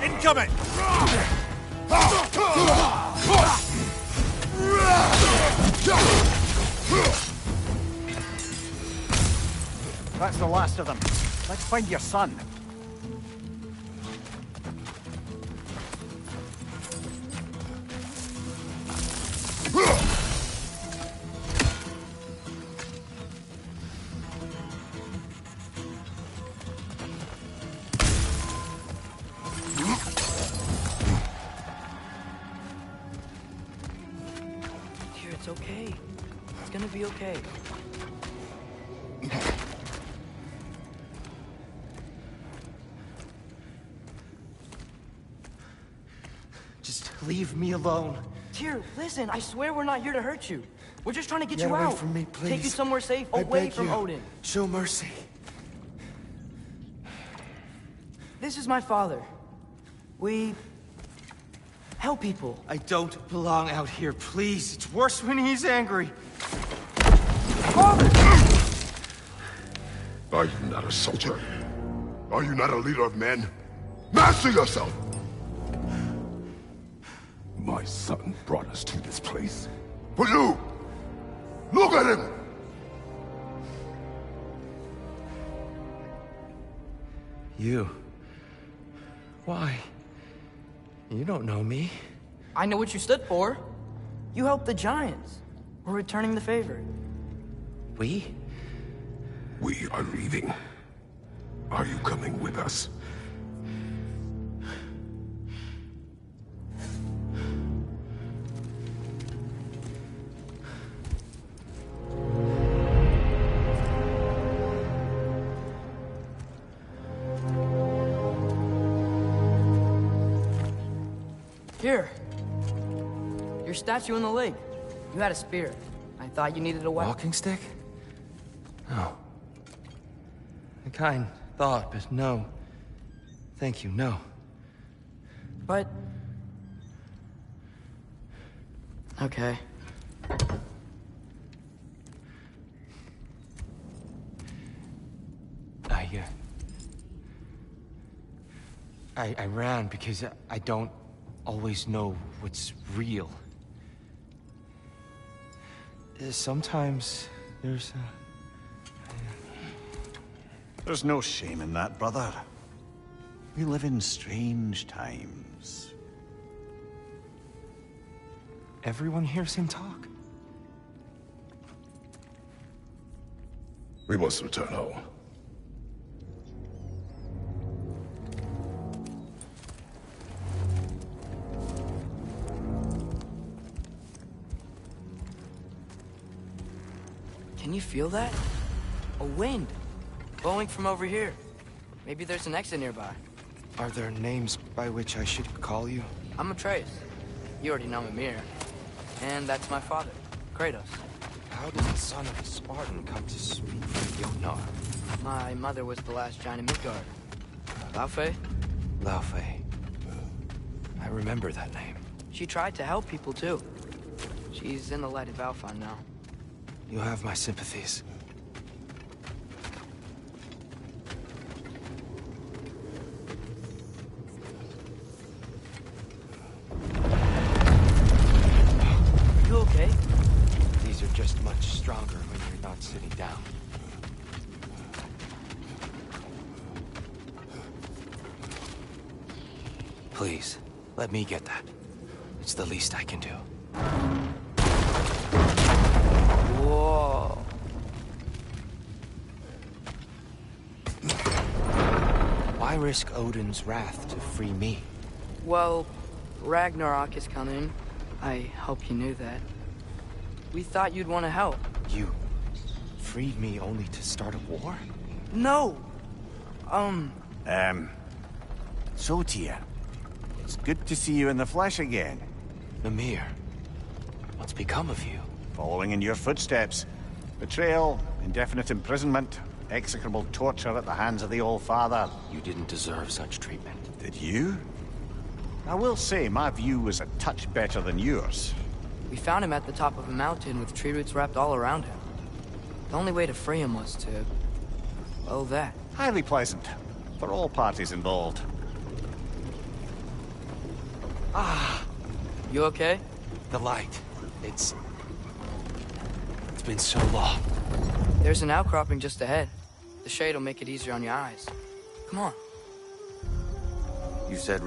Incoming! That's the last of them. Let's find your son. Dear, it's okay. It's gonna be okay. Just leave me alone. Tyr, listen, I swear we're not here to hurt you. We're just trying to get you Get out. away from me, please. Take you somewhere safe, I away beg from you. Odin. Show mercy. This is my father. We help people. I don't belong out here, please. It's worse when he's angry. Father! Are you not a soldier? Are you not a leader of men? Master yourself! My son brought us to this place. For you! Look at him! You. Why? You don't know me. I know what you stood for. You helped the Giants. We're returning the favor. We? We are leaving. Are you coming with us? Here. Your statue in the lake. You had a spear. I thought you needed a weapon. Walking stick? No. A kind thought, but no. Thank you, no. But... okay. I ran because I don't always know what's real. Sometimes there's There's no shame in that, brother. We live in strange times. Everyone hears him talk. We must return home. Can you feel that? A wind. Blowing from over here. Maybe there's an exit nearby. Are there names by which I should call you? I'm Atreus. You already know Mimir. And that's my father, Kratos. How did the son of a Spartan come to speak for Jotnar? My mother was the last giant in Midgard. Laufey? Laufey. I remember that name. She tried to help people too. She's in the light of Alphon now. You have my sympathies. You okay? These are just much stronger when you're not sitting down. Please, let me get that. It's the least I can do. Whoa. Why risk Odin's wrath to free me? Well, Ragnarok is coming. I hope you knew that. We thought you'd want to help. You freed me only to start a war? No! So, Tyr, it's good to see you in the flesh again. Mimir, what's become of you? Following in your footsteps. Betrayal, indefinite imprisonment, execrable torture at the hands of the Old Father. You didn't deserve such treatment. Did you? I will say, my view was a touch better than yours. We found him at the top of a mountain with tree roots wrapped all around him. The only way to free him was to... well, that. Highly pleasant, for all parties involved. You okay? The light. It's been so long. There's an outcropping just ahead. The shade will make it easier on your eyes. Come on. You said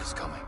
is coming.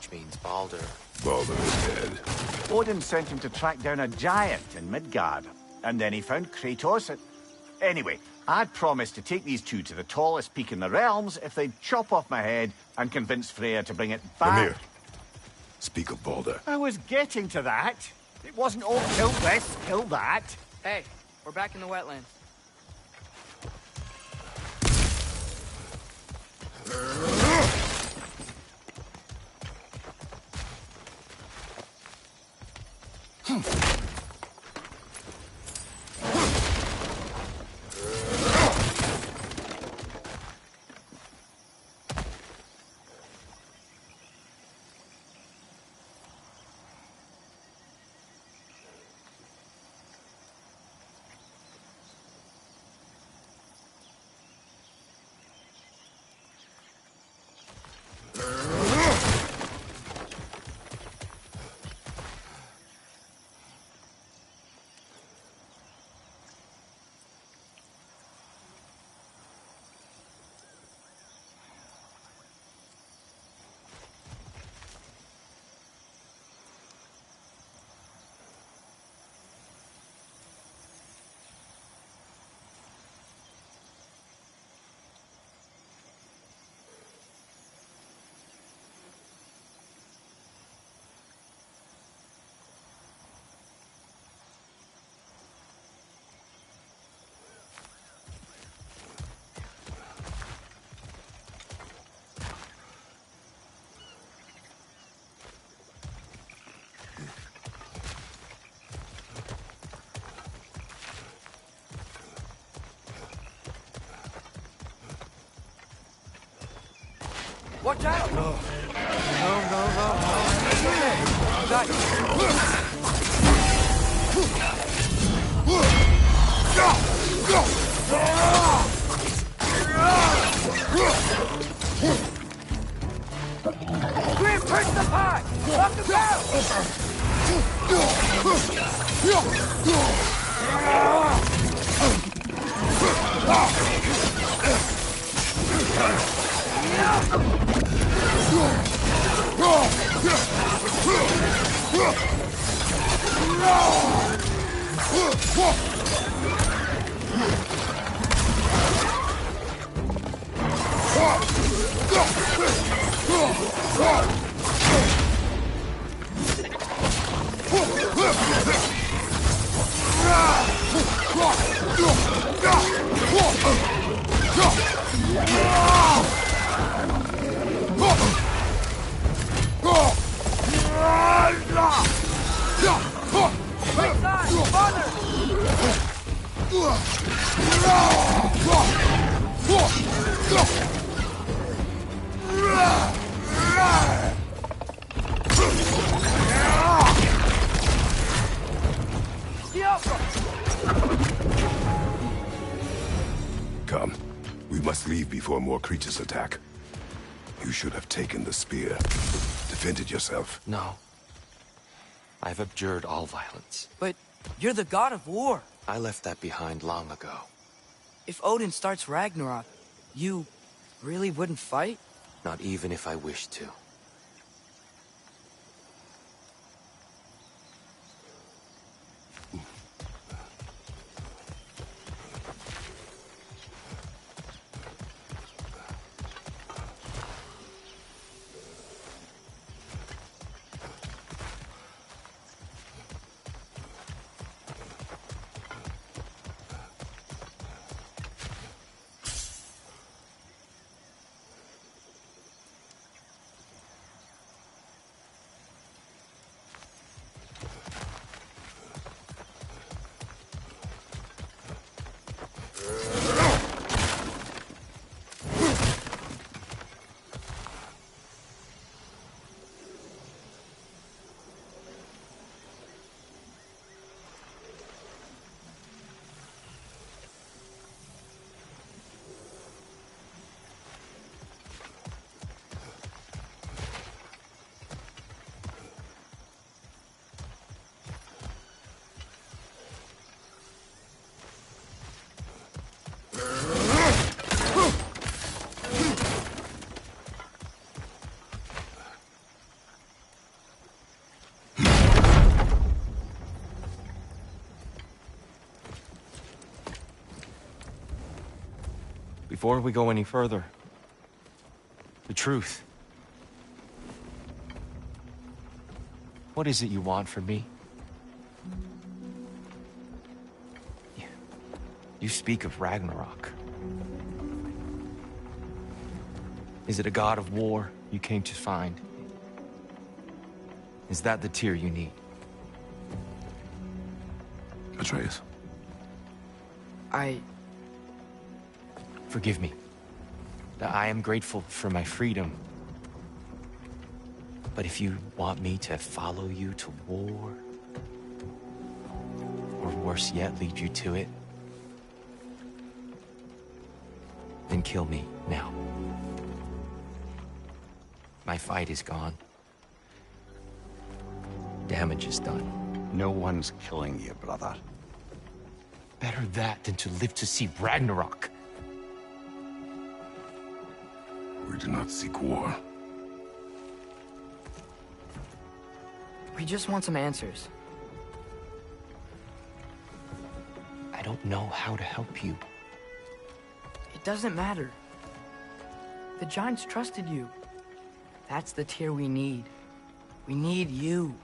Which means Baldur. Baldur is dead. Odin sent him to track down a giant in Midgard, and then he found Kratos at... Anyway, I'd promised to take these two to the tallest peak in the realms if they'd chop off my head and convince Freya to bring it back. Come here. Speak of Baldur. I was getting to that. It wasn't all kill this, kill that. Hey, we're back in the wetlands. Watch out! No. No. Okay. Got Grim, push the pie! Knock him down! Come. We must leave before more creatures attack. You should have taken the spear. Defended yourself. No. I've abjured all violence. But you're the god of war. I left that behind long ago. If Odin starts Ragnarok, you really wouldn't fight? Not even if I wished to. Before we go any further, the truth. What is it you want from me? You speak of Ragnarok. Is it a god of war you came to find? Is that the tear you need? Atreus. Forgive me. I am grateful for my freedom. But if you want me to follow you to war, or worse yet, lead you to it, then kill me now. My fight is gone. Damage is done. No one's killing you, brother. Better that than to live to see Ragnarok. We do not seek war. We just want some answers. I don't know how to help you. It doesn't matter. The Giants trusted you. That's the Tyr we need. We need you.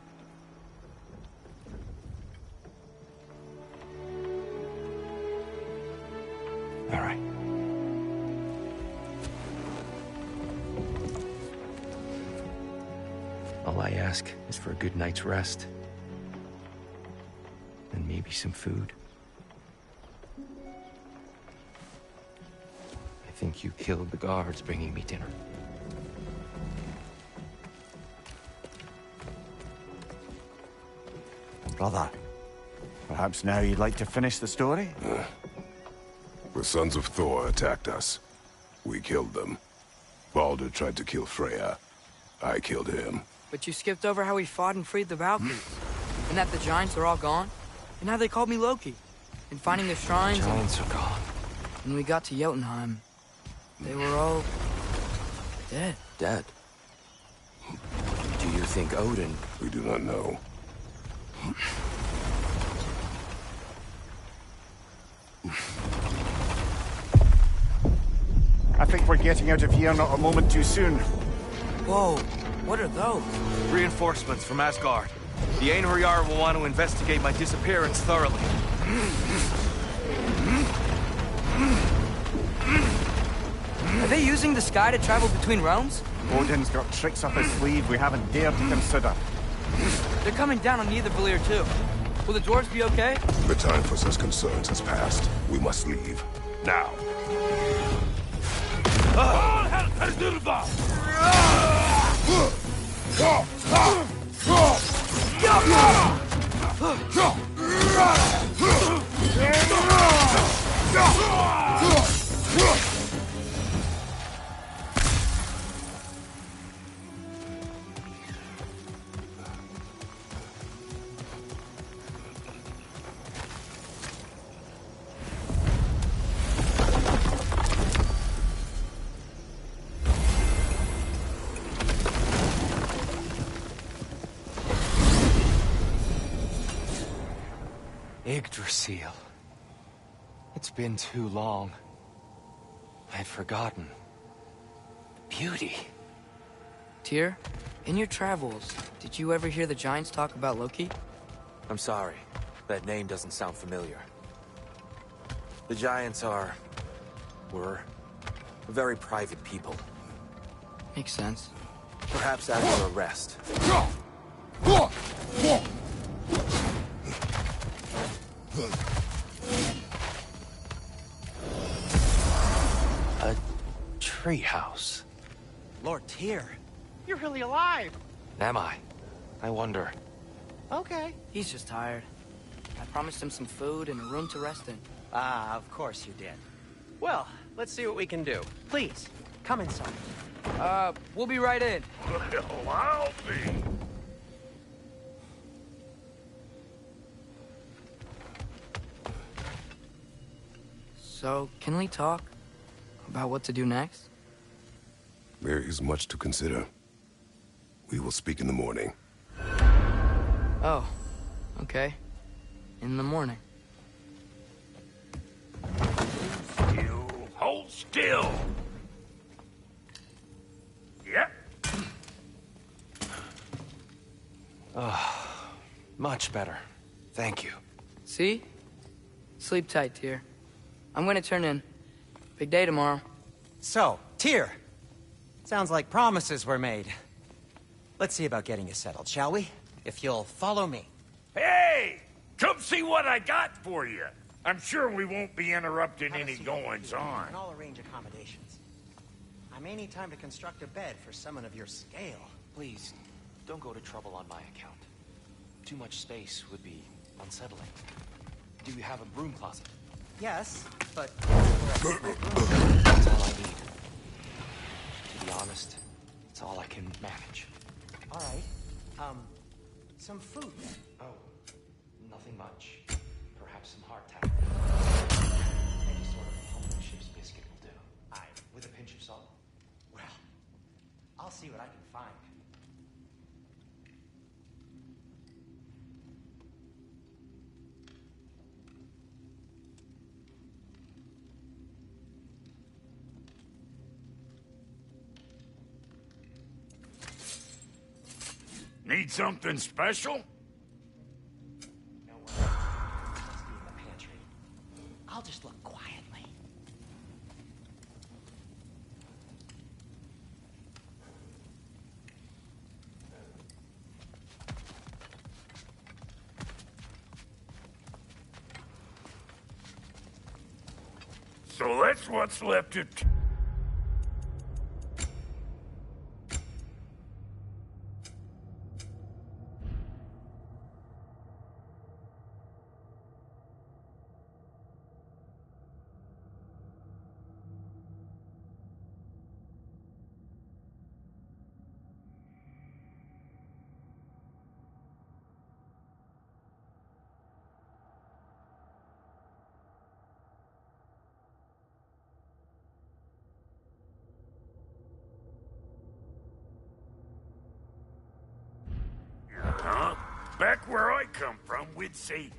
All right. All I ask is for a good night's rest. And maybe some food. I think you killed the guards bringing me dinner. brother. Perhaps now you'd like to finish the story? The sons of Thor attacked us. We killed them. Baldur tried to kill Freya. I killed him. But you skipped over how we fought and freed the Valkyries. And that the giants are all gone. And how they called me Loki. And finding the shrines. The giants are gone. When we got to Jotunheim, they were all dead. Dead? Do you think Odin... We do not know. I think we're getting out of here not a moment too soon. Whoa, what are those? Reinforcements from Asgard. The Einherjar will want to investigate my disappearance thoroughly. Are they using the sky to travel between realms? Odin's got tricks up his sleeve we haven't dared to consider. They're coming down on Nidavellir too. Will the dwarves be okay? The time for such concerns has passed. We must leave. Now. Yggdrasil. It's been too long. I'd forgotten. Beauty. Tyr, in your travels, did you ever hear the giants talk about Loki? I'm sorry. That name doesn't sound familiar. The giants were very private people. Makes sense. Perhaps after a rest. A treehouse. Lord Tyr, you're really alive. Am I? I wonder. Okay. He's just tired. I promised him some food and a room to rest in. Ah, of course you did. Well, let's see what we can do. Please, come inside. We'll be right in. Well, I'll be. So, can we talk about what to do next? There is much to consider. We will speak in the morning. Oh, okay. In the morning. Still. Hold still. Yep. Much better. Thank you. See? Sleep tight, Tyr. I'm gonna turn in. Big day tomorrow. So, Tyr. Sounds like promises were made. Let's see about getting you settled, shall we? If you'll follow me. Hey! Come see what I got for you. I'm sure we won't be interrupting any goings-on. And I'll arrange accommodations. I may need time to construct a bed for someone of your scale. Please, don't go to trouble on my account. Too much space would be unsettling. Do you have a broom closet? Yes, but... That's all I need. To be honest, it's all I can manage. All right. Some food then. Oh, nothing much. Perhaps some hardtack. Any sort of humble ship's biscuit will do. Aye. With a pinch of salt. Well, I'll see what I can find. Need something special? No worries. Must be in the pantry. I'll just look quietly. So that's what's left of... Back where I come from, we'd say...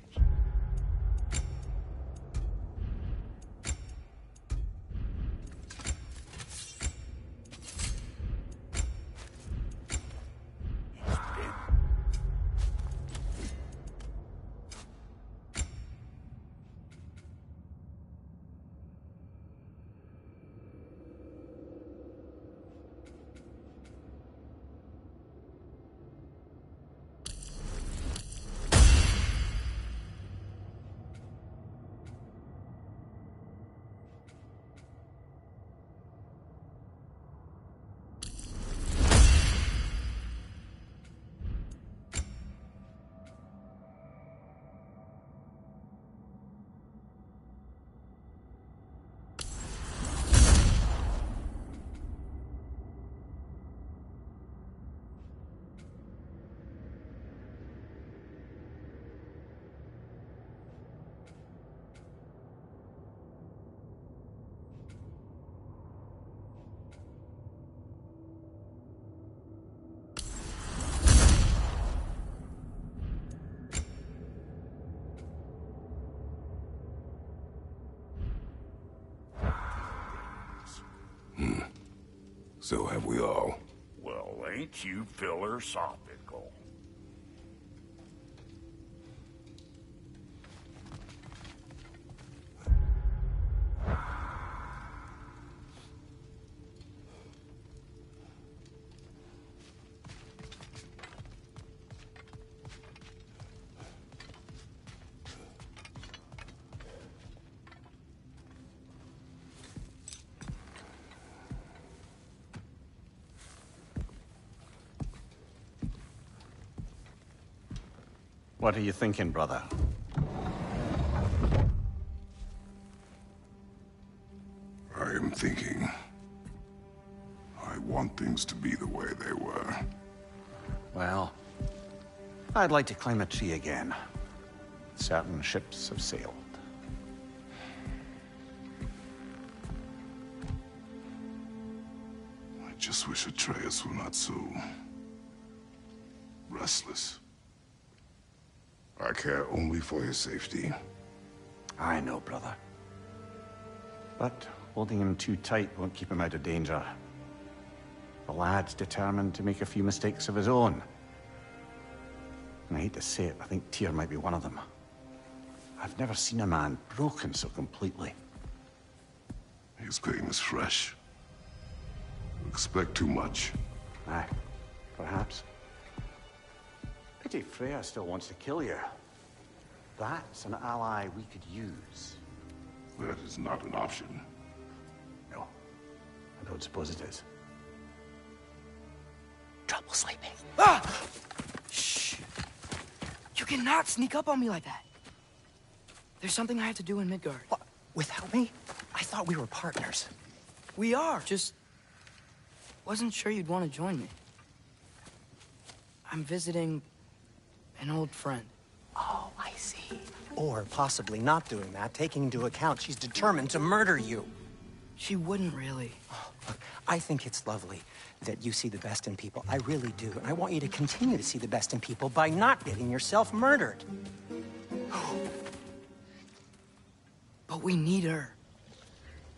So have we all. Well, ain't you philosophical? What are you thinking, brother? I am thinking. I want things to be the way they were. Well, I'd like to climb a tree again. Certain ships have sailed. I just wish Atreus were not so... restless. I care only for his safety. I know, brother. But holding him too tight won't keep him out of danger. The lad's determined to make a few mistakes of his own. And I hate to say it, I think Tyr might be one of them. I've never seen a man broken so completely. His pain is fresh. You expect too much. Aye, perhaps. Pity Freya still wants to kill you. That's an ally we could use. That is not an option. No, I don't suppose it is. Trouble sleeping. Ah! Shh! You cannot sneak up on me like that. There's something I have to do in Midgard. What? Without me? I thought we were partners. We are, just... wasn't sure you'd want to join me. I'm visiting... an old friend. Oh, I see. Or possibly not doing that, taking into account she's determined to murder you. She wouldn't really. Oh, look, I think it's lovely that you see the best in people. I really do. And I want you to continue to see the best in people by not getting yourself murdered. But we need her.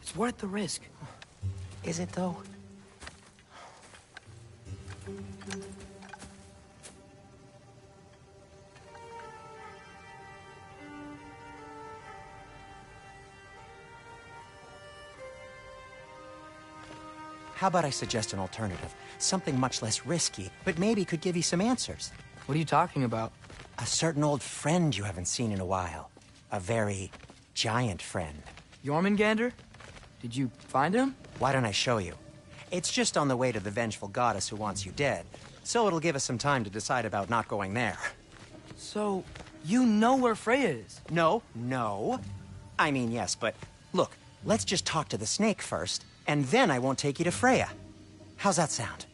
It's worth the risk. Is it, though? How about I suggest an alternative? Something much less risky, but maybe could give you some answers. What are you talking about? A certain old friend you haven't seen in a while. A very giant friend. Jormungandr? Did you find him? Why don't I show you? It's just on the way to the vengeful goddess who wants you dead. So it'll give us some time to decide about not going there. So, you know where Freya is? No. I mean, yes, but look, let's just talk to the snake first, and then I won't take you to Freya. How's that sound?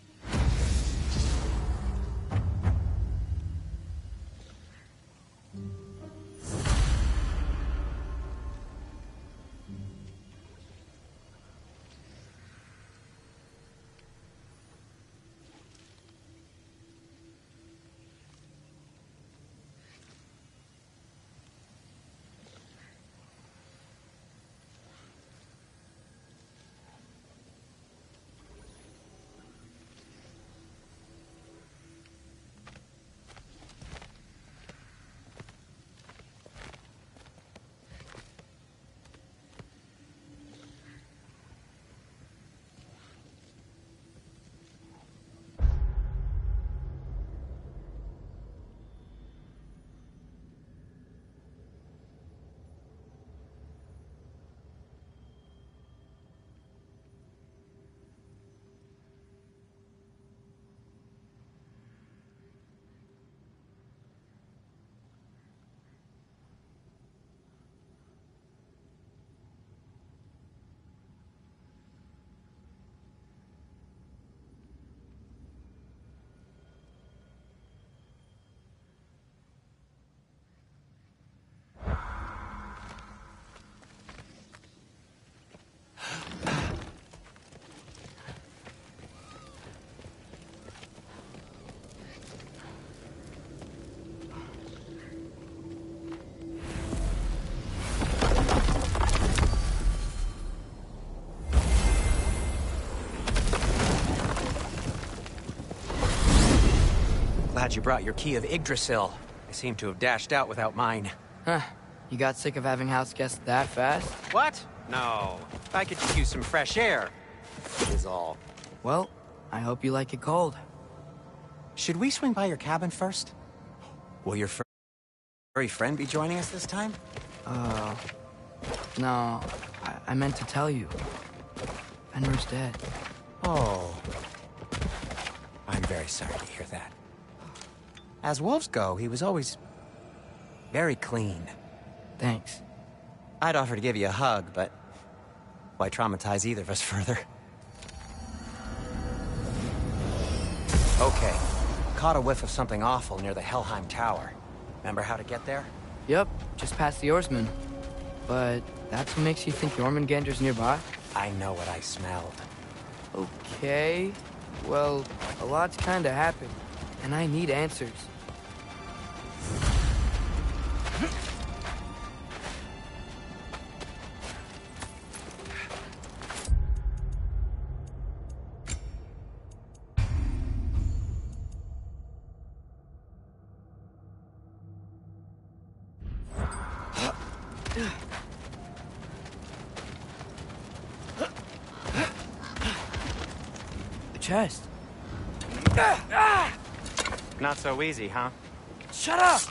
glad you brought your key of Yggdrasil. I seem to have dashed out without mine. Huh. You got sick of having house guests that fast? What? No. I could just use some fresh air. Is all. Well, I hope you like it cold. Should we swing by your cabin first? Will your furry friend be joining us this time? No. I meant to tell you. Fenrir's dead. Oh. I'm very sorry to hear that. As wolves go, he was always very clean. Thanks. I'd offer to give you a hug, but why traumatize either of us further? Okay. Caught a whiff of something awful near the Helheim Tower. Remember how to get there? Yep, just past the oarsman. But that's what makes you think Jormungandr's nearby? I know what I smelled. Okay. Well, a lot's kinda happened, and I need answers. The chest. Not so easy, huh? Shut up!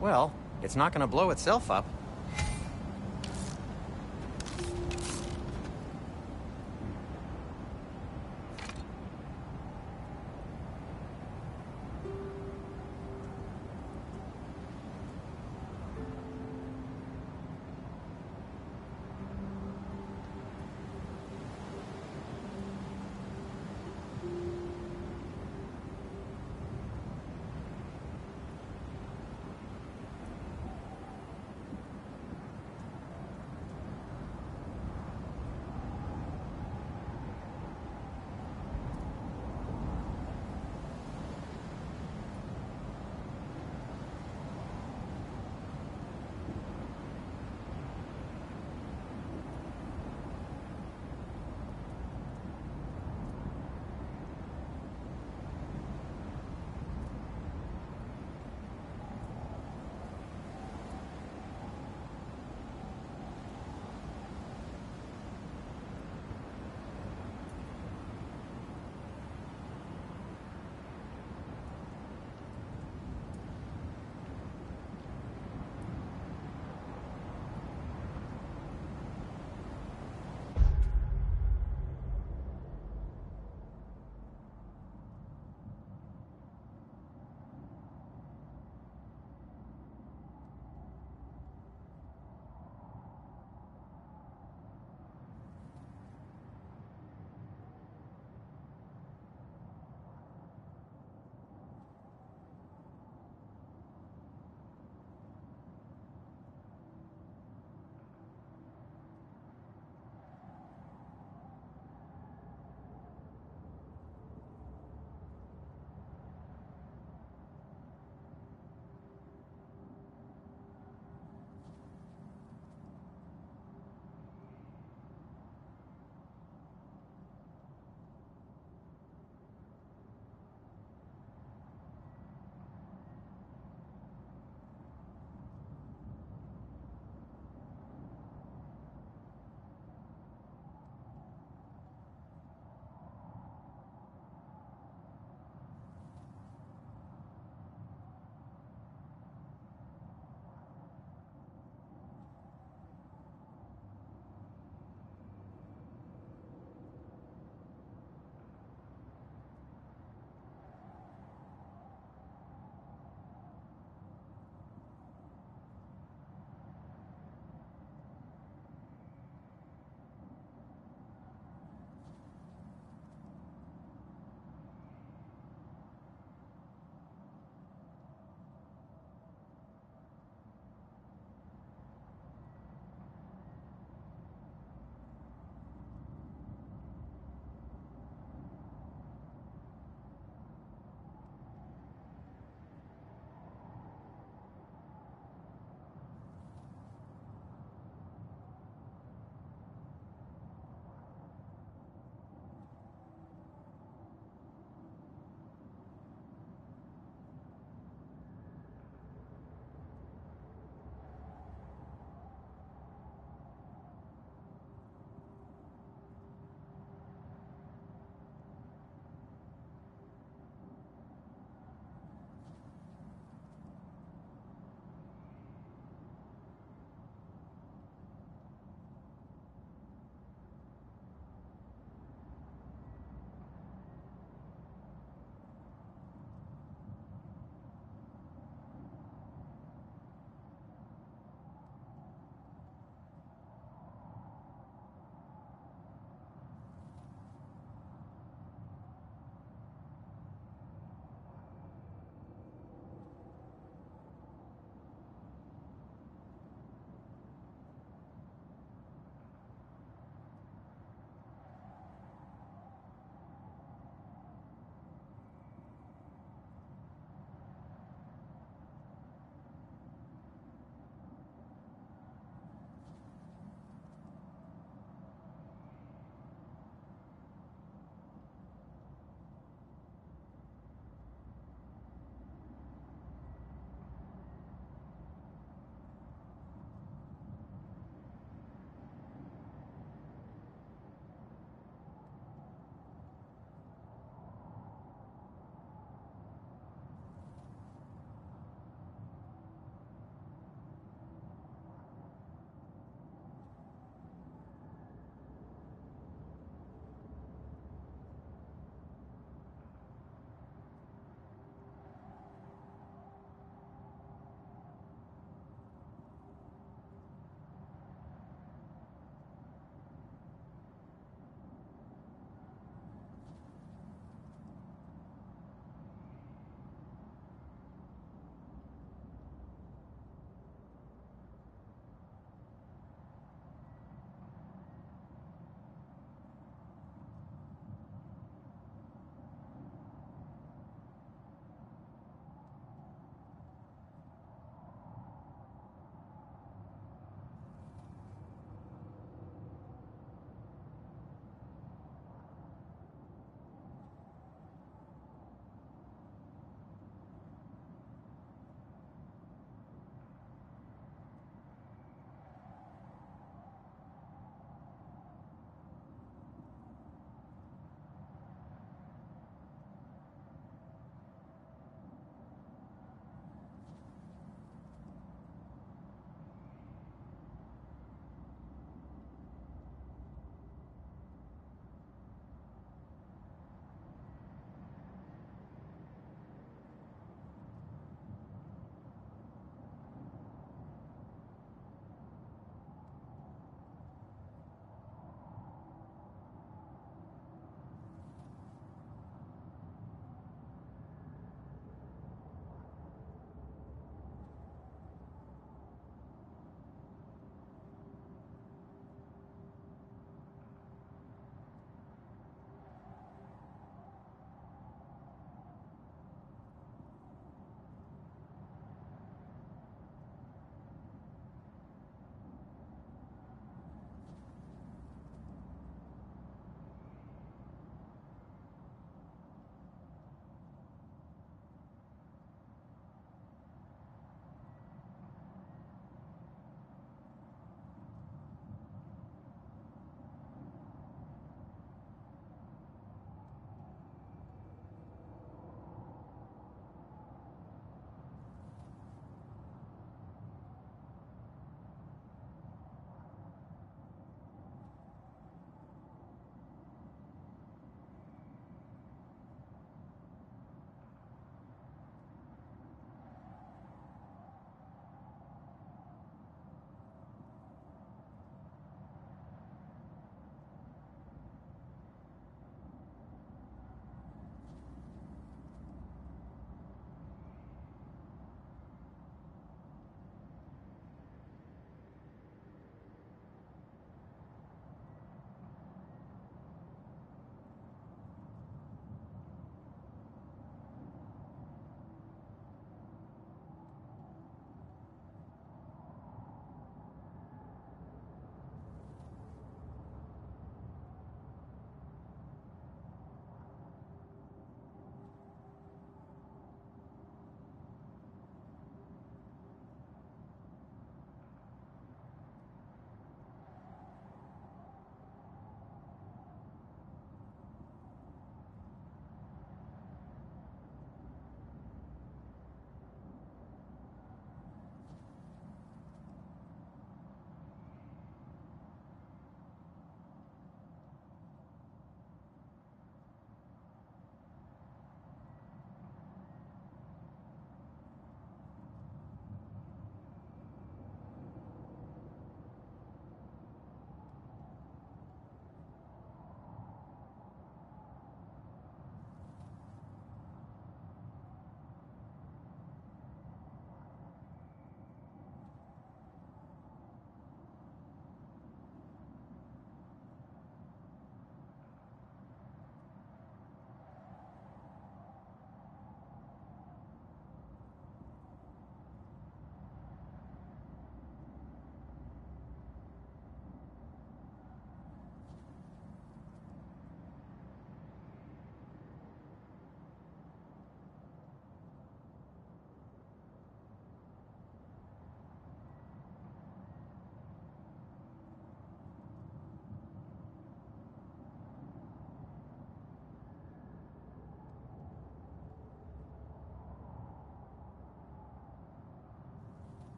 Well, it's not gonna blow itself up.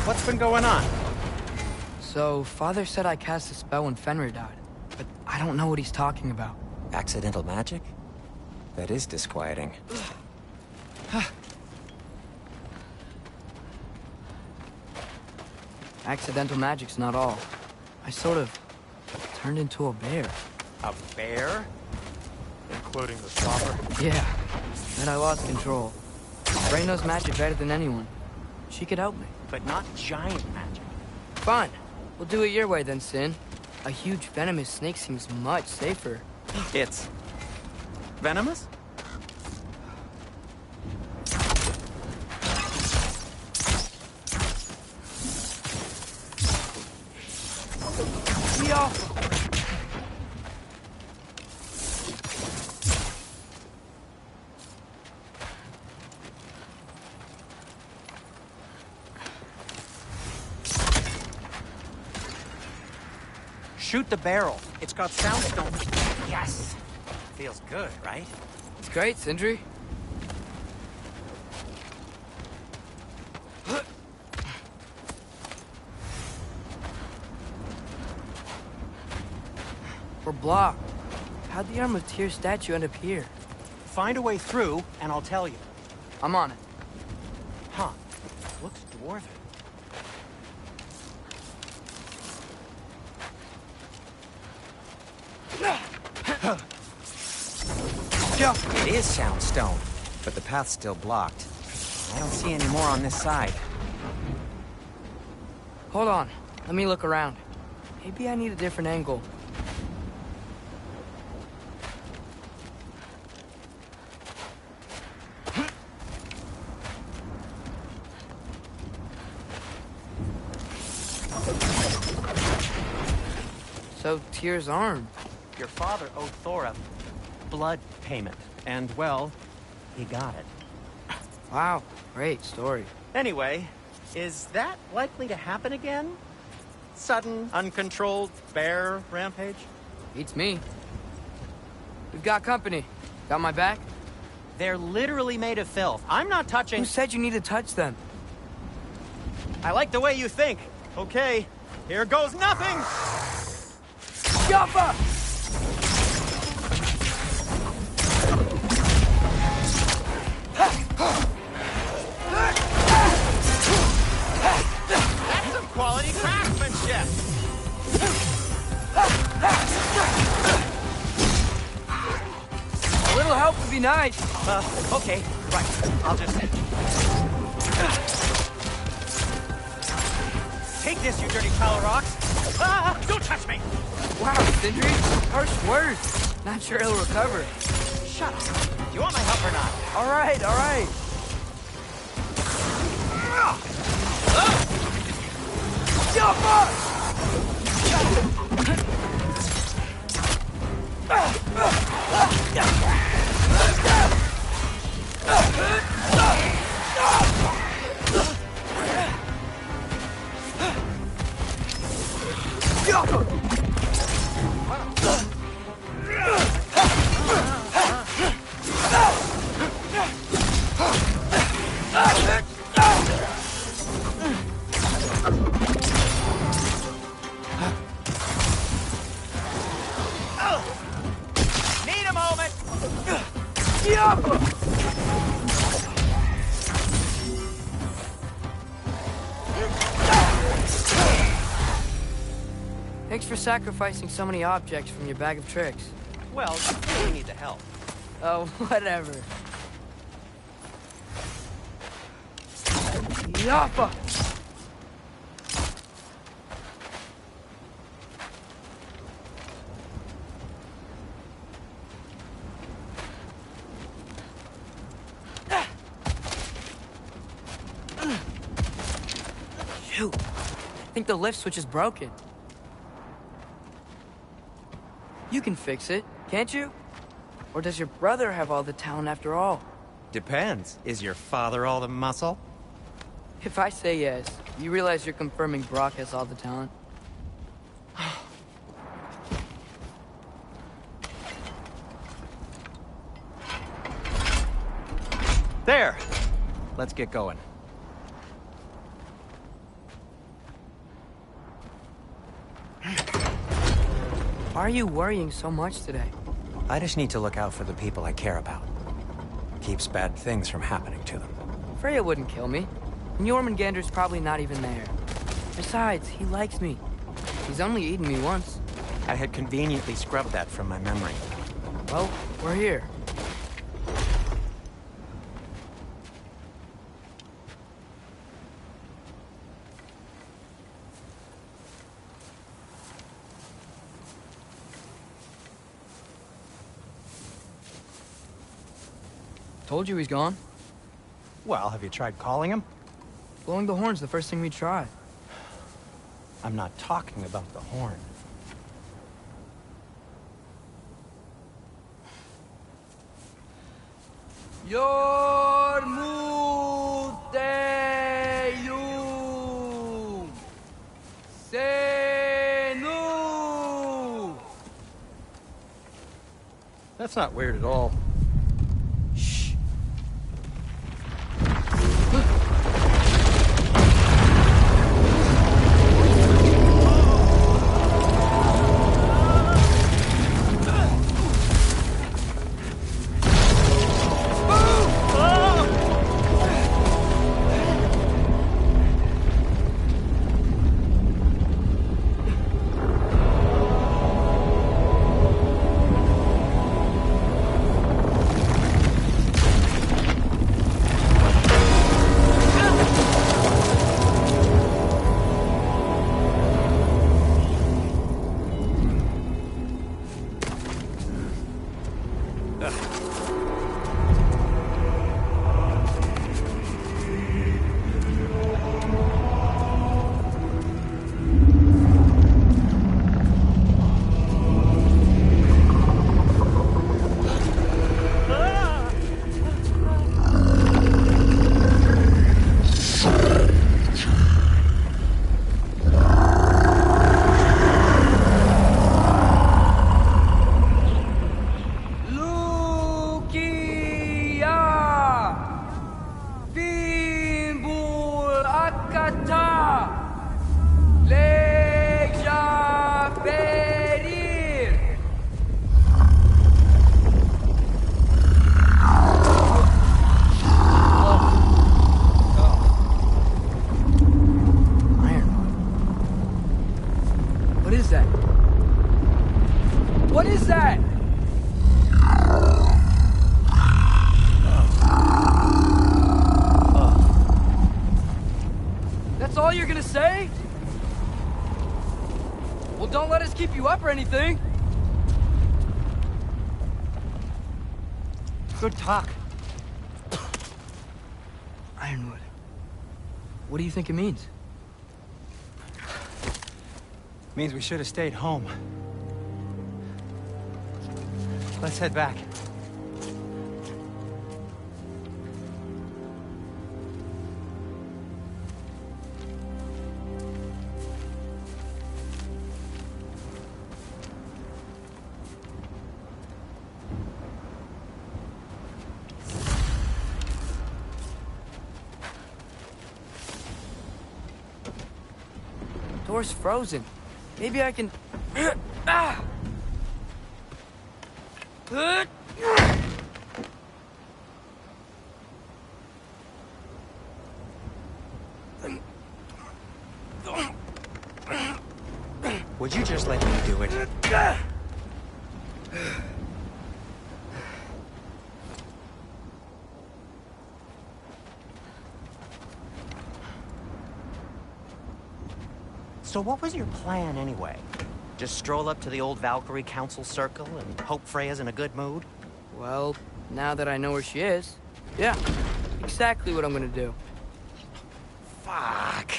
What's been going on? So, Father said I cast a spell when Fenrir died, but I don't know what he's talking about. Accidental magic? That is disquieting. Accidental magic's not all. I sort of turned into a bear. A bear? Including the stopper? Yeah, then I lost control. Ray knows magic better than anyone. She could help me. But not giant magic. Fine. We'll do it your way then, Sin. A huge venomous snake seems much safer. It's... venomous? Be off! Shoot the barrel. It's got soundstone. Yes! Feels good, right? It's great, Sindri. We're blocked. How'd the Arm of Tears statue end up here? Find a way through, and I'll tell you. I'm on it. Huh. Looks dwarven. It is soundstone, but the path's still blocked. I don't see any more on this side. Hold on. Let me look around. Maybe I need a different angle. So, Tyr's arm. Your father owed Thor a blood payment, and, well, he got it. Wow, great story. Anyway, is that likely to happen again? Sudden, uncontrolled bear rampage? Beats me. We've got company. Got my back? They're literally made of filth. I'm not touching... Who said you need to touch them? I like the way you think. Okay, here goes nothing! Jumpa! That's some quality craftsmanship! A little help would be nice. Okay, right. I'll just... Take this, you dirty pile of rocks! Ah! Don't touch me! Wow, Sindri, harsh words. Not sure he'll recover. Shut up. Do you want my help or not? All right, all right. Need a moment! Thanks for sacrificing so many objects from your bag of tricks. Well, you really need the help. Oh, whatever. Yappa! Shoot! I think the lift switch is broken. You can fix it, can't you? Or does your brother have all the talent after all? Depends. Is your father all the muscle? If I say yes, you realize you're confirming Brock has all the talent? There! Let's get going. Why are you worrying so much today? I just need to look out for the people I care about. Keeps bad things from happening to them. Freya wouldn't kill me. And Jormungandr's probably not even there. Besides, he likes me. He's only eaten me once. I had conveniently scrubbed that from my memory. Well, we're here. Told you he's gone. Well, have you tried calling him? Blowing the horn's the first thing we try. I'm not talking about the horn. Yormuteyum Senu. That's not weird at all. Shh. What is that? That's all you're gonna say? Well, don't let us keep you up or anything. Good talk. Ironwood. What do you think it means? Means we should have stayed home. Let's head back. Door's frozen. Maybe I can... Ah! Would you just let me do it? So what was your plan anyway? Just stroll up to the old Valkyrie Council Circle and hope Freya's in a good mood? Well, now that I know where she is, yeah, exactly what I'm gonna do. Fuck.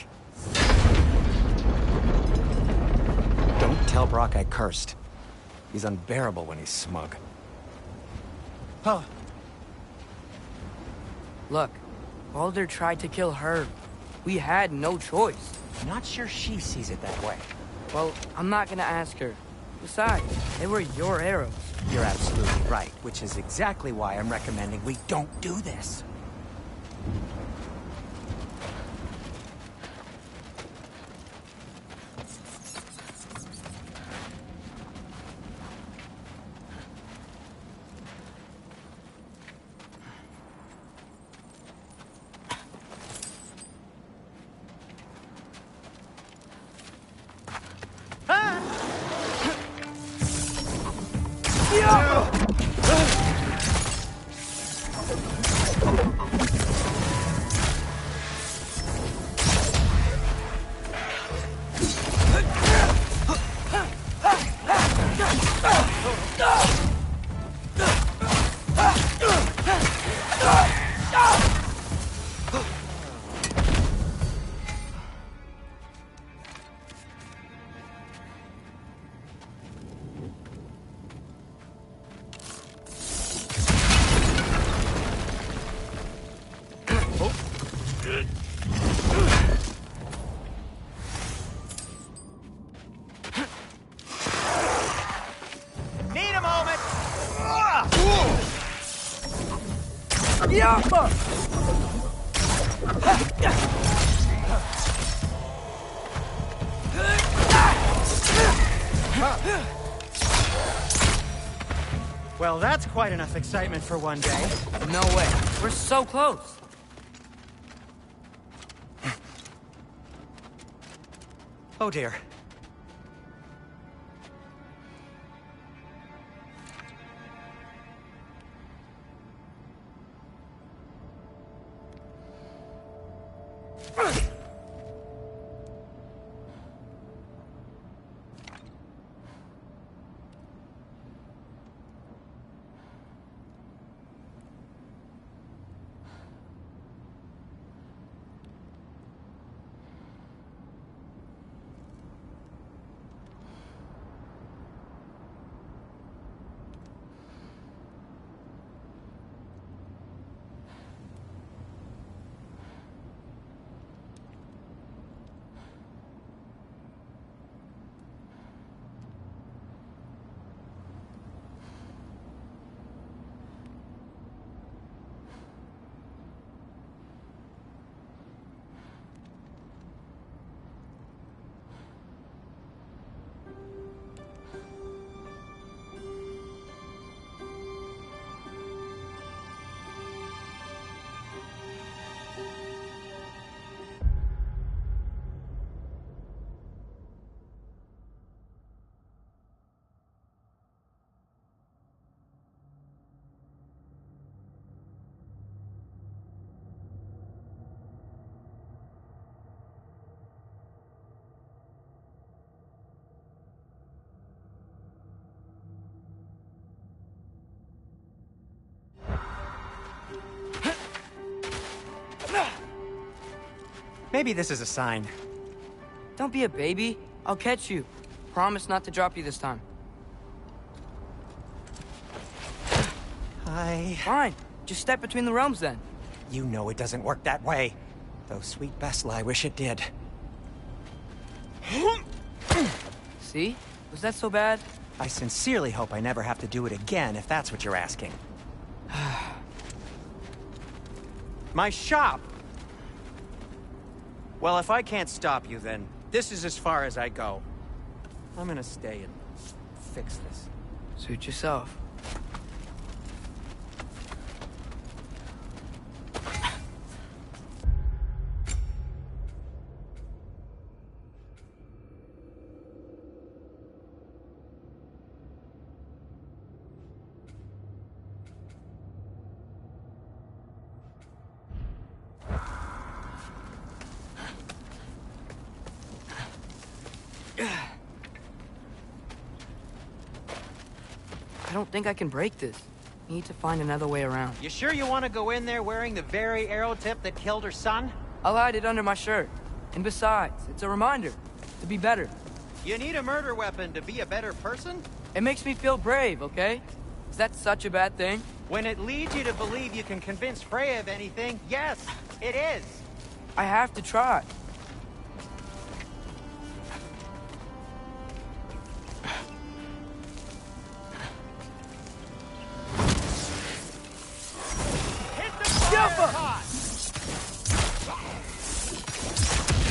Don't tell Brock I cursed. He's unbearable when he's smug. Oh. Look, Baldur tried to kill her. We had no choice. Not sure she sees it that way. Well, I'm not gonna ask her. Besides, they were your arrows. You're absolutely right, which is exactly why I'm recommending we don't do this. Need a moment! Well, that's quite enough excitement for one day. No way. We're so close. Oh dear. Maybe this is a sign. Don't be a baby. I'll catch you. Promise not to drop you this time. Fine. Just step between the realms then. You know it doesn't work that way. Though sweet Bessel, I wish it did. See? Was that so bad? I sincerely hope I never have to do it again, if that's what you're asking. My shop! Well, if I can't stop you, then this is as far as I go. I'm gonna stay and fix this. Suit yourself. I don't think I can break this. Need to find another way around. You sure you want to go in there wearing the very arrow tip that killed her son? I'll hide it under my shirt. And besides, it's a reminder to be better. You need a murder weapon to be a better person? It makes me feel brave, okay? Is that such a bad thing? When it leads you to believe you can convince Freya of anything, yes, it is. I have to try.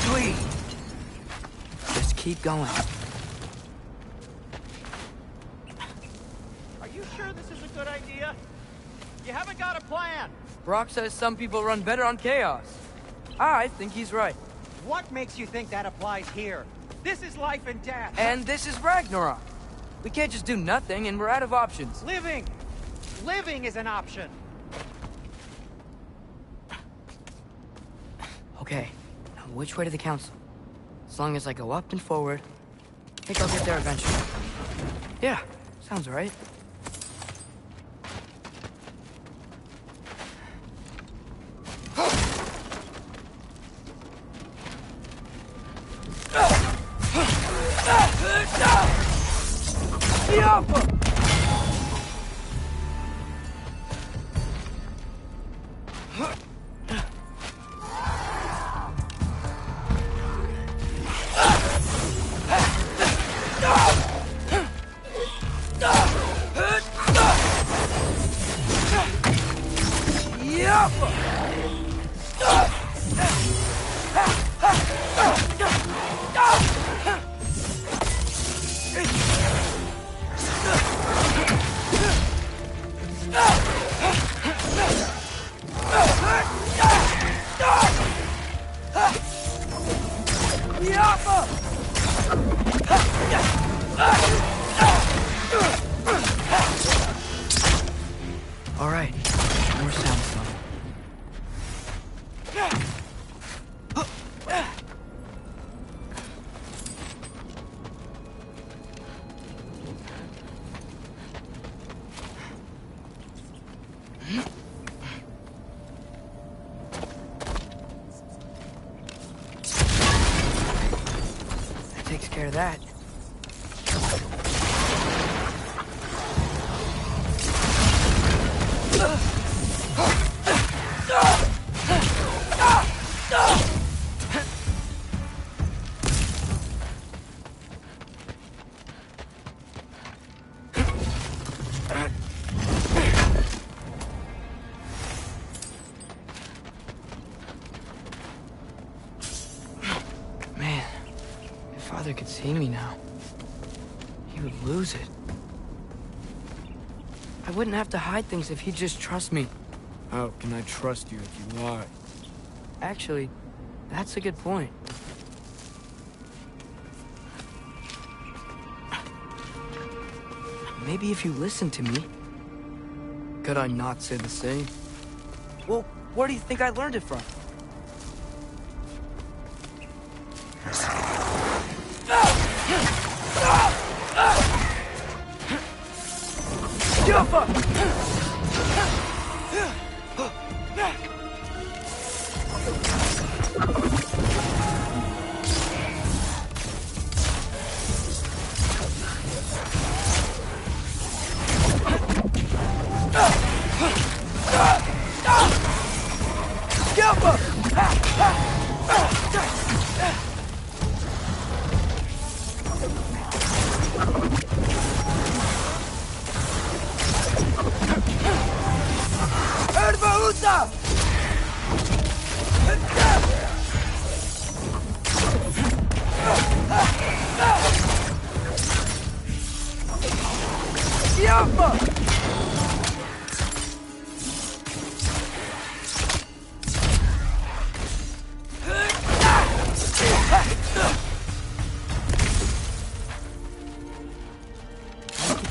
Sweet. Just keep going. Are you sure this is a good idea? You haven't got a plan. Brock says some people run better on chaos. I think he's right. What makes you think that applies here? This is life and death. And this is Ragnarok. We can't just do nothing, and we're out of options. Living! Living is an option! Okay, now which way to the council? As long as I go up and forward, I think I'll get there eventually. Yeah, sounds right. All right, more sound stuff. That takes care of that. Man, if Father could see me now, he would lose it. I wouldn't have to hide things if he'd just trust me. How can I trust you if you lie? Actually, that's a good point. Maybe if you listen to me. Could I not say the same? Well, where do you think I learned it from? Jump up!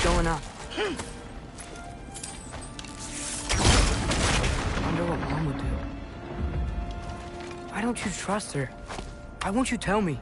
Going up. Wonder what Mom would do. Why don't you trust her? Why won't you tell me?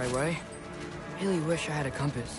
right way. Really wish I had a compass.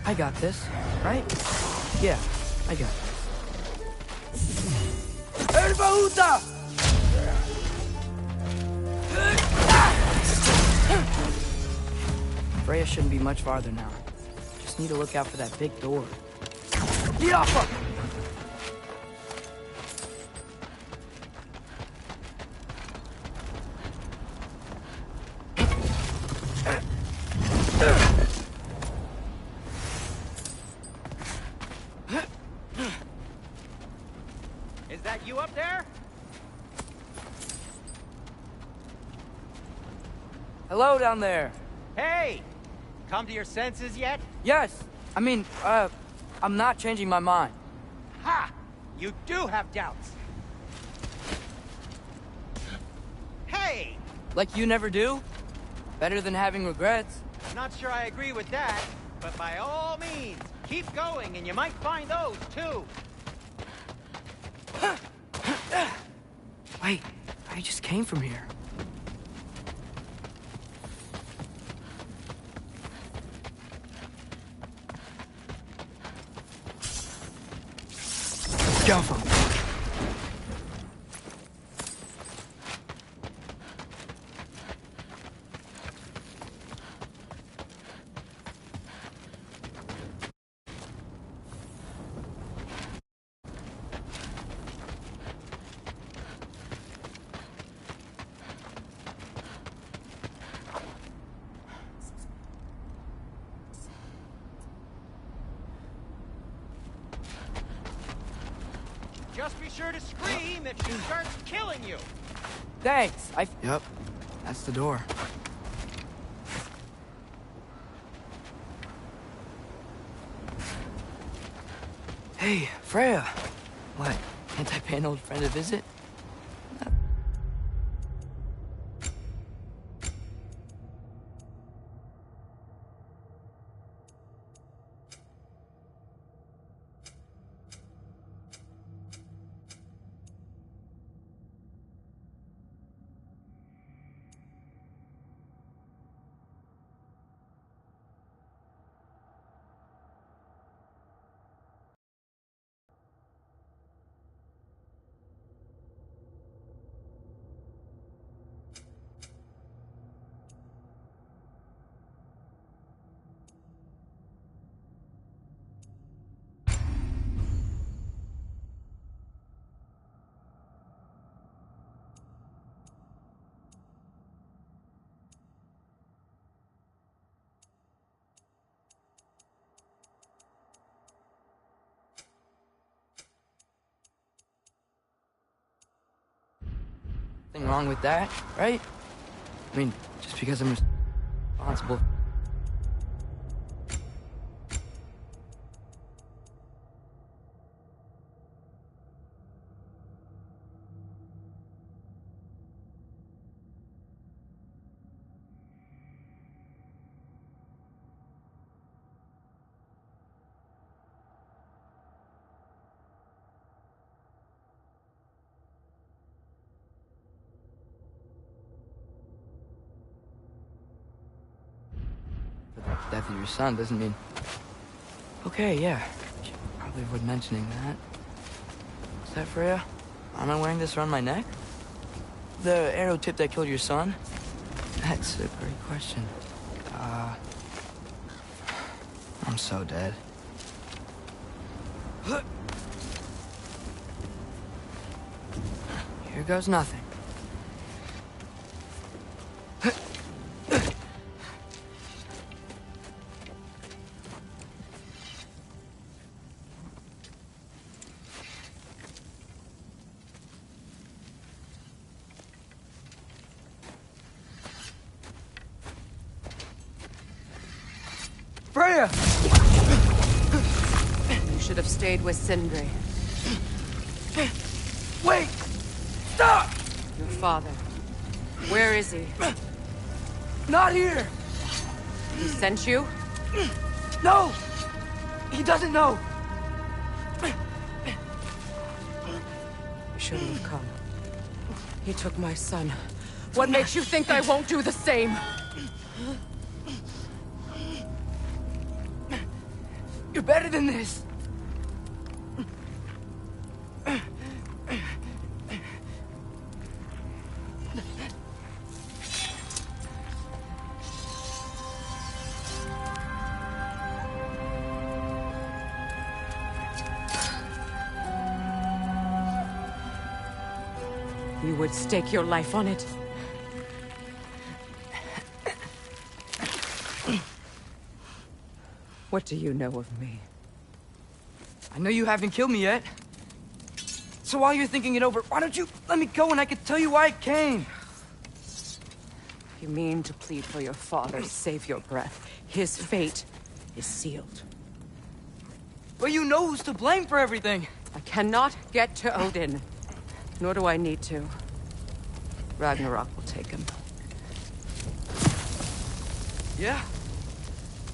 I got this, right? Yeah, I got this. Freya shouldn't be much farther now. Just need to look out for that big door. Is that you up there? Hello down there. Hey! Come to your senses yet? Yes. I mean, I'm not changing my mind. Ha! You do have doubts. Hey! Like you never do? Better than having regrets. Not sure I agree with that, but by all means, keep going and you might find those, too. Wait, I just came from here. Jump on. Just be sure to scream if she starts killing you. Thanks. Yep, that's the door. Hey, Freya. What? Can't I pay an old friend a visit? Nothing wrong with that, right? I mean, just because I'm responsible. The death of your son doesn't mean... Okay, yeah. Should probably avoid mentioning that. Is that Freya? Am I wearing this around my neck? The arrow tip that killed your son? That's a great question. I'm so dead. Here goes nothing. Freya! You should have stayed with Sindri. Wait! Stop! Your father. Where is he? Not here! He sent you? No! He doesn't know! You shouldn't have come. He took my son. What makes you think I won't do the same? You're better than this! You would stake your life on it? What do you know of me? I know you haven't killed me yet. So while you're thinking it over, why don't you let me go and I can tell you why I came? You mean to plead for your father, save your breath. His fate is sealed. But you know who's to blame for everything. I cannot get to Odin. Nor do I need to. Ragnarok will take him. Yeah?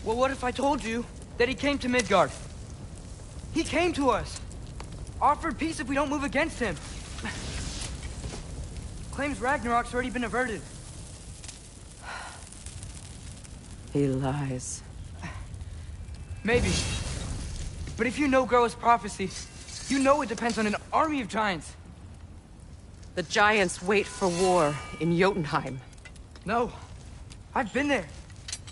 Well, what if I told you that he came to Midgard? He came to us. Offered peace if we don't move against him. Claims Ragnarok's already been averted. He lies. Maybe. But if you know Groa's prophecy, you know it depends on an army of giants. The giants wait for war in Jotunheim. No. I've been there.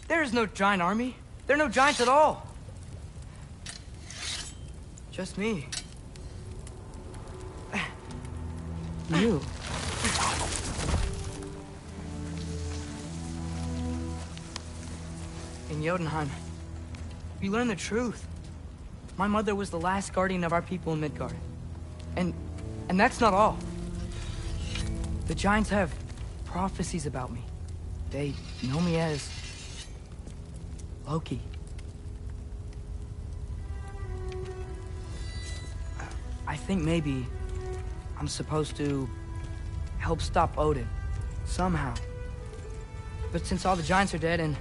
There is no giant army. There are no giants at all. Just me. You. In Jotunheim, we learn the truth. My mother was the last guardian of our people in Midgard. And that's not all. The giants have prophecies about me. They know me as Loki. I think maybe I'm supposed to help stop Odin, somehow. But since all the giants are dead and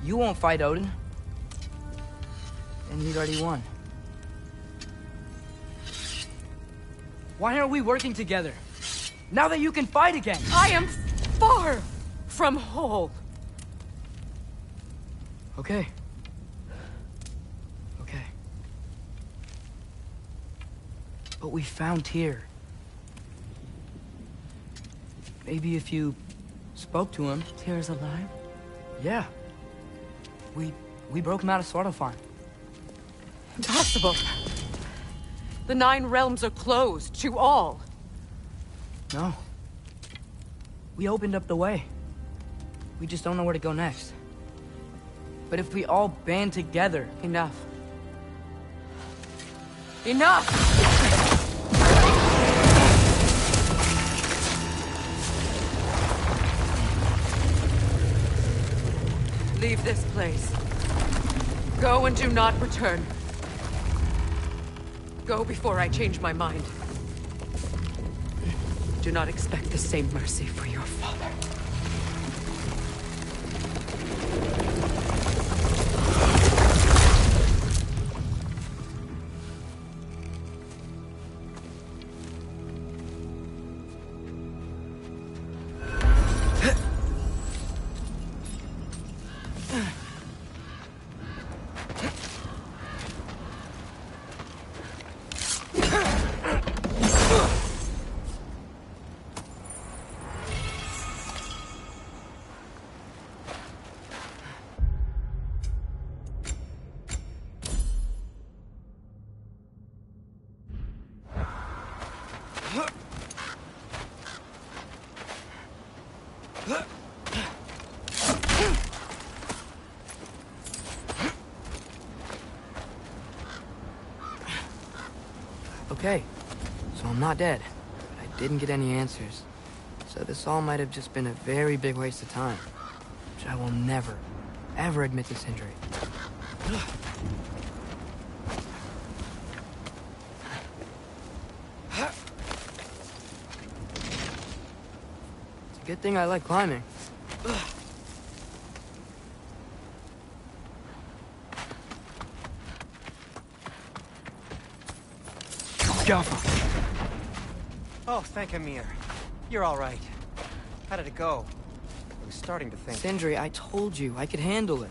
you won't fight Odin, then you'd already won. Why aren't we working together? Now that you can fight again! I am far from whole. Okay. Okay. But we found Tyr. Maybe if you spoke to him... Tyr's alive? Yeah. We broke him out of Svartalfheim. Impossible. The 9 realms are closed to all. No. We opened up the way. We just don't know where to go next. But if we all band together... Enough. Enough! Leave this place. Go and do not return. Go before I change my mind. Do not expect the same mercy for your father. Okay, so I'm not dead, but I didn't get any answers. So this all might have just been a very big waste of time, which I will never, ever admit to Sindri. It's a good thing I like climbing. Oh, thank Amir. You're all right. How did it go? I was starting to think... Sindri, I told you I could handle it.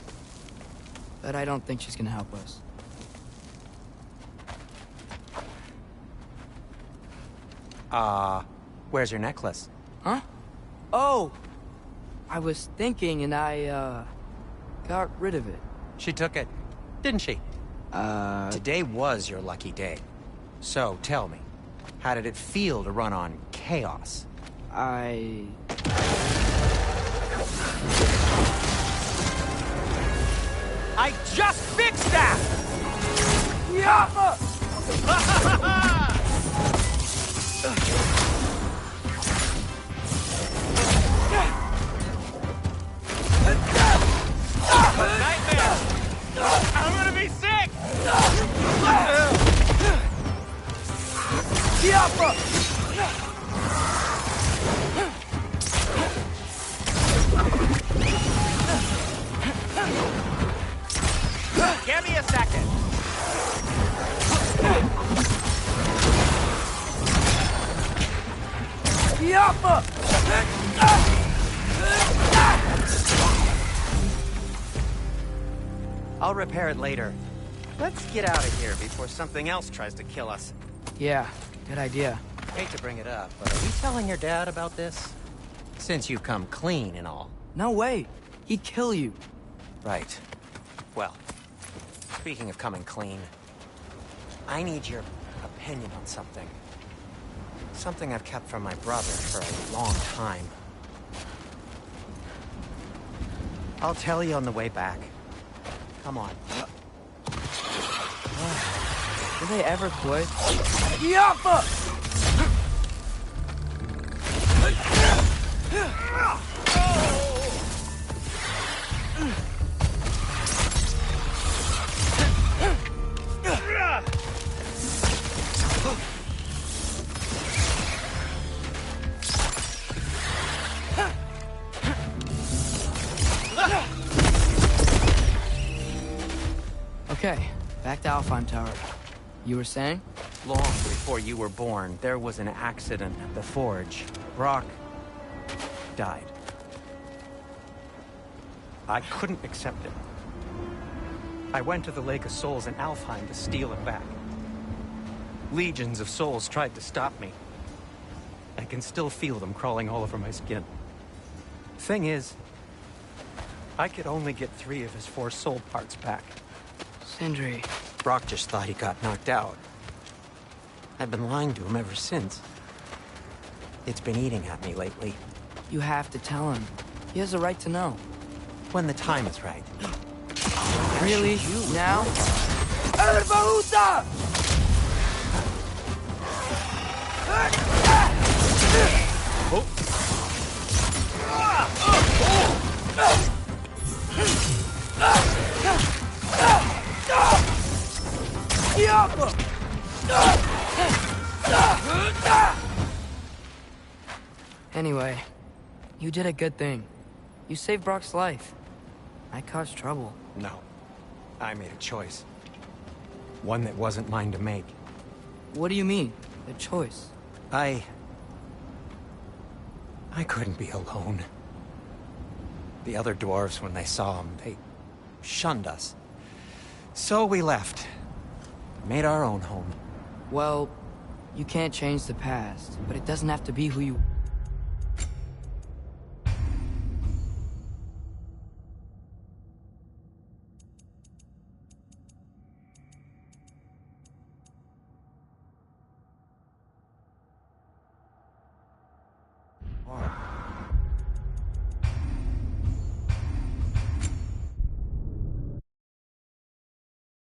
But I don't think she's gonna help us. Where's your necklace? Huh? Oh! I was thinking and I, got rid of it. She took it, didn't she? Today was your lucky day. So, tell me, how did it feel to run on chaos? I just fixed that! Nightmare! I'm gonna be sick! Give me a second. I'll repair it later. Let's get out of here before something else tries to kill us. Yeah, good idea. Hate to bring it up, but are you telling your dad about this? Since you've come clean and all. No way. He'd kill you. Right. Well, speaking of coming clean, I need your opinion on something. Something I've kept from my brother for a long time. I'll tell you on the way back. Come on. Do they ever quit? Okay, back to Alfheim Tower. You were saying? Long before you were born, there was an accident at the forge. Brock died. I couldn't accept it. I went to the Lake of Souls in Alfheim to steal him back. Legions of souls tried to stop me. I can still feel them crawling all over my skin. Thing is, I could only get 3 of his 4 soul parts back. Sindri. Brock just thought he got knocked out. I've been lying to him ever since. It's been eating at me lately. You have to tell him. He has a right to know. When the time is right. Really? Now? Oh. Anyway, you did a good thing. You saved Brock's life. I caused trouble. No. I made a choice. One that wasn't mine to make. What do you mean, a choice? I couldn't be alone. The other dwarves, when they saw him, they shunned us. So we left. Made our own home. Well, you can't change the past, but it doesn't have to be who you...